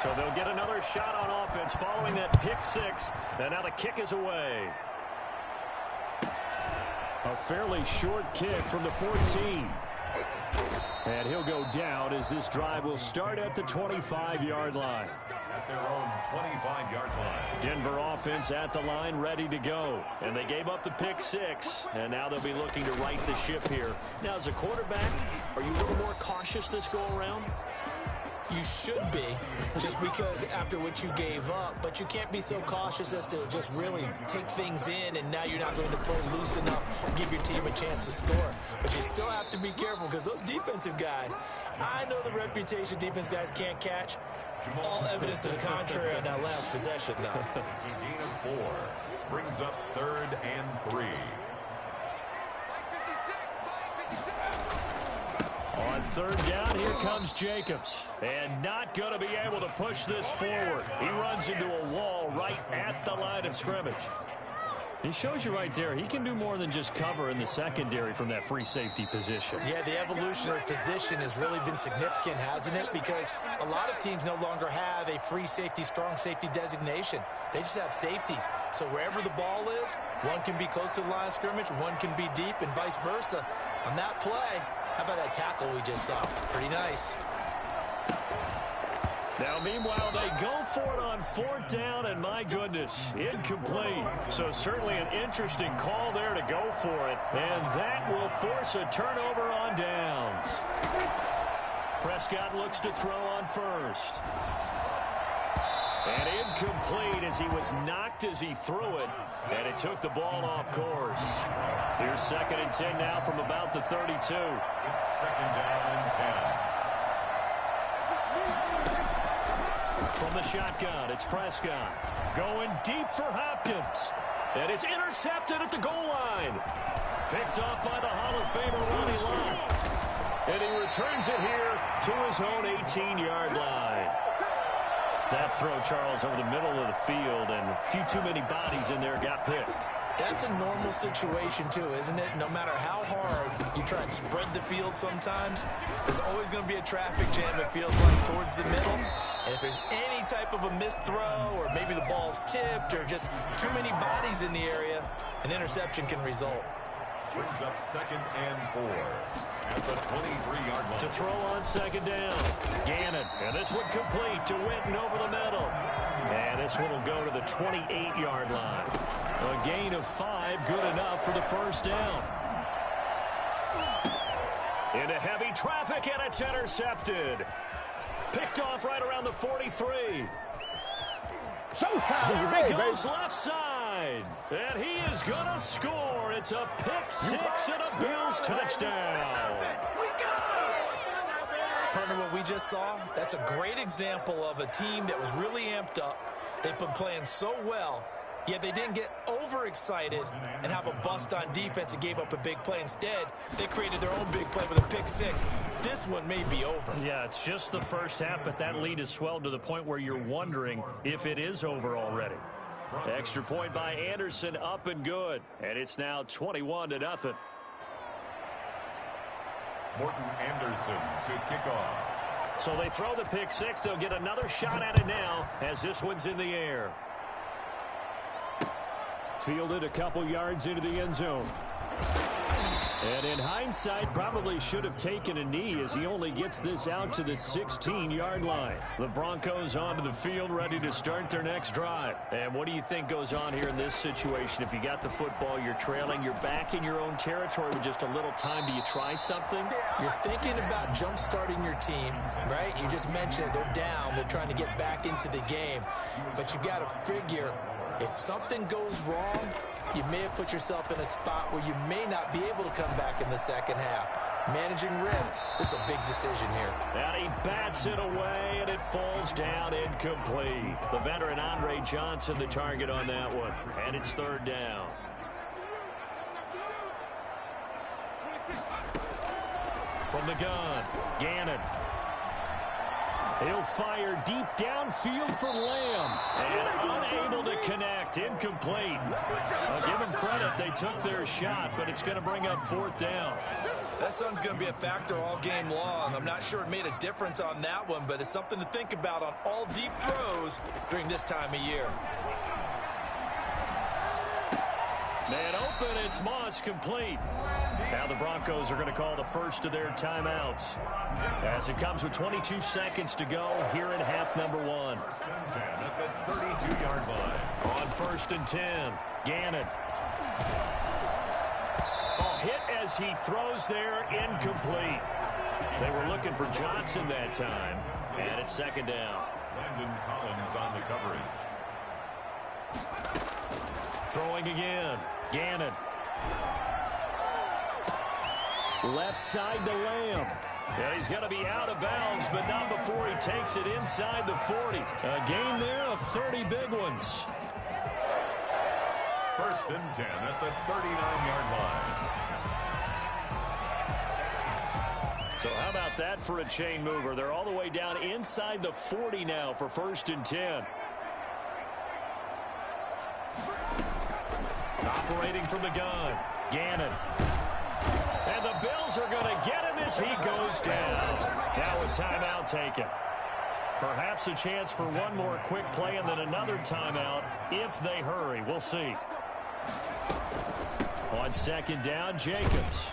So they'll get another shot on offense following that pick 6. And now the kick is away. A fairly short kick from the 14. And he'll go down as this drive will start at the 25-yard line. At their own 25-yard line. Denver offense at the line, ready to go. And they gave up the pick 6. And now they'll be looking to right the ship here. Now, as a quarterback, are you a little more cautious this go-around? You should be, just because after what you gave up, but you can't be so cautious as to just really take things in, and now you're not going to play loose enough to give your team a chance to score. But you still have to be careful because those defensive guys, I know the reputation defense guys can't catch. All evidence to the contrary on that last possession, though. It's a gain of 4. Brings up 3rd and 3. On 3rd down, here comes Jacobs. And not going to be able to push this forward. He runs into a wall right at the line of scrimmage. He shows you right there, he can do more than just cover in the secondary from that free safety position. Yeah, the evolution of position has really been significant, hasn't it? Because a lot of teams no longer have a free safety, strong safety designation. They just have safeties. So wherever the ball is, one can be close to the line of scrimmage, one can be deep, and vice versa. On that play, how about that tackle we just saw? Pretty nice. Now, meanwhile, they go for it on 4th down, and my goodness, incomplete. So certainly an interesting call there to go for it, and that will force a turnover on downs. Prescott looks to throw on 1st. And incomplete as he was knocked as he threw it, and it took the ball off course. Here's 2nd and 10 now from about the 32. It's 2nd down and 10. From the shotgun, it's Prescott. Going deep for Hopkins. And it's intercepted at the goal line. Picked off by the Hall of Famer Ronnie Lott. And he returns it here to his own 18-yard line. That throw, Charles, over the middle of the field, and a few too many bodies in there got picked. That's a normal situation, too, isn't it? No matter how hard you try and spread the field sometimes, there's always going to be a traffic jam, it feels like, towards the middle. And if there's any type of a missed throw, or maybe the ball's tipped, or just too many bodies in the area, an interception can result. Brings up 2nd and 4 at the 23-yard line. To throw on 2nd down, Gannon. And this one complete to Winton over the middle. And this one will go to the 28-yard line. A gain of 5, good enough for the 1st down. Into heavy traffic, and it's intercepted. Picked off right around the 43. Showtime, There he goes left side. And he is going to score. It's a pick 6 and a Bills touchdown. Partner, what we just saw, that's a great example of a team that was really amped up. They've been playing so well, yet they didn't get overexcited and have a bust on defense and gave up a big play. Instead, they created their own big play with a pick six. This one may be over. Yeah, it's just the first half, but that lead has swelled to the point where you're wondering if it is over already. Extra point by Anderson, up and good. And it's now 21-0. Morton Anderson to kick off. So they throw the pick six. They'll get another shot at it now as this one's in the air. Fielded a couple yards into the end zone. And in hindsight, probably should have taken a knee as he only gets this out to the 16-yard line. The Broncos onto the field, ready to start their next drive. And what do you think goes on here in this situation? If you got the football, you're trailing, you're back in your own territory with just a little time. Do you try something? You're thinking about jump-starting your team, right? You just mentioned it. They're down. They're trying to get back into the game. But you got to figure, if something goes wrong, you may have put yourself in a spot where you may not be able to come back in the second half. Managing risk, this is a big decision here. And he bats it away, and it falls down incomplete. The veteran Andre Johnson, the target on that one. And it's third down. From the gun, Gannon. He'll fire deep downfield for Lamb. And unable to connect. Incomplete. I'll give them credit. They took their shot, but it's going to bring up fourth down. That sun's going to be a factor all game long. I'm not sure it made a difference on that one, but it's something to think about on all deep throws during this time of year. Man open, it's Moss, complete. Now the Broncos are going to call the first of their timeouts as it comes with 22 seconds to go here in half number one. First and 10 at the 32-yard line. On first and 10, Gannon. Hit as he throws there, incomplete. They were looking for Johnson that time, and it's second down. Landon Collins on the coverage. Throwing again, Gannon. Left side to Lamb. Yeah, he's going to be out of bounds, but not before he takes it inside the 40. A gain there of 30 big ones. First and 10 at the 39-yard line. So how about that for a chain mover? They're all the way down inside the 40 now for first and 10. Operating from the gun, Gannon. And the Bills are going to get him as he goes down. Now a timeout taken. Perhaps a chance for one more quick play and then another timeout if they hurry. We'll see. On second down, Jacobs.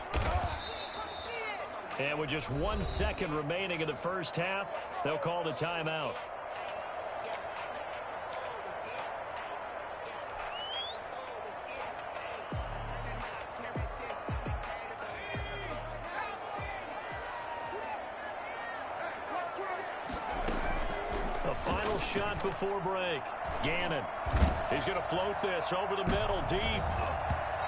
And with just 1 second remaining in the first half, they'll call the timeout. A final shot before break. Gannon. He's going to float this over the middle, deep.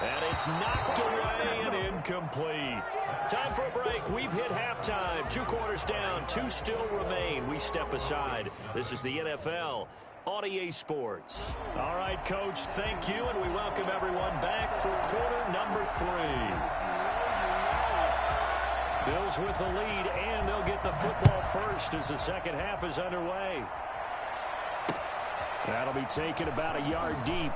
And it's knocked away and incomplete. Time for a break. We've hit halftime. 2 quarters down. 2 still remain. We step aside. This is the NFL on EA Sports. All right, Coach, thank you, and we welcome everyone back for quarter number 3. Bills with the lead, and they'll get the football first as the second half is underway. That'll be taken about a yard deep.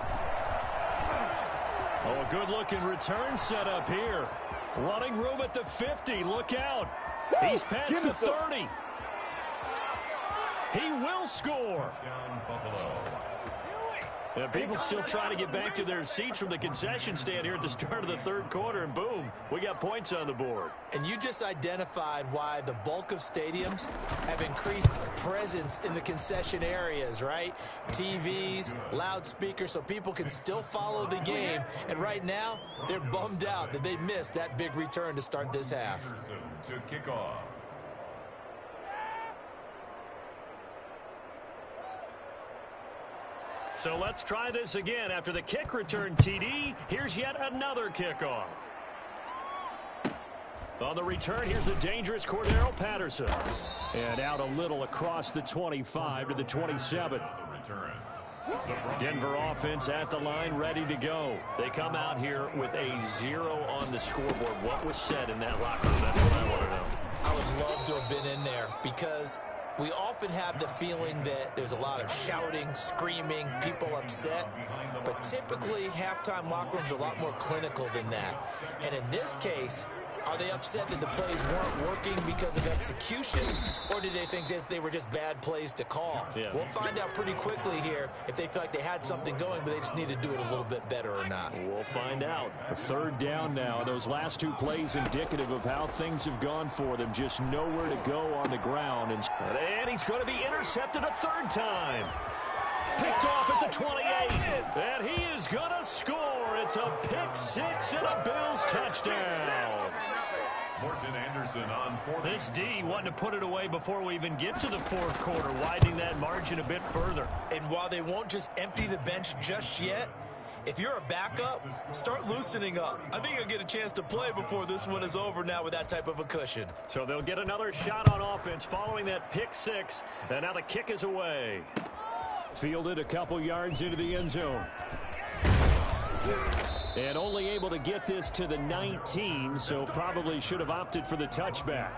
Oh, a good-looking return set up here. Running room at the 50. Look out. He's past the 30. He will score. Touchdown, Buffalo. And people still trying to get back to their seats from the concession stand here at the start of the third quarter, and boom, we got points on the board. And you just identified why the bulk of stadiums have increased presence in the concession areas, right? TVs, loudspeakers, so people can still follow the game. And right now, they're bummed out that they missed that big return to start this half. Anderson to kick off. So let's try this again. After the kick return TD, here's yet another kickoff. On the return, here's the dangerous Cordero Patterson. And out a little across the 25 to the 27. On the return. Denver offense at the line, ready to go. They come out here with a 0 on the scoreboard. What was said in that locker room? That's what I want to know. I would love to have been in there because we often have the feeling that there's a lot of shouting, screaming, people upset. But typically, halftime locker rooms are a lot more clinical than that. And in this case, are they upset that the plays weren't working because of execution, or did they think they were just bad plays to call? Yeah. We'll find out pretty quickly here if they feel like they had something going, but they just need to do it a little bit better or not. We'll find out. A third down now. Those last 2 plays indicative of how things have gone for them. Just nowhere to go on the ground. And he's going to be intercepted a 3rd time. Picked off at the 28. And he is going to score. It's a pick 6 and a Bills touchdown. Morton Anderson on 4th. This D wanting to put it away before we even get to the 4th quarter, widening that margin a bit further. And while they won't just empty the bench just yet, if you're a backup, start loosening up. I think you'll get a chance to play before this one is over now with that type of a cushion. So they'll get another shot on offense following that pick 6, and now the kick is away. Fielded a couple yards into the end zone. And only able to get this to the 19, so probably should have opted for the touchback.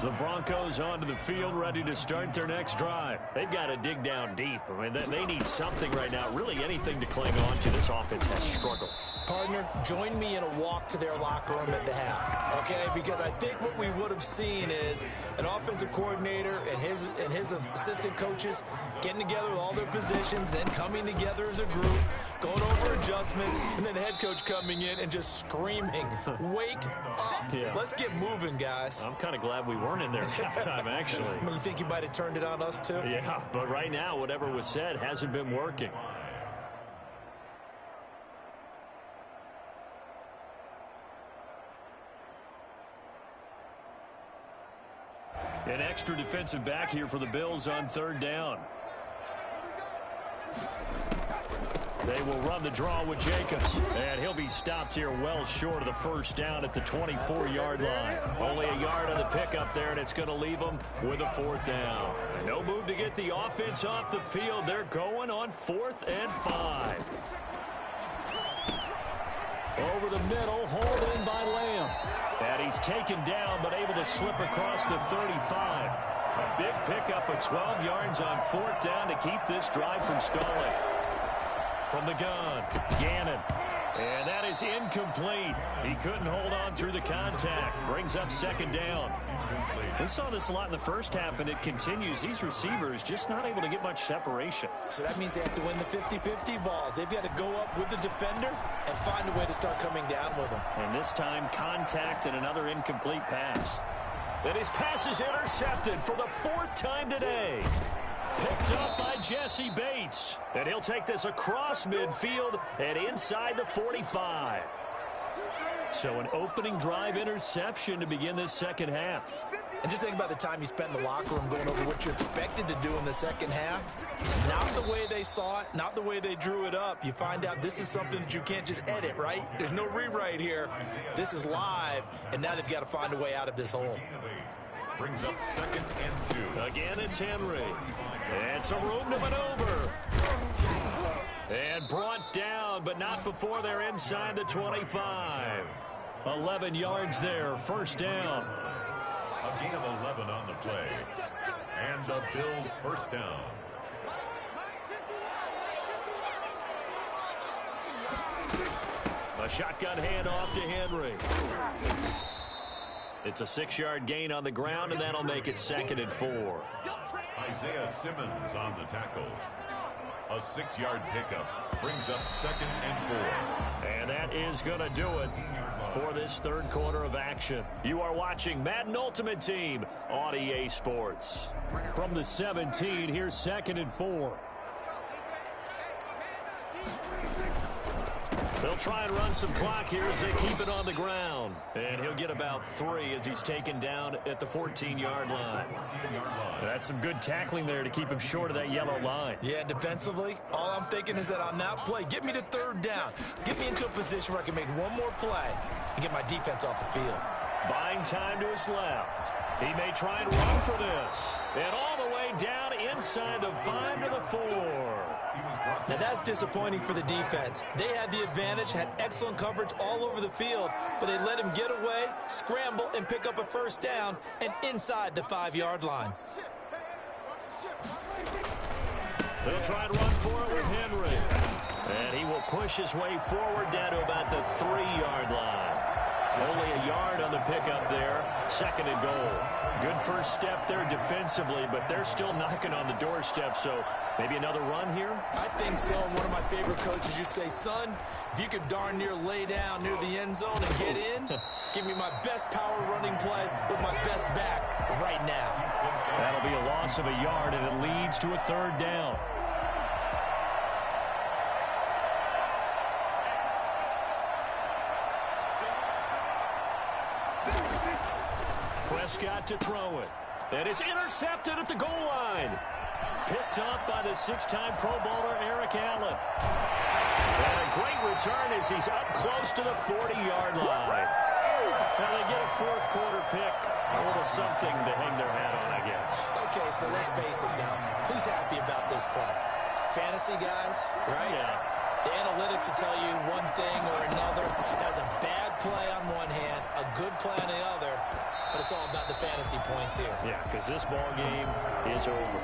The Broncos onto the field, ready to start their next drive. They've got to dig down deep. I mean, they need something right now, really anything to cling on to. This offense has struggled. Partner, join me in a walk to their locker room at the half, okay? Because I think what we would have seen is an offensive coordinator and his assistant coaches getting together with all their positions, then coming together as a group, going over adjustments, and then the head coach coming in and just screaming, wake up. Yeah. Let's get moving, guys. I'm kind of glad we weren't in there at halftime, actually. I mean, you think you might have turned it on us, too? Yeah, but right now, whatever was said hasn't been working. An extra defensive back here for the Bills on 3rd down. They will run the draw with Jacobs. And he'll be stopped here well short of the 1st down at the 24-yard line. Only a yard on the pickup there, and it's going to leave them with a 4th down. No move to get the offense off the field. They're going on 4th and 5. Over the middle, hauled in by Lamb. And he's taken down, but able to slip across the 35. A big pickup of 12 yards on 4th down to keep this drive from stalling. From the gun, Gannon. And that is incomplete. He couldn't hold on through the contact. Brings up 2nd down. We saw this a lot in the first half, and it continues. These receivers just not able to get much separation. So that means they have to win the 50-50 balls. They've got to go up with the defender and find a way to start coming down with them. And this time, contact and another incomplete pass. And his pass is intercepted for the 4th time today. Picked up by Jesse Bates. And he'll take this across midfield and inside the 45. So an opening drive interception to begin this 2nd half. And just think about the time you spent in the locker room going over what you expected to do in the 2nd half. Not the way they saw it, not the way they drew it up. You find out this is something that you can't just edit, right? There's no rewrite here. This is live, and now they've got to find a way out of this hole. Brings up 2nd and 2. Again, it's Henry. And some room to maneuver. And brought down, but not before they're inside the 25. 11 yards there, 1st down. A gain of 11 on the play. And the Bills' 1st down. A shotgun handoff to Henry. It's a 6-yard gain on the ground, and that'll make it 2nd and 4. Isaiah Simmons on the tackle. A 6-yard pickup brings up 2nd and 4. And that is going to do it for this 3rd quarter of action. You are watching Madden Ultimate Team on EA Sports. From the 17, here's 2nd and 4. They'll try and run some clock here as they keep it on the ground. And he'll get about 3 as he's taken down at the 14-yard line. That's some good tackling there to keep him short of that yellow line. Yeah, defensively, all I'm thinking is that on that play, get me to 3rd down. Get me into a position where I can make one more play and get my defense off the field. Buying time to his left. He may try and run for this. And all the way way down inside the 5 to the 4. Now that's disappointing for the defense. They had the advantage, had excellent coverage all over the field, but they let him get away, scramble, and pick up a first down and inside the 5-yard line. They'll try and run for it with Henry. And he will push his way forward down to about the 3-yard line. Only a yard on the pickup there. 2nd and goal. Good first step there defensively, but they're still knocking on the doorstep, so maybe another run here? I think so. One of my favorite coaches, you say, son, if you could darn near lay down near the end zone and get in, give me my best power running play with my best back right now. That'll be a loss of a yard, and it leads to a 3rd down. Prescott to throw it. And it's intercepted at the goal line. Picked off by the 6-time Pro Bowler Eric Allen. And a great return as he's up close to the 40-yard line. Now they get a 4th quarter pick. A little something to hang their hat on, I guess. Okay, so let's face it now. Who's happy about this play? Fantasy guys, right? Yeah. The analytics will tell you one thing or another. That's a bad play on one hand, a good play on the other. But it's all about the fantasy points here. Yeah, because this ball game is over.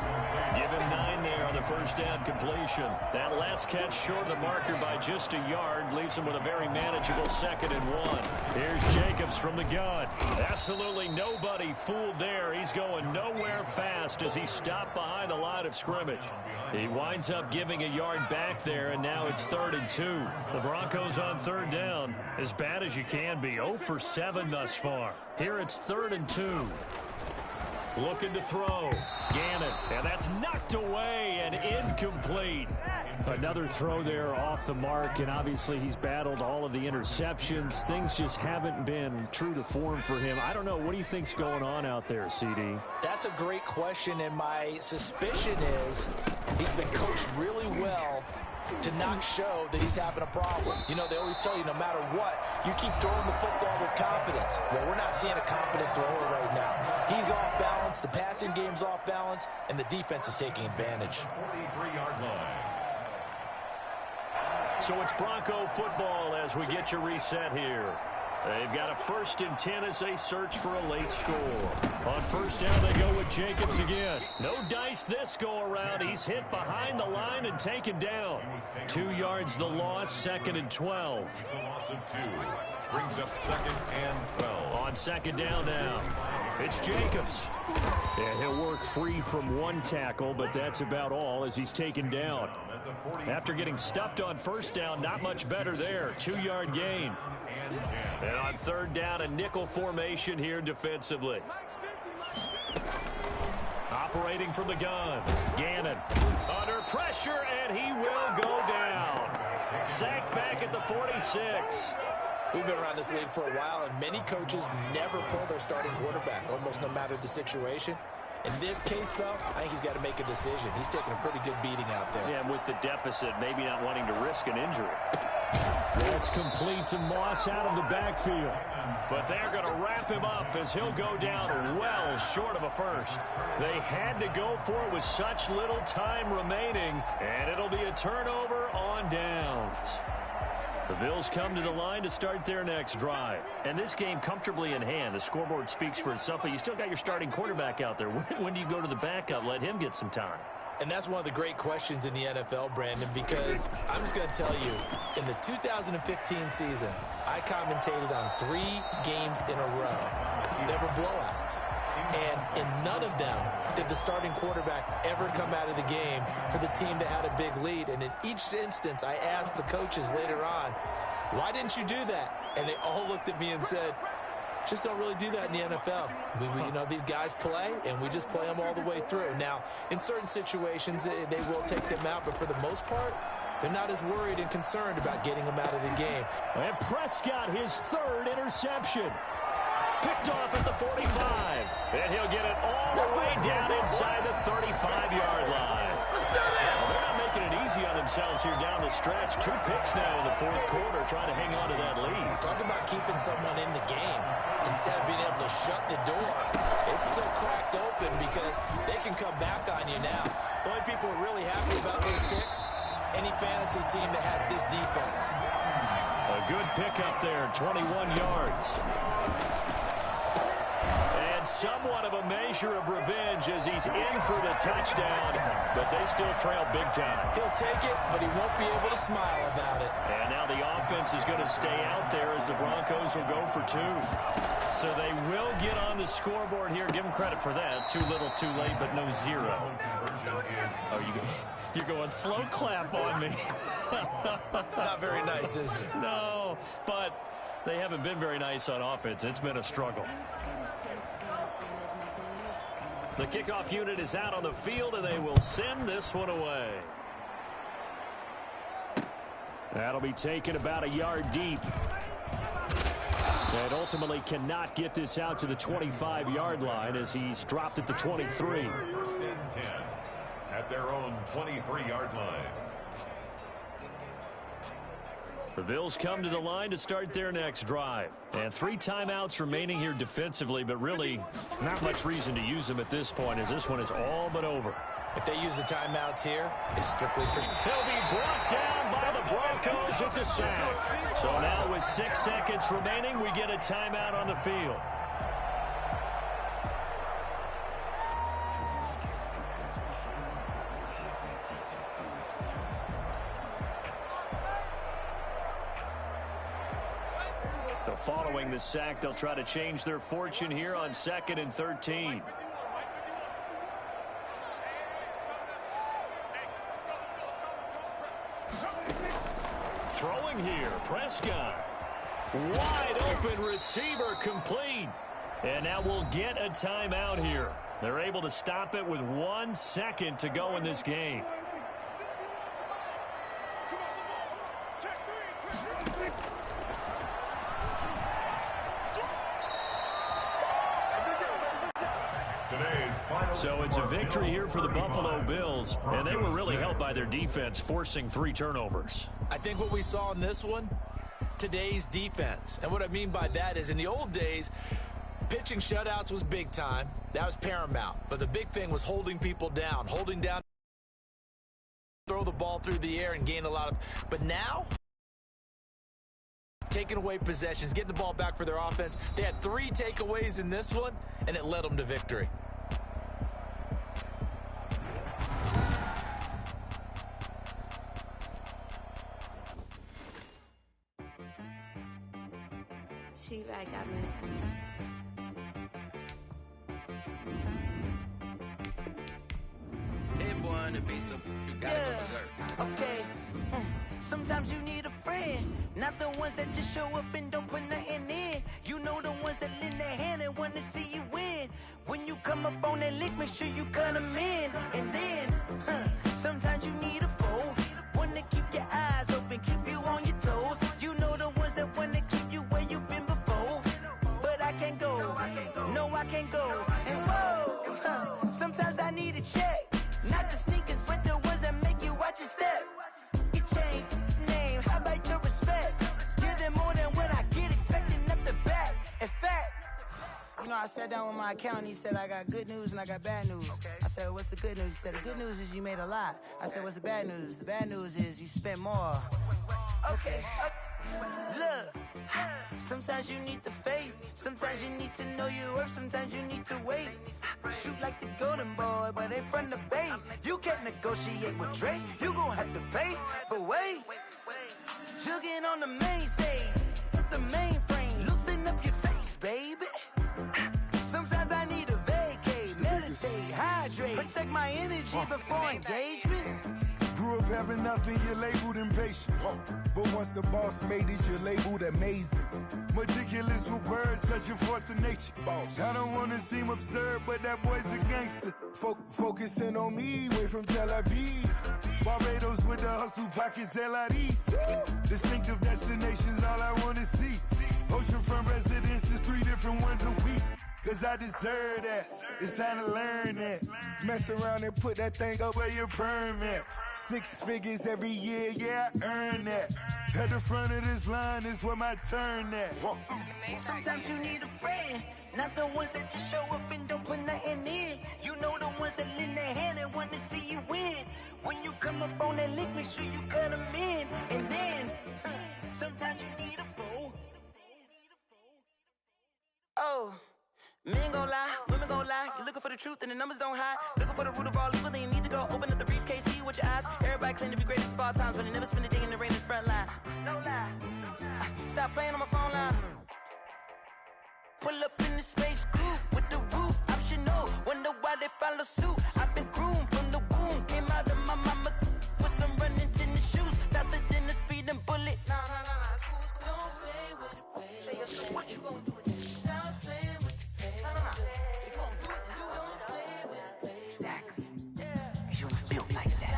Give him 9 there on the first down completion. That last catch short of the marker by just a yard leaves him with a very manageable 2nd and 1. Here's Jacobs from the gun. Absolutely nobody fooled there. He's going nowhere fast as he stopped behind the line of scrimmage. He winds up giving a yard back there, and now it's 3rd and 2. The Broncos on 3rd down, as bad as you can be. 0 for 7 thus far. Here it's 3rd and 2. Looking to throw. Gannon, and that's knocked away and incomplete. Another throw there off the mark, and obviously he's battled all of the interceptions. Things just haven't been true to form for him. I don't know. What do you think's going on out there, CD? That's a great question, and my suspicion is he's been coached really well to not show that he's having a problem. You know, they always tell you no matter what, you keep throwing the football with confidence. Well, we're not seeing a confident thrower right now. He's off balance, the passing game's off balance, and the defense is taking advantage. 43-yard line. So it's Bronco football as we get you reset here. They've got a 1st and 10 as they search for a late score. On 1st down, they go with Jacobs again. No dice this go-around. He's hit behind the line and taken down. 2 yards the loss, 2nd and 12. It's a loss of 2. Brings up 2nd and 12. On 2nd down now, it's Jacobs. And he'll work free from 1 tackle, but that's about all as he's taken down. After getting stuffed on 1st down, not much better there. 2-yard gain. And on 3rd down, a nickel formation here defensively. Operating from the gun. Gannon under pressure, and he will go down. Sacked back at the 46. We've been around this league for a while, and many coaches never pull their starting quarterback, almost no matter the situation. In this case, though, I think he's got to make a decision. He's taking a pretty good beating out there. Yeah, and with the deficit, maybe not wanting to risk an injury. That's complete to Moss out of the backfield. But they're going to wrap him up as he'll go down well short of a first. They had to go for it with such little time remaining, and it'll be a turnover on downs. The Bills come to the line to start their next drive. And this game comfortably in hand. The scoreboard speaks for itself, but you still got your starting quarterback out there. When do you go to the backup? Let him get some time. And that's one of the great questions in the NFL, Brandon, because I'm just going to tell you, in the 2015 season, I commentated on 3 games in a row. There were blowouts. And in none of them did the starting quarterback ever come out of the game for the team that had a big lead. And in each instance, I asked the coaches later on, why didn't you do that? And they all looked at me and said, just don't really do that in the NFL. You know, these guys play, and we just play them all the way through. Now, in certain situations, they will take them out, but for the most part, they're not as worried and concerned about getting them out of the game. And Prescott, his 3rd interception. Picked off at the 45. And he'll get it all the way down inside the 35-yard line. Well, they're not making it easy on him themselves here down the stretch. 2 picks now in the fourth quarter, trying to hang on to that lead. Talk about keeping someone in the game instead of being able to shut the door. It's still cracked open because they can come back on you now. The only people who are really happy about those picks, any fantasy team that has this defense. A good pickup there, 21 yards. And somewhat of a measure of revenge as he's in for the touchdown, but they still trail big time. He'll take it, but he won't be able to smile about it. And now the offense is going to stay out there as the Broncos will go for 2. So they will get on the scoreboard here. Give them credit for that. Too little, too late, but no 0. Oh, you're going slow clap on me. Not very nice, is it? No, but they haven't been very nice on offense. It's been a struggle. The kickoff unit is out on the field, and they will send this one away. That'll be taken about a yard deep. And ultimately cannot get this out to the 25-yard line as he's dropped at the 23. First and 10 at their own 23-yard line. The Bills come to the line to start their next drive. And 3 timeouts remaining here defensively, but really not much reason to use them at this point as this one is all but over. If they use the timeouts here, it's strictly for... He'll be brought down by the Broncos. It's a sack. So now with 6 seconds remaining, we get a timeout on the field. So following the sack, they'll try to change their fortune here on 2nd and 13. Throwing here, Prescott. Wide open receiver complete. And now we'll get a timeout here. They're able to stop it with 1 second to go in this game. So it's a victory here for the Buffalo Bills, and they were really helped by their defense forcing 3 turnovers. I think what we saw in this one, today's defense. And what I mean by that is in the old days, pitching shutouts was big time. That was paramount. But the big thing was holding people down, holding down, throw the ball through the air and gain a lot of. But now, taking away possessions, getting the ball back for their offense. They had 3 takeaways in this one, and it led them to victory. She back got me. It wanna be some you gotta go berserk. Okay. Sometimes you need a friend, not the ones that just show up and don't put nothing in. You know the ones that lend their hand and wanna see you win. When you come up on that lick, make sure you cut them in. And then, sometimes you need a foe, one to keep your eyes open, keep you on your toes. You know the ones that wanna keep you where you've been before. But I can't go, no I can't go. And whoa, sometimes I need a check. Not the sneakers, but the ones that make you watch your step. You change name, how about your respect? Give them more than what I get, expecting up the back. In fact, you know, I sat down with my accountant. He said, I got good news and I got bad news. I said, what's the good news? He said, the good news is you made a lot. I said, what's the bad news? The bad news is you spent more. Okay. Look, sometimes you need the faith. Sometimes you need to know your worth. Sometimes you need to wait. Shoot like the golden boy, but they from the bay. You can't negotiate with Drake. You gon' have to pay. But wait, jugging on the main stage. Put the mainframe. Loosen up your face, baby. Sometimes I need a vacate. Meditate, hydrate. Protect my energy before engagement. Grew up having nothing, you're labeled impatient. But once the boss made it, you're labeled amazing. Meticulous with words, such a force of nature. I don't want to seem absurd, but that boy's a gangster. Focusing on me, way from Tel Aviv. Barbados with the hustle pockets, LIDs. Distinctive destinations, all I want to see. Oceanfront residences, 3 different ones a week. cause I deserve that. It's time to learn that. Mess around and put that thing up where your permit. 6 figures every year, yeah, I earn that. At the front of this line is where my turn at. Sometimes you need a friend, not the ones that just show up and don't put nothing in. You know the ones that lend their hand and want to see you win. When you come up on that lick, make sure you cut them in. And then, sometimes you need a fool. Oh, men gon' lie, women gon' lie. You're looking for the truth and the numbers don't hide. Looking for the root of all evil, then you need to go open up the briefcase, see with your eyes. Everybody claim to be great at all times, but they never spend a day in the rain in the front line. No lie. Stop playing on my phone line. Pull up in the space coupe with the roof optional. Wonder why they follow suit. I've been groomed from the womb. Came out of my mama with some running tennis shoes. Faster than the speeding bullet. Nah, it's cool, it's cool. Don't play with it, baby. Say your shit, what you gon' do with it? Stop playing with it, baby. Nah. If you gon' do it, then don't play with it, baby. Exactly. Yeah. You built like that.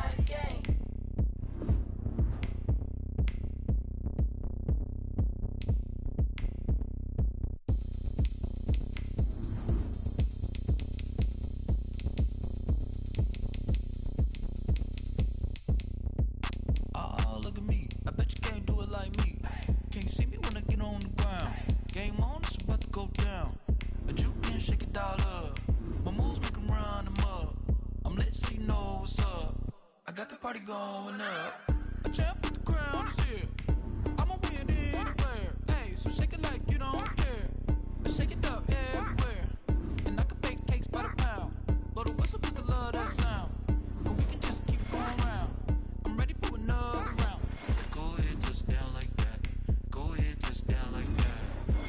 Party going up. A champ with the crown is here. I'ma win anywhere. Hey, so shake it like you don't care. Shake it up everywhere. And I can bake cakes by the pound. Blow the whistle cause I love that sound. But we can just keep going round. I'm ready for another round. Go ahead, touch down like that. Go ahead, touch down like that.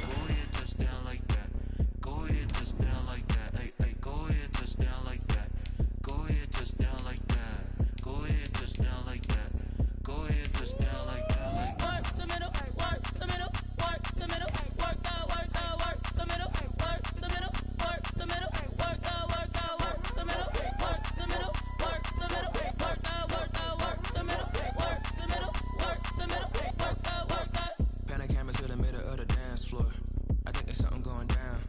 Go ahead, touch down like that. Go ahead, touch down like that. Hey, go ahead, touch down like that. Go ahead, touch down like that. Go ahead, touch down like that. Go ahead, touch down like that. Like work the middle, work the middle, work the middle, work the middle, work the middle, work the middle, work the middle, work the middle, work the middle, work the middle, work the middle, work the middle, work the. Pan a camera to the middle of the dance floor. I think there's something going down.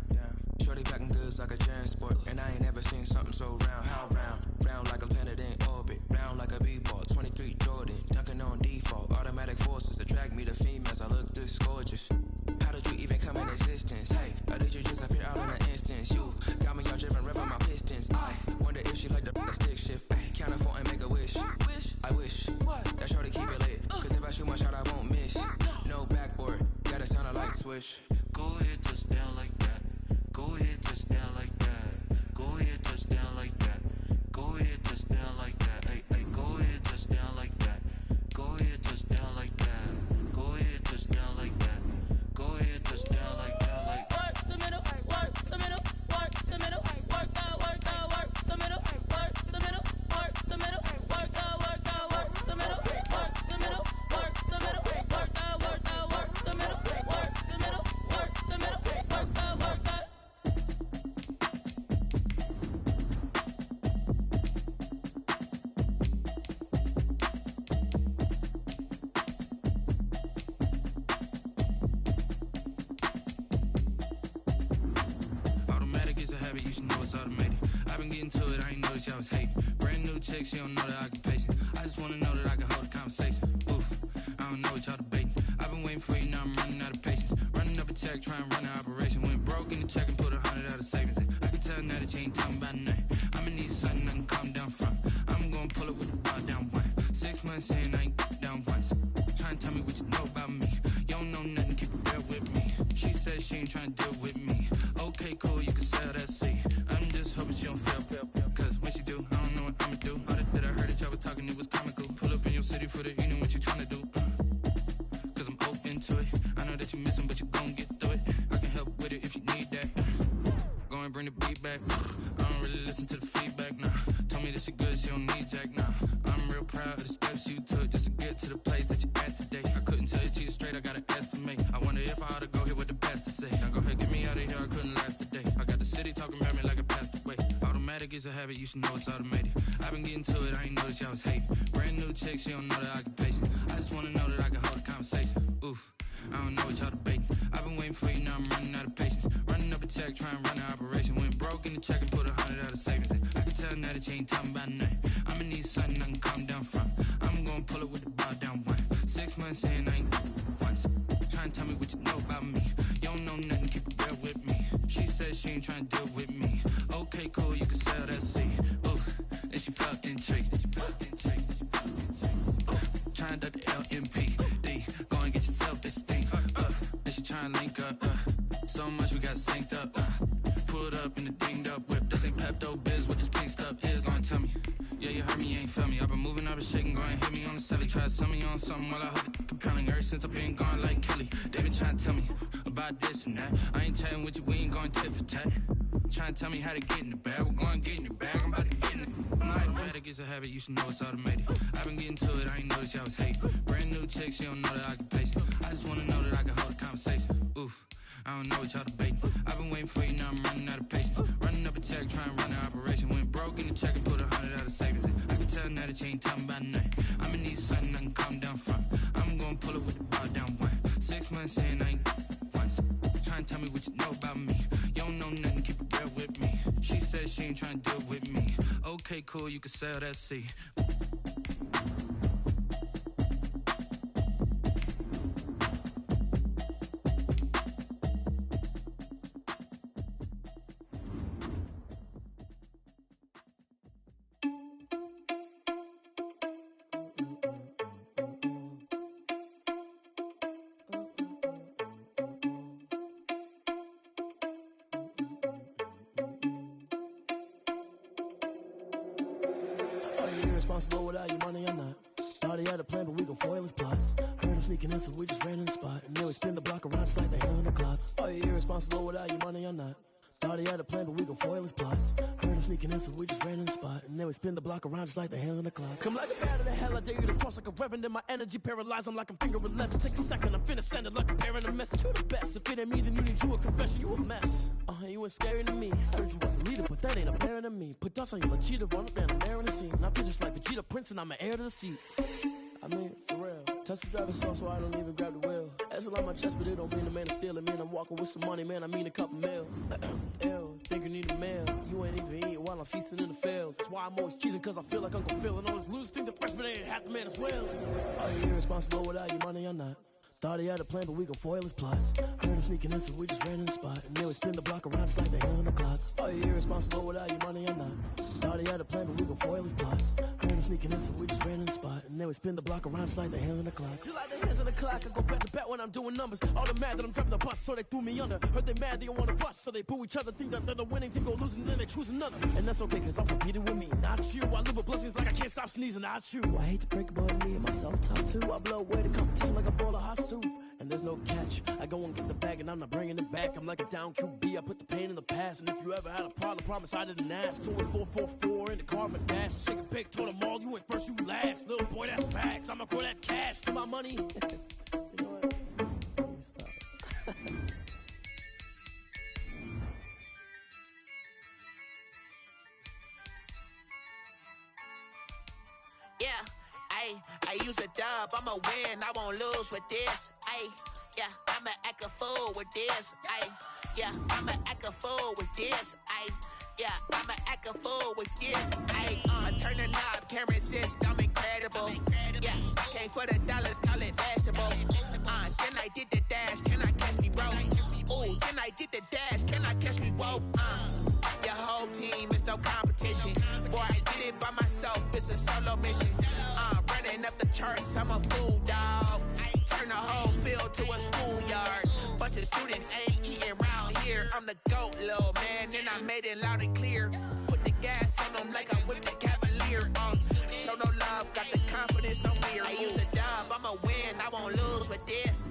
Shorty packing goods like a transport, and I ain't never seen something so round. How round? Round like a planet in orbit, round like a b-ball. 23 Jordan, dunking on default. Automatic forces attract me to females. I look this gorgeous. How did you even come in existence? Hey, or did you just appear out in an instance? You got me all driven, revving my pistons. I wonder if she like the stick shift. Hey, count a 4 and make a wish. I wish that shorty keep it lit. Cause if I shoot my shot, I won't miss. No backboard, gotta sound a light switch. go ahead, touch down like that. Go ahead, touch down like that. Go ahead, touch down like that. Go ahead, touch down like that. Hey, hey, go ahead, touch down like that. Go ahead, touch down like that. Go ahead, touch down like that. Go ahead, touch down like that. Like work the middle, work the middle, work the middle, work the middle, work the middle, work the middle, work the middle, work the middle, work the middle, work the middle, work the middle, work the middle, work the middle, work the middle, work the middle, work the. I was hating. Brand new chick, she don't know the occupation. I just wanna know that I can hold a conversation. Oof, I don't know what y'all debating. I've been waiting for you, now I'm running out of patience. Running up a check, trying to run an operation. Went broke in the check and put 100 out of savings in. I can tell now that you ain't talking about nothing. I'ma need something, I can calm down front. I'm gonna pull it with the bar down one. 6 months in, I ain't down once. Trying to tell me what you know about me. You don't know nothing, keep it real with me. She said she ain't trying to deal with me. Okay, cool, you can sell that seat. I'm just hoping she don't fail. Cause when she do, I don't know what I'ma do. All that I heard that y'all was talking, it was comical. Pull up in your city for the evening, what you tryna do? Cause I'm open to it. I know that you missing, but you gon' get through it. I can help with it if you need that. Go and bring the beat back. I don't really listen to the feedback, nah. Told me that she good, she don't need jack, nah. I'm real proud of the steps you took just to get to the place that you at today. I couldn't tell you to you straight, I gotta estimate. I wonder if I ought to go here with the best to say. Now go ahead, get me out of here, I couldn't last a day. I got the city talking about me like I passed away. Automatic is a habit, you should know it's automated. I've been getting to it, I ain't noticed y'all was hating. Brand new chick, she don't know the occupation. I just wanna know that I can hold a conversation. Oof, I don't know what y'all debating. I've been waiting for you, now I'm running out of patience. Running up a check, trying to run an operation. Went broke in the check and put 100 out of savings in. I can tell now that you ain't talking about nothing. I'ma need something I can calm down from. I'm gonna pull it with the bow down one. 6 months in, I ain't once. Trying to tell me what you know about me. You don't know nothing, keep it real with me. She said she ain't trying to deal with me. Okay, cool, you can sell that seed. Ooh, and she felt intrigued. Trying to the LMPD. Go and get yourself this thing. And she trying to link up. So much we got synced up. Pulled up in the dinged up whip. This ain't Pepto Biz with this pink stuff is. Gonna tell me. Yeah, you heard me, you ain't felt me. I've been moving, I've been shaking, go and hit me on the celly. Try to sell me on something while I hold it compelling. Ever since I've been gone like Kelly. They been trying to tell me about this and that. I ain't chatting with you, we ain't going tit for tat. Trying to tell me how to get in the bag. We're going to get in the bag, I'm about to get in it. I'm like, bad, it's a habit, you should know it's automated. I've been getting to it, I ain't noticed y'all was hate. Brand new chick, she don't know that I can place it. I just wanna know that I can hold a conversation. Oof, I don't know what y'all debating. I've been waiting for you, now I'm running out of patience. Running up a check, trying to run an operation. Went broke in the check and put 100 out of savings in. I can tell now that you ain't talking about nothing. I'ma need something I can calm down from. I'm gonna pull it with the bow down one. 6 months in, I ain't once. Trying to tell me what you know about me. You don't know nothing, keep it real with me. She said she ain't trying to deal with me. Okay, cool, you can sell that seed. Irresponsible without your money or not. Thought he had a plan, but we gon' foil his plot. Heard him sneaking in, so we just ran in the spot. And then we spin the block around just like the hell in the clock. Are you irresponsible without your money or not? Thought he had a plan, but we gon' foil his plot. Heard him sneaking in, so we just ran in the spot. And then we spin the block around just like the hands on the clock. Come like a bat of the hell, I dare you to cross like a reverend. And my energy paralyzed, I'm like I'm finger 11. Take a second, I'm finna send it like a parent a message. You the best, if it ain't me, then you need you a confession. You a mess, you ain't scary to me. Heard you was a leader, but that ain't apparent to me. Put dust on you like cheetah, run up and I'm there in the scene. And I feel just like Vegeta Prince and I'm an heir to the seat. I mean, for real. Touch the driver's seat so I don't even grab the wheel. That's on my chest, but it don't mean the man is stealing. Man, I'm walking with some money, man, I mean a couple mil. Ew, think you need a meal. You ain't even eating while I'm feasting in the field. That's why I'm always cheesing, cause I feel like Uncle Phil. And all this losers think the freshman ain't half the man as well. Are you irresponsible without your money or not? Thought he had a plan, but we gon' foil his plot. Heard him sneaking in, so we just ran in the spot. And then we spin the block around just like the hell in the clock. Are you irresponsible without your money or not? Thought he had a plan, but we gon' foil his plot. Heard him sneaking in, so we just ran in the spot. And then we spin the block around just like the hands on the clock. Just like the hands on the clock, I go back to back when I'm doing numbers. All the mad that I'm driving the bus, so they threw me under. Heard they mad, they don't wanna bust, so they boo each other. Think that they're the winning team, go losing, then they choose another. And that's okay, cause I'm competing with me, not you. I live with blessings like I can't stop sneezing, not you. I hate to break it, but me and myself top two. I blow away the competition like a bowl of hot soup. And there's no catch. I go and get the bag and I'm not bringing it back. I'm like a down QB, I put the pain in the past. And if you ever had a problem, promise I didn't ask. So it's 444 in the car, my dash. Shake a pig, told them all, you went first, you last. Little boy, that's facts. I'ma grow that cash to my money. You know what? Let me stop. Yeah. I use a dub, I'ma win, I won't lose with this. Yeah, I'ma act a fool with this. Yeah, I'ma act a fool with this. Yeah, I'ma act a fool with this. I turn the knob, can't resist, I'm incredible. Yeah, came for the dollars, call it vegetable. Then I did the dash, can I catch me, bro? Ooh, then I did the dash, can I catch me, whoa? Your whole team is no competition. Boy, I did it by myself, it's a solo mission. Running up the charts, I'm a fool, dog. Turn the whole field to a schoolyard. Bunch of students ain't eating around here. I'm the GOAT, little man, and I made it loud and clear. Put the gas on them like I'm with the Cavalier. Show no love, got the confidence, no fear. I use a dub, I'ma win, I won't lose with this.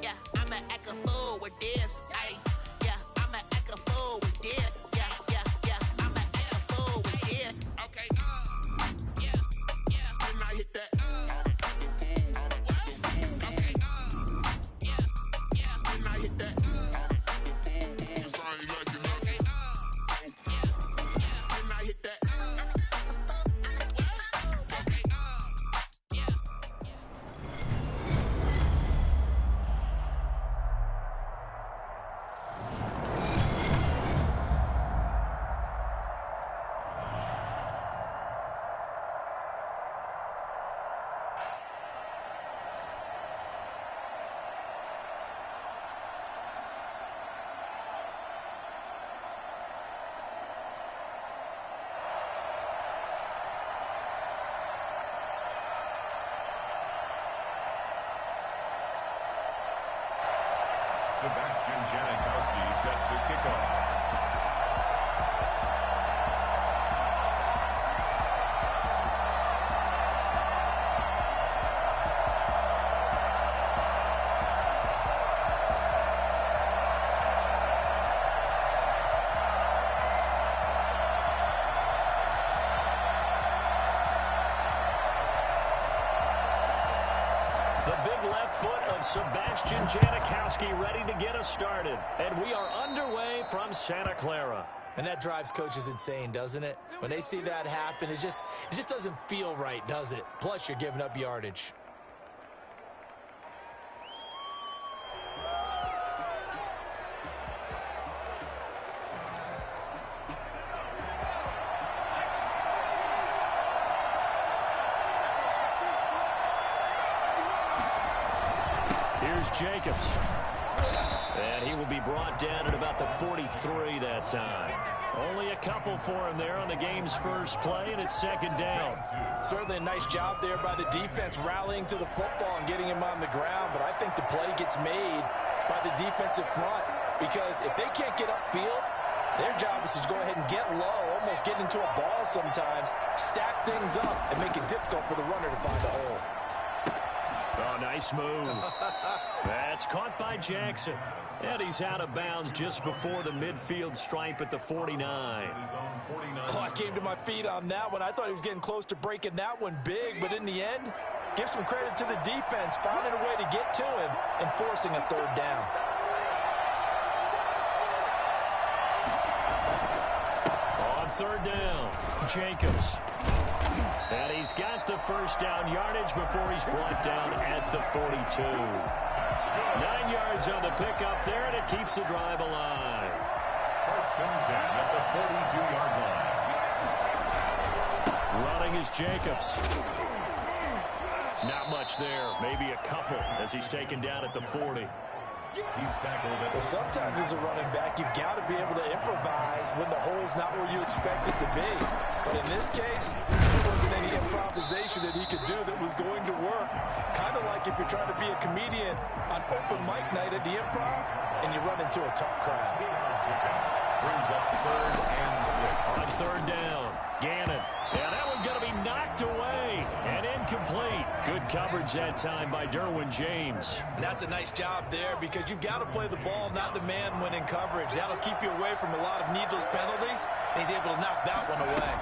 Yeah, I'ma act a fool with this. Yeah, I'ma act a fool with this. Yeah, I'ma act a fool with this. Okay, then I hit that. Janikowski set to kick off. The big left foot of Sebastian Janikowski ready to get us started. And we are underway from Santa Clara. And that drives coaches insane, doesn't it? When they see that happen, it just doesn't feel right, does it? Plus, you're giving up yardage. Here's Jacobs. And he will be brought down at about the 43 that time. Only a couple for him there on the game's first play, and it's second down. Certainly a nice job there by the defense rallying to the football and getting him on the ground, but I think the play gets made by the defensive front because if they can't get upfield, their job is to go ahead and get low, almost get into a ball sometimes, stack things up, and make it difficult for the runner to find a hole. Oh, nice move. That's caught by Jackson. And he's out of bounds just before the midfield stripe at the 49. Oh, I came to my feet on that one. I thought he was getting close to breaking that one big, but in the end, give some credit to the defense, finding a way to get to him and forcing a third down. On third down, Jacobs. And he's got the first down yardage before he's brought down at the 42. 9 yards on the pickup there, and it keeps the drive alive. First and 10 at the 42-yard line. Running is Jacobs. Not much there, maybe a couple as he's taken down at the 40. He's tackled at Well, sometimes as a running back, you've got to be able to improvise when the hole's not where you expect it to be. But in this case, there wasn't any improvisation that he could do that was going to work. Kind of like if you're trying to be a comedian on open mic night at the Improv and you run into a tough crowd. brings up third and 6. On third down, Gannon. Yeah, that one's going to be knocked away and incomplete. Good coverage that time by Derwin James. And that's a nice job there because you've got to play the ball, not the man when in coverage. That'll keep you away from a lot of needless penalties, and he's able to knock that one away.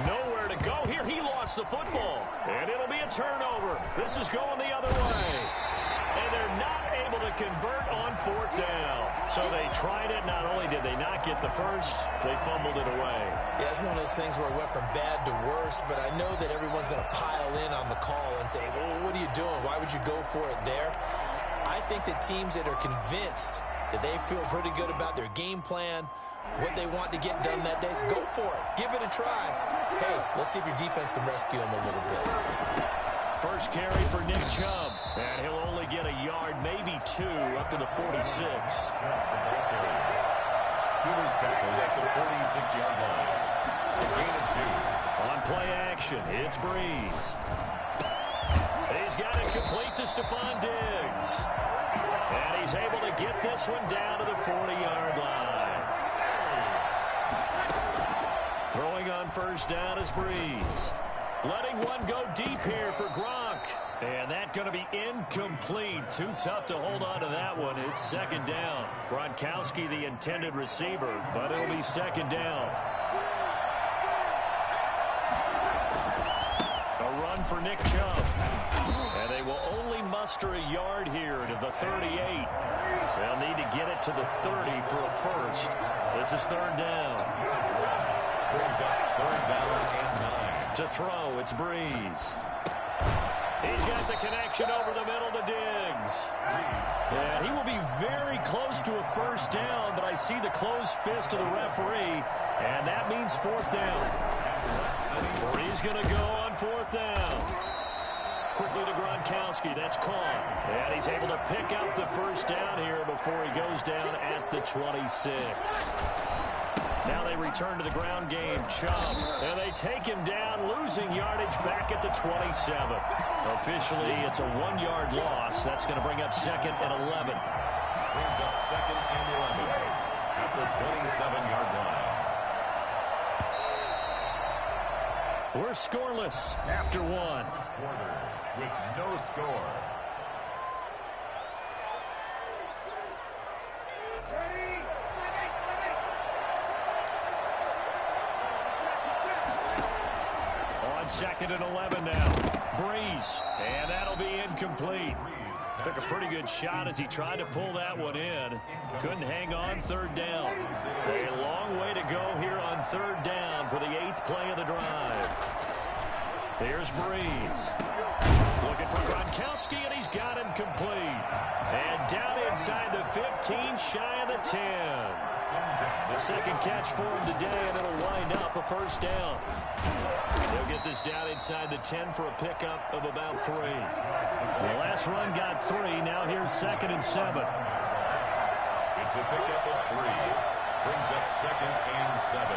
Nowhere to go here. He lost the football, and it'll be a turnover. This is going the other way. And they're not able to convert on fourth down. So they tried it. Not only did they not get the first, they fumbled it away. Yeah, it's one of those things where it went from bad to worse, but I know that everyone's going to pile in on the call and say, well, what are you doing? Why would you go for it there? I think that teams that are convinced that they feel pretty good about their game plan, what they want to get done that day, go for it. Give it a try. Hey, let's see if your defense can rescue them a little bit. First carry for Nick Chubb, and he'll only get a yard, maybe two, up to the 46. He was tackled at the 46-yard line. A gain of 2. On play action, it's Breeze. He's got it complete to Stephon Diggs. And he's able to get this one down to the 40-yard line. Throwing on first down is Breeze. Letting one go deep here for Gronk. And that's going to be incomplete. Too tough to hold on to that one. It's second down. Gronkowski, the intended receiver, but it'll be second down. A run for Nick Chubb. And they will only muster a yard here to the 38. They'll need to get it to the 30 for a first. This is third down. Brings up third down and 9. To throw, it's Breeze. He's got the connection over the middle to Diggs. And he will be very close to a first down, but I see the closed fist of the referee, and that means fourth down. Breeze going to go on fourth down. Quickly to Gronkowski, that's caught. And he's able to pick up the first down here before he goes down at the 26. Now they return to the ground game. Chubb. And they take him down, losing yardage back at the 27. Officially, it's a 1-yard loss. That's going to bring up 2nd and 11. Brings up 2nd and 11 at the 27-yard line. We're scoreless after 1. Quarter with no score. On 2nd and 11 now. Breeze. And that'll be incomplete. Took a pretty good shot as he tried to pull that one in. Couldn't hang on 3rd down. A long way to go here on 3rd down for the 8th play of the drive. Here's Breeze. Looking for Gronkowski, and he's got him complete. And down inside the 15, shy of the 10. The 2nd catch for him today, and it'll wind up a 1st down. They'll get this down inside the 10 for a pickup of about 3. The last run got 3. Now here's 2nd and 7. It's a pickup of 3. Brings up 2nd and 7.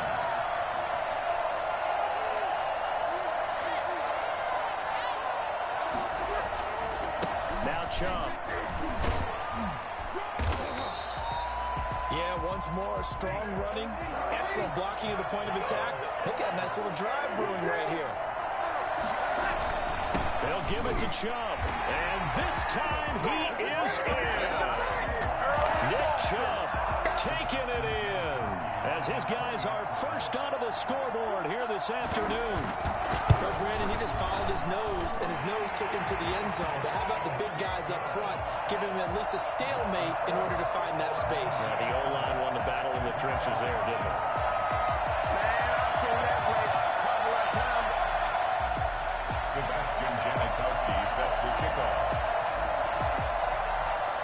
Now Chubb. Yeah, once more, strong running, excellent blocking at the point of attack. They've got a nice little drive brewing right here. They'll give it to Chubb, and this time he is in. Nick Chubb taking it in as his guys are first onto the scoreboard here this afternoon. Well, Brandon, he just followed his nose, and his nose took him to the end zone. But how about the big guys up front, giving him at least a stalemate in order to find that space? Yeah, the O-line won the battle in the trenches there, didn't it? Sebastian Janikowski set to kick off.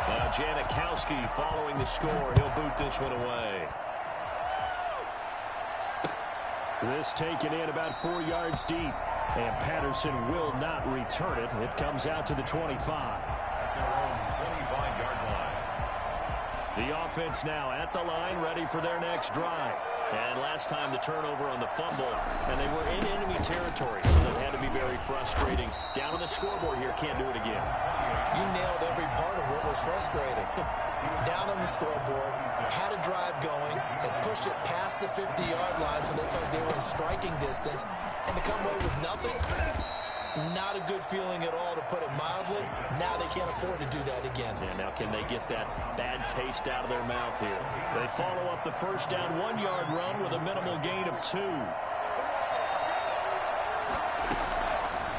Now Janikowski following the score. He'll boot this one away. This taken in about 4 yards deep. And Patterson will not return it. It comes out to the 25. At their own 25-yard line. The offense now at the line, ready for their next drive. And last time the turnover on the fumble, and they were in enemy territory, so that had to be very frustrating. Down on the scoreboard here, can't do it again. You nailed every part of what was frustrating. Down on the scoreboard, had a drive going, and pushed it past the 50-yard line, so they felt they were in striking distance. And to come away with nothing, not a good feeling at all, to put it mildly. Now they can't afford to do that again. Yeah, now can they get that bad taste out of their mouth here? They follow up the first down 1-yard run with a minimal gain of 2.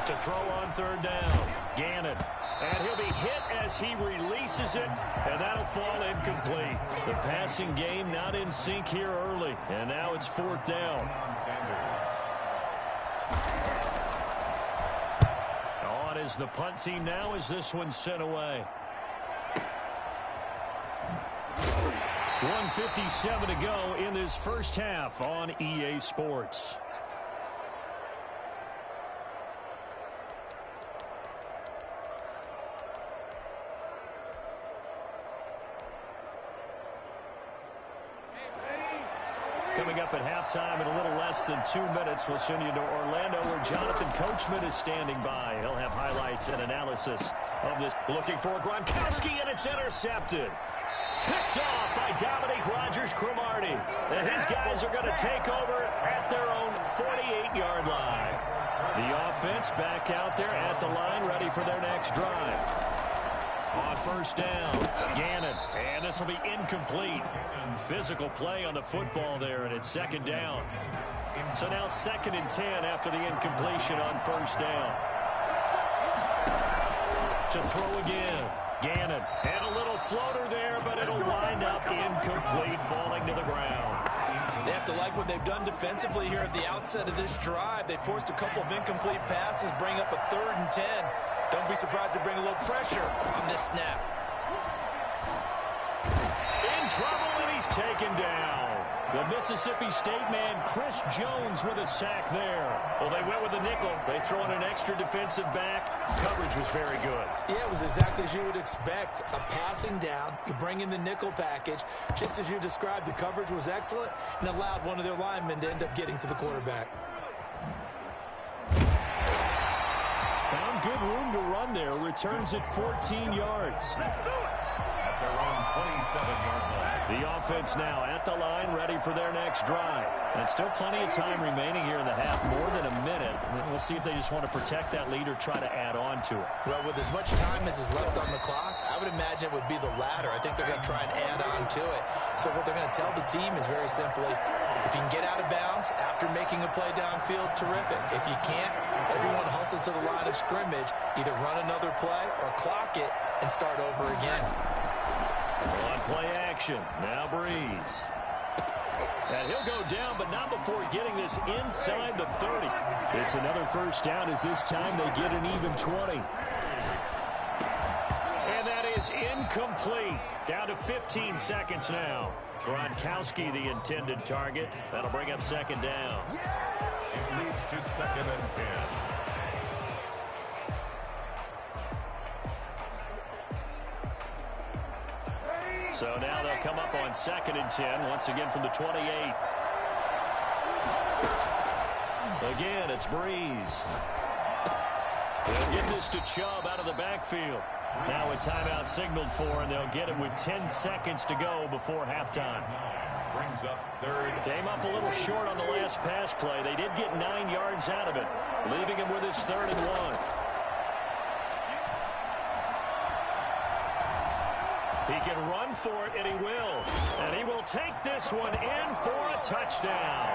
To throw on 3rd down, Gannon. And he'll be hit as he releases it, and that'll fall incomplete. The passing game not in sync here early, and now it's 4th down. On is the punt team now as this one's sent away. 1:57 to go in this first half on EA Sports. Coming up at halftime in a little less than 2 minutes, we'll send you to Orlando where Jonathan Coachman is standing by. He'll have highlights and analysis of this. Looking for Gronkowski, and it's intercepted. Picked off by Dominique Rodgers-Cromartie. And his guys are going to take over at their own 48-yard line. The offense back out there at the line, ready for their next drive. On first down, Gannon, and this will be incomplete. Physical play on the football there, and it's 2nd down. So now 2nd and 10 after the incompletion on first down. To throw again, Gannon, and a little floater there, but it'll wind up incomplete, falling to the ground. They have to like what they've done defensively here at the outset of this drive. They forced a couple of incomplete passes, bring up a 3rd and 10. Don't be surprised to bring a little pressure on this snap. In trouble, and he's taken down. The Mississippi State man, Chris Jones, with a sack there. Well, they went with the nickel. They throw in an extra defensive back. Coverage was very good. Yeah, it was exactly as you would expect. A passing down. You bring in the nickel package. Just as you described, the coverage was excellent and allowed one of their linemen to end up getting to the quarterback. Found good room to run there. Returns at 14 yards. Let's do it. That's their own 27-yard line. The offense now at the line, ready for their next drive. And still plenty of time remaining here in the half, more than a minute. We'll see if they just want to protect that lead or try to add on to it. Well, with as much time as is left on the clock, I would imagine it would be the latter. I think they're going to try and add on to it. So what they're going to tell the team is very simply, if you can get out of bounds after making a play downfield, terrific. If you can't, everyone hustle to the line of scrimmage, either run another play or clock it and start over again. On play action, now Breeze. And he'll go down, but not before getting this inside the 30. It's another first down as this time they get an even 20. And that is incomplete. Down to 15 seconds now. Gronkowski, the intended target. That'll bring up second down. It leads to 2nd and 10. So now they'll come up on 2nd and 10, once again from the 28. Again, it's Breeze. They'll get this to Chubb out of the backfield. Now a timeout signaled for, and they'll get it with 10 seconds to go before halftime. Brings up 3rd. Came up a little short on the last pass play. They did get 9 yards out of it, leaving him with his 3rd and 1. He can run for it, and he will. And he will take this one in for a touchdown.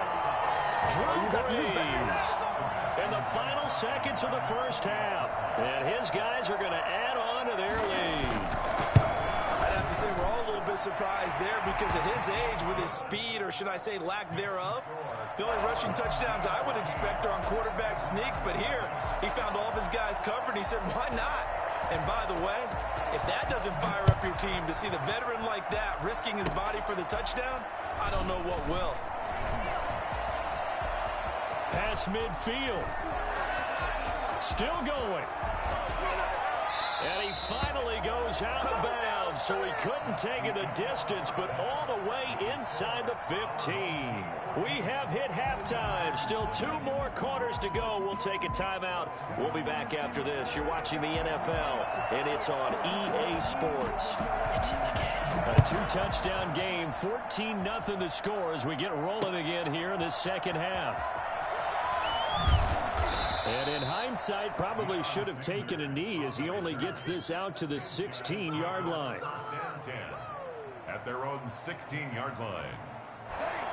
Drew Brees in the final seconds of the first half. And his guys are going to add on to their lead. I'd have to say we're all a little bit surprised there because at his age, with his speed, or should I say lack thereof, the only rushing touchdowns I would expect are on quarterback sneaks. But here, he found all of his guys covered. He said, why not? And by the way, if that doesn't fire up your team to see the veteran like that risking his body for the touchdown, I don't know what will. Pass midfield. Still going. And he finally goes out of bounds, so he couldn't take it the distance, but all the way inside the 15. We have hit halftime. Still 2 more quarters to go. We'll take a timeout. We'll be back after this. You're watching the NFL, and it's on EA Sports. It's in the game. A 2-touchdown game, 14-0 the score as we get rolling again here in the second half. And in hindsight, probably should have taken a knee as he only gets this out to the 16-yard line. 10 at their own 16-yard line.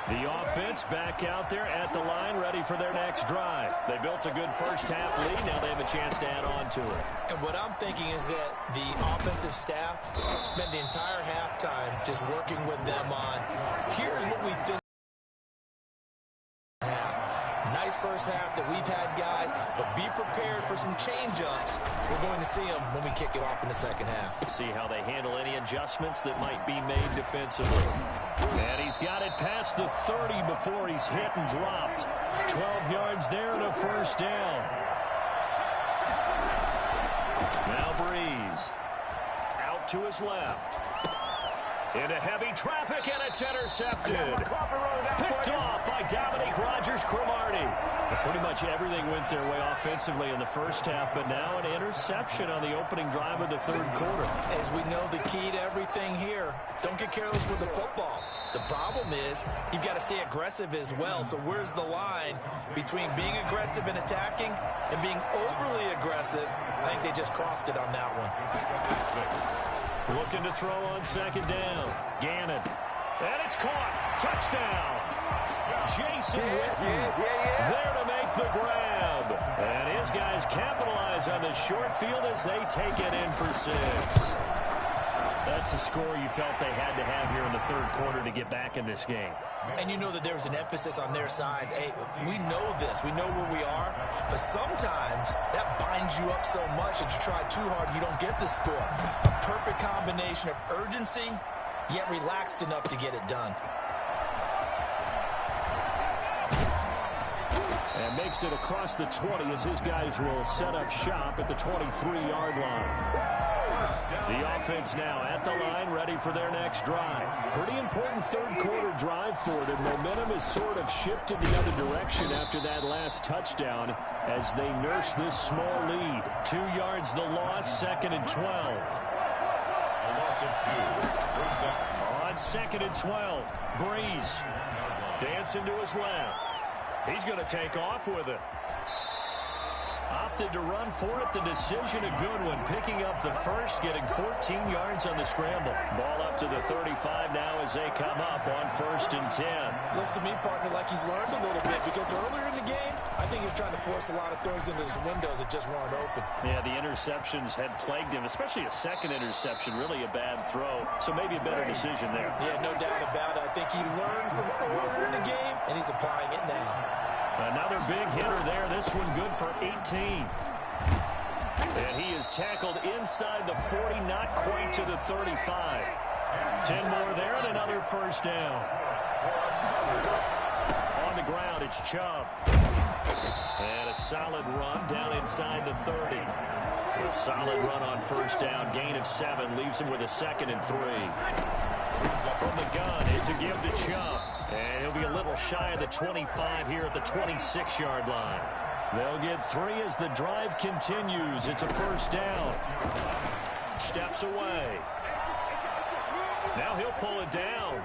The offense back out there at the line, ready for their next drive. They built a good first-half lead. Now they have a chance to add on to it. And what I'm thinking is that the offensive staff spent the entire halftime just working with them on, here's what we think. Nice first half that we've had, guys, but be prepared for some change-ups. We're going to see them when we kick it off in the second half. See how they handle any adjustments that might be made defensively. And he's got it past the 30 before he's hit and dropped. 12 yards there and a first down. Now Breeze out to his left. Into heavy traffic, and it's intercepted. Picked off by Dominique Rodgers-Cromartie. Pretty much everything went their way offensively in the first half, but now an interception on the opening drive of the third quarter. As we know, the key to everything here, don't get careless with the football. The problem is you've got to stay aggressive as well. So where's the line between being aggressive and attacking and being overly aggressive? I think they just crossed it on that one. Looking to throw on second down. Gannon. And it's caught. Touchdown. Jason Witten there to make the grab. And his guys capitalize on the short field as they take it in for 6. That's a score you felt they had to have here in the third quarter to get back in this game. And you know that there's an emphasis on their side. Hey, we know this. We know where we are. But sometimes that binds you up so much that you try too hard, you don't get the score. A perfect combination of urgency, yet relaxed enough to get it done. And makes it across the 20 as his guys will set up shop at the 23-yard line. The offense now at the line, ready for their next drive. Pretty important third-quarter drive for them. Momentum has sort of shifted the other direction after that last touchdown as they nurse this small lead. 2 yards the loss, 2nd and 12. A loss of 2. On 2nd and 12, Breeze dancing to his left. He's going to take off with it. Opted to run for it. The decision a good one. Picking up the first, getting 14 yards on the scramble. Ball up to the 35 now as they come up on 1st and 10. Looks to me, partner, like he's learned a little bit because earlier in the game, I think he was trying to force a lot of throws into his windows that just weren't open. Yeah, the interceptions had plagued him, especially a second interception. Really a bad throw. So maybe a better decision there. Yeah, no doubt about it. I think he learned from earlier in the game, and he's applying it now. Another big hitter there. This one good for 18. And he is tackled inside the 40, not quite to the 35. 10 more there and another first down. On the ground, it's Chubb. And a solid run down inside the 30. A solid run on first down. Gain of 7 leaves him with a 2nd and 3. From the gun, it's a give to Chubb. And he'll be a little shy of the 25 here at the 26-yard line. They'll get 3 as the drive continues. It's a first down. Steps away. Now he'll pull it down.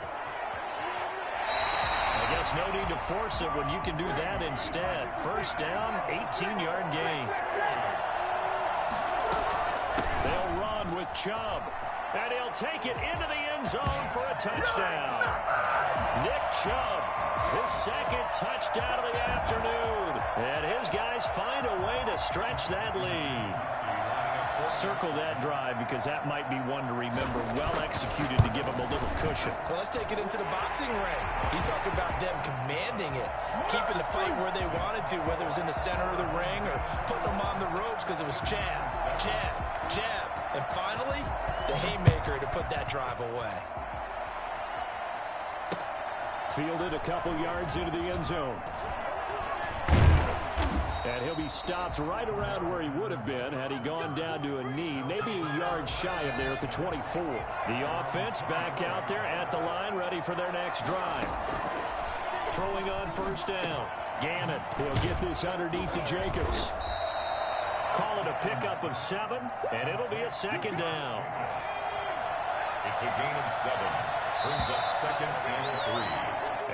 I guess no need to force it when you can do that instead. First down, 18-yard gain. They'll run with Chubb. And he'll take it into the end zone for a touchdown. Nick Chubb, his 2nd touchdown of the afternoon. And his guys find a way to stretch that lead. Circle that drive because that might be one to remember. Well executed to give him a little cushion. Well, let's take it into the boxing ring. You talk about them commanding it, keeping the fight where they wanted to, whether it was in the center of the ring or putting them on the ropes because it was jab, jab, jab. And finally, the haymaker to put that drive away. Fielded a couple yards into the end zone. And he'll be stopped right around where he would have been had he gone down to a knee, maybe a yard shy of there at the 24. The offense back out there at the line, ready for their next drive. Throwing on first down. Gannon will get this underneath to Jacobs. Call it a pickup of 7, and it'll be a 2nd down. It's a gain of 7. Brings up 2nd and 3.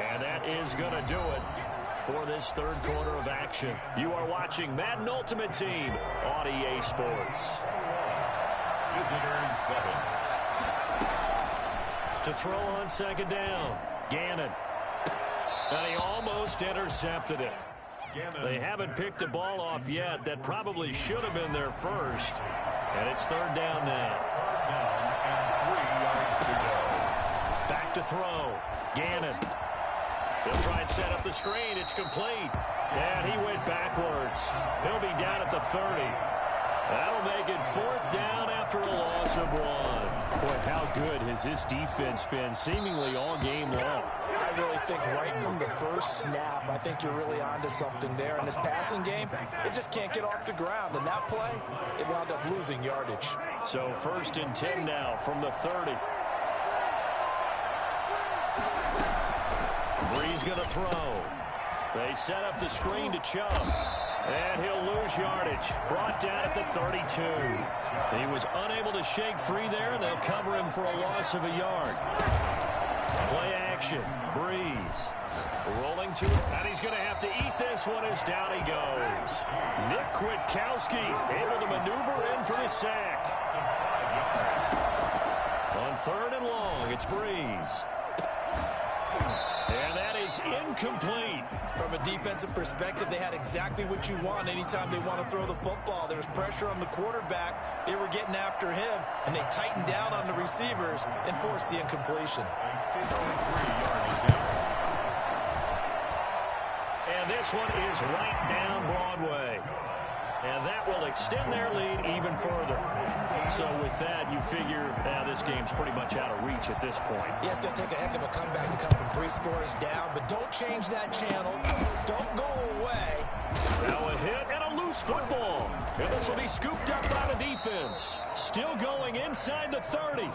And that is going to do it for this third quarter of action. You are watching Madden Ultimate Team on EA Sports. Visitors 7. To throw on 2nd down. Gannon. And he almost intercepted it. They haven't picked a ball off yet. That probably should have been their first. And it's 3rd down now. Back to throw. Gannon. He'll try and set up the screen. It's complete. And he went backwards. He'll be down at the 30. That'll make it 4th down after a loss of 1. Boy, how good has this defense been seemingly all game long? I really think right from the first snap, I think you're really onto something there. In this passing game, it just can't get off the ground. And that play, it wound up losing yardage. So 1st and 10 now from the 30. Breeze going to throw. They set up the screen to Chubb. And he'll lose yardage. Brought down at the 32. He was unable to shake free there, and they'll cover him for a loss of a yard. Play action. Breeze. Rolling to it. And he's going to have to eat this one as down he goes. Nick Kwiatkowski able to maneuver in for the sack. On 3rd and long, it's Breeze. And that is incomplete. From a defensive perspective, they had exactly what you want anytime they want to throw the football. There was pressure on the quarterback. They were getting after him, and they tightened down on the receivers and forced the incompletion. And this one is right down Broadway. And that will extend their lead even further. So with that, you figure this game's pretty much out of reach at this point. Yeah, it's going to take a heck of a comeback to come from 3 scores down, but don't change that channel. Don't go away. And this will be scooped up by the defense. Still going inside the 30.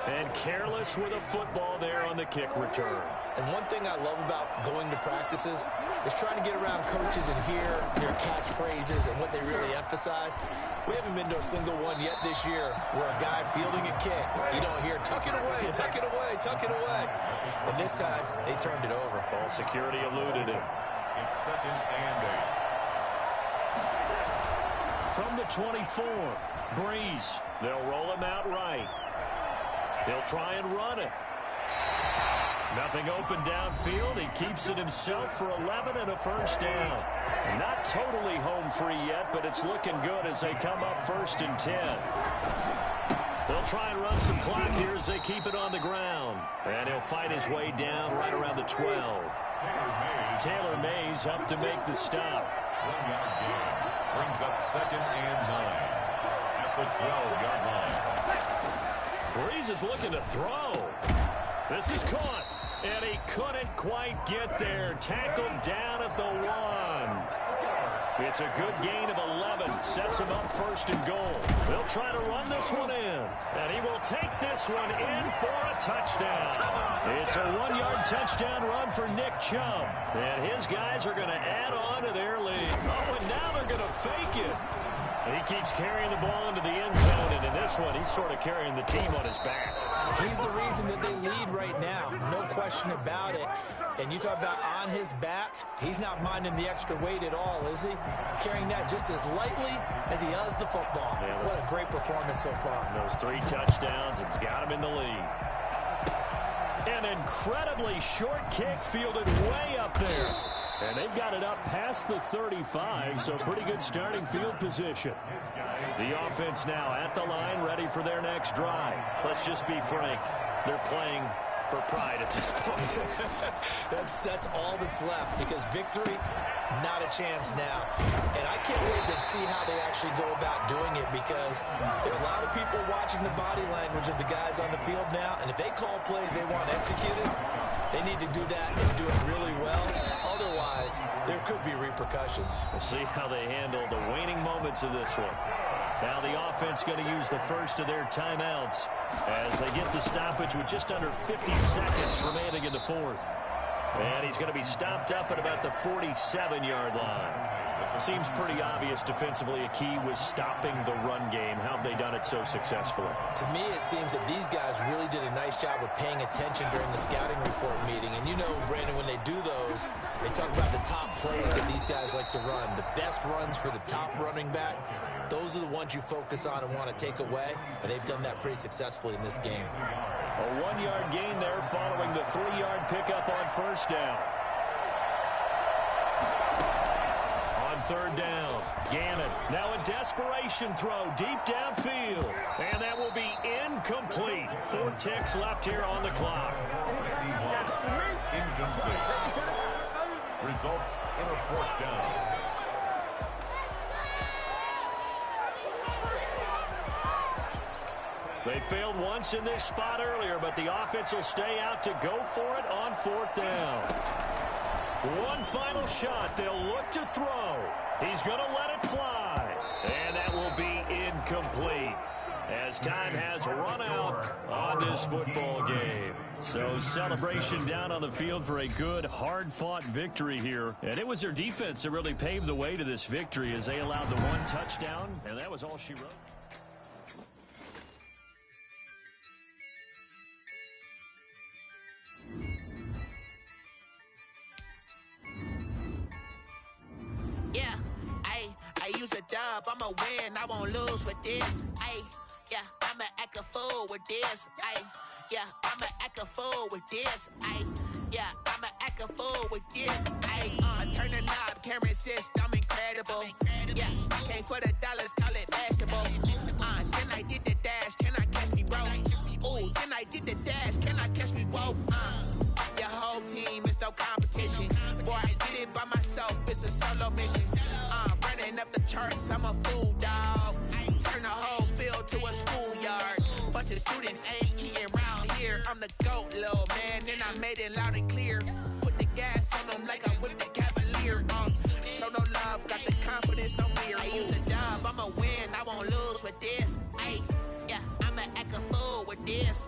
And careless with a football there on the kick return. And one thing I love about going to practices is trying to get around coaches and hear their catchphrases and what they really emphasize. We haven't been to a single one yet this year where a guy fielding a kick, you don't hear, tuck it away, tuck it away, tuck it away. And this time, they turned it over. Ball security eluded him. It's 2nd and 8. From the 24, Breeze. They'll roll him out right. He'll try and run it. Nothing open downfield. He keeps it himself for 11 and a first down. Not totally home free yet, but it's looking good as they come up 1st and 10. They'll try and run some clock here as they keep it on the ground. And he'll fight his way down right around the 12. Taylor Mays up to make the stop. 1-yard gain. Brings up 2nd and 9. At the 12-yard line. Breeze is looking to throw. This is caught. And he couldn't quite get there. Tackled down at the 1. It's a good gain of 11. Sets him up 1st and goal. They'll try to run this one in. And he will take this one in for a touchdown. It's a 1-yard touchdown run for Nick Chubb. And his guys are going to add on to their lead. Oh, and now they're going to fake it. He keeps carrying the ball into the end zone, and in this one, he's sort of carrying the team on his back. He's the reason that they lead right now, no question about it. And you talk about on his back, he's not minding the extra weight at all, is he? Carrying that just as lightly as he does the football. Yeah, what a great performance so far. Those 3 touchdowns, it's got him in the lead. An incredibly short kick fielded way up there. And they've got it up past the 35, so pretty good starting field position. The offense now at the line, ready for their next drive. Let's just be frank, they're playing for pride at this point. That's all that's left, because victory, not a chance now. And I can't wait to see how they actually go about doing it, because there are a lot of people watching the body language of the guys on the field now, and if they call plays they want executed, they need to do that and do it really well. Otherwise, there could be repercussions. We'll see how they handle the waning moments of this one. Now the offense going to use the first of their timeouts as they get the stoppage with just under 50 seconds remaining in the 4th. And he's going to be stopped up at about the 47-yard line. Seems pretty obvious defensively a key was stopping the run game. How have they done it so successfully? To me, it seems that these guys really did a nice job of paying attention during the scouting report meeting. And you know, Brandon, when they do those, they talk about the top plays that these guys like to run. The best runs for the top running back, those are the ones you focus on and want to take away. And they've done that pretty successfully in this game. A 1-yard gain there following the 3-yard pickup on 1st down. On 3rd down, Gannon. Now a desperation throw deep downfield. And that will be incomplete. 4 ticks left here on the clock. Incomplete. Results in a 4th down. They failed once in this spot earlier, but the offense will stay out to go for it on 4th down. One final shot. They'll look to throw. He's going to let it fly. And that will be incomplete as time has run out on this football game. So celebration down on the field for a good, hard-fought victory here. And it was their defense that really paved the way to this victory as they allowed the 1 touchdown, and that was all she wrote. I use a dub, I'ma win, I won't lose with this. Ay, yeah, I'ma act a fool with this. Ay, yeah, I'ma act a fool with this. Ay, yeah, I'ma act a fool with this. Ay, I turn the knob, can't resist, I'm incredible. Yeah, came for the dollars, call it basketball. Then I did the dash, can I catch me, bro? Ooh, then I did the dash, can I catch me, whoa? Your whole team is no competition. Boy, I did it by myself, it's a solo mission. Running up the charts, I'm a fool, dog. Turn the whole field to a schoolyard. Bunch of students ain't eating around here. I'm the GOAT, little man, and I made it loud and clear. Put the gas on them like I'm with the Cavalier. Show no love, got the confidence, no fear. I use a dub, I'ma with this. Ay, yeah, I'ma act a fool with this.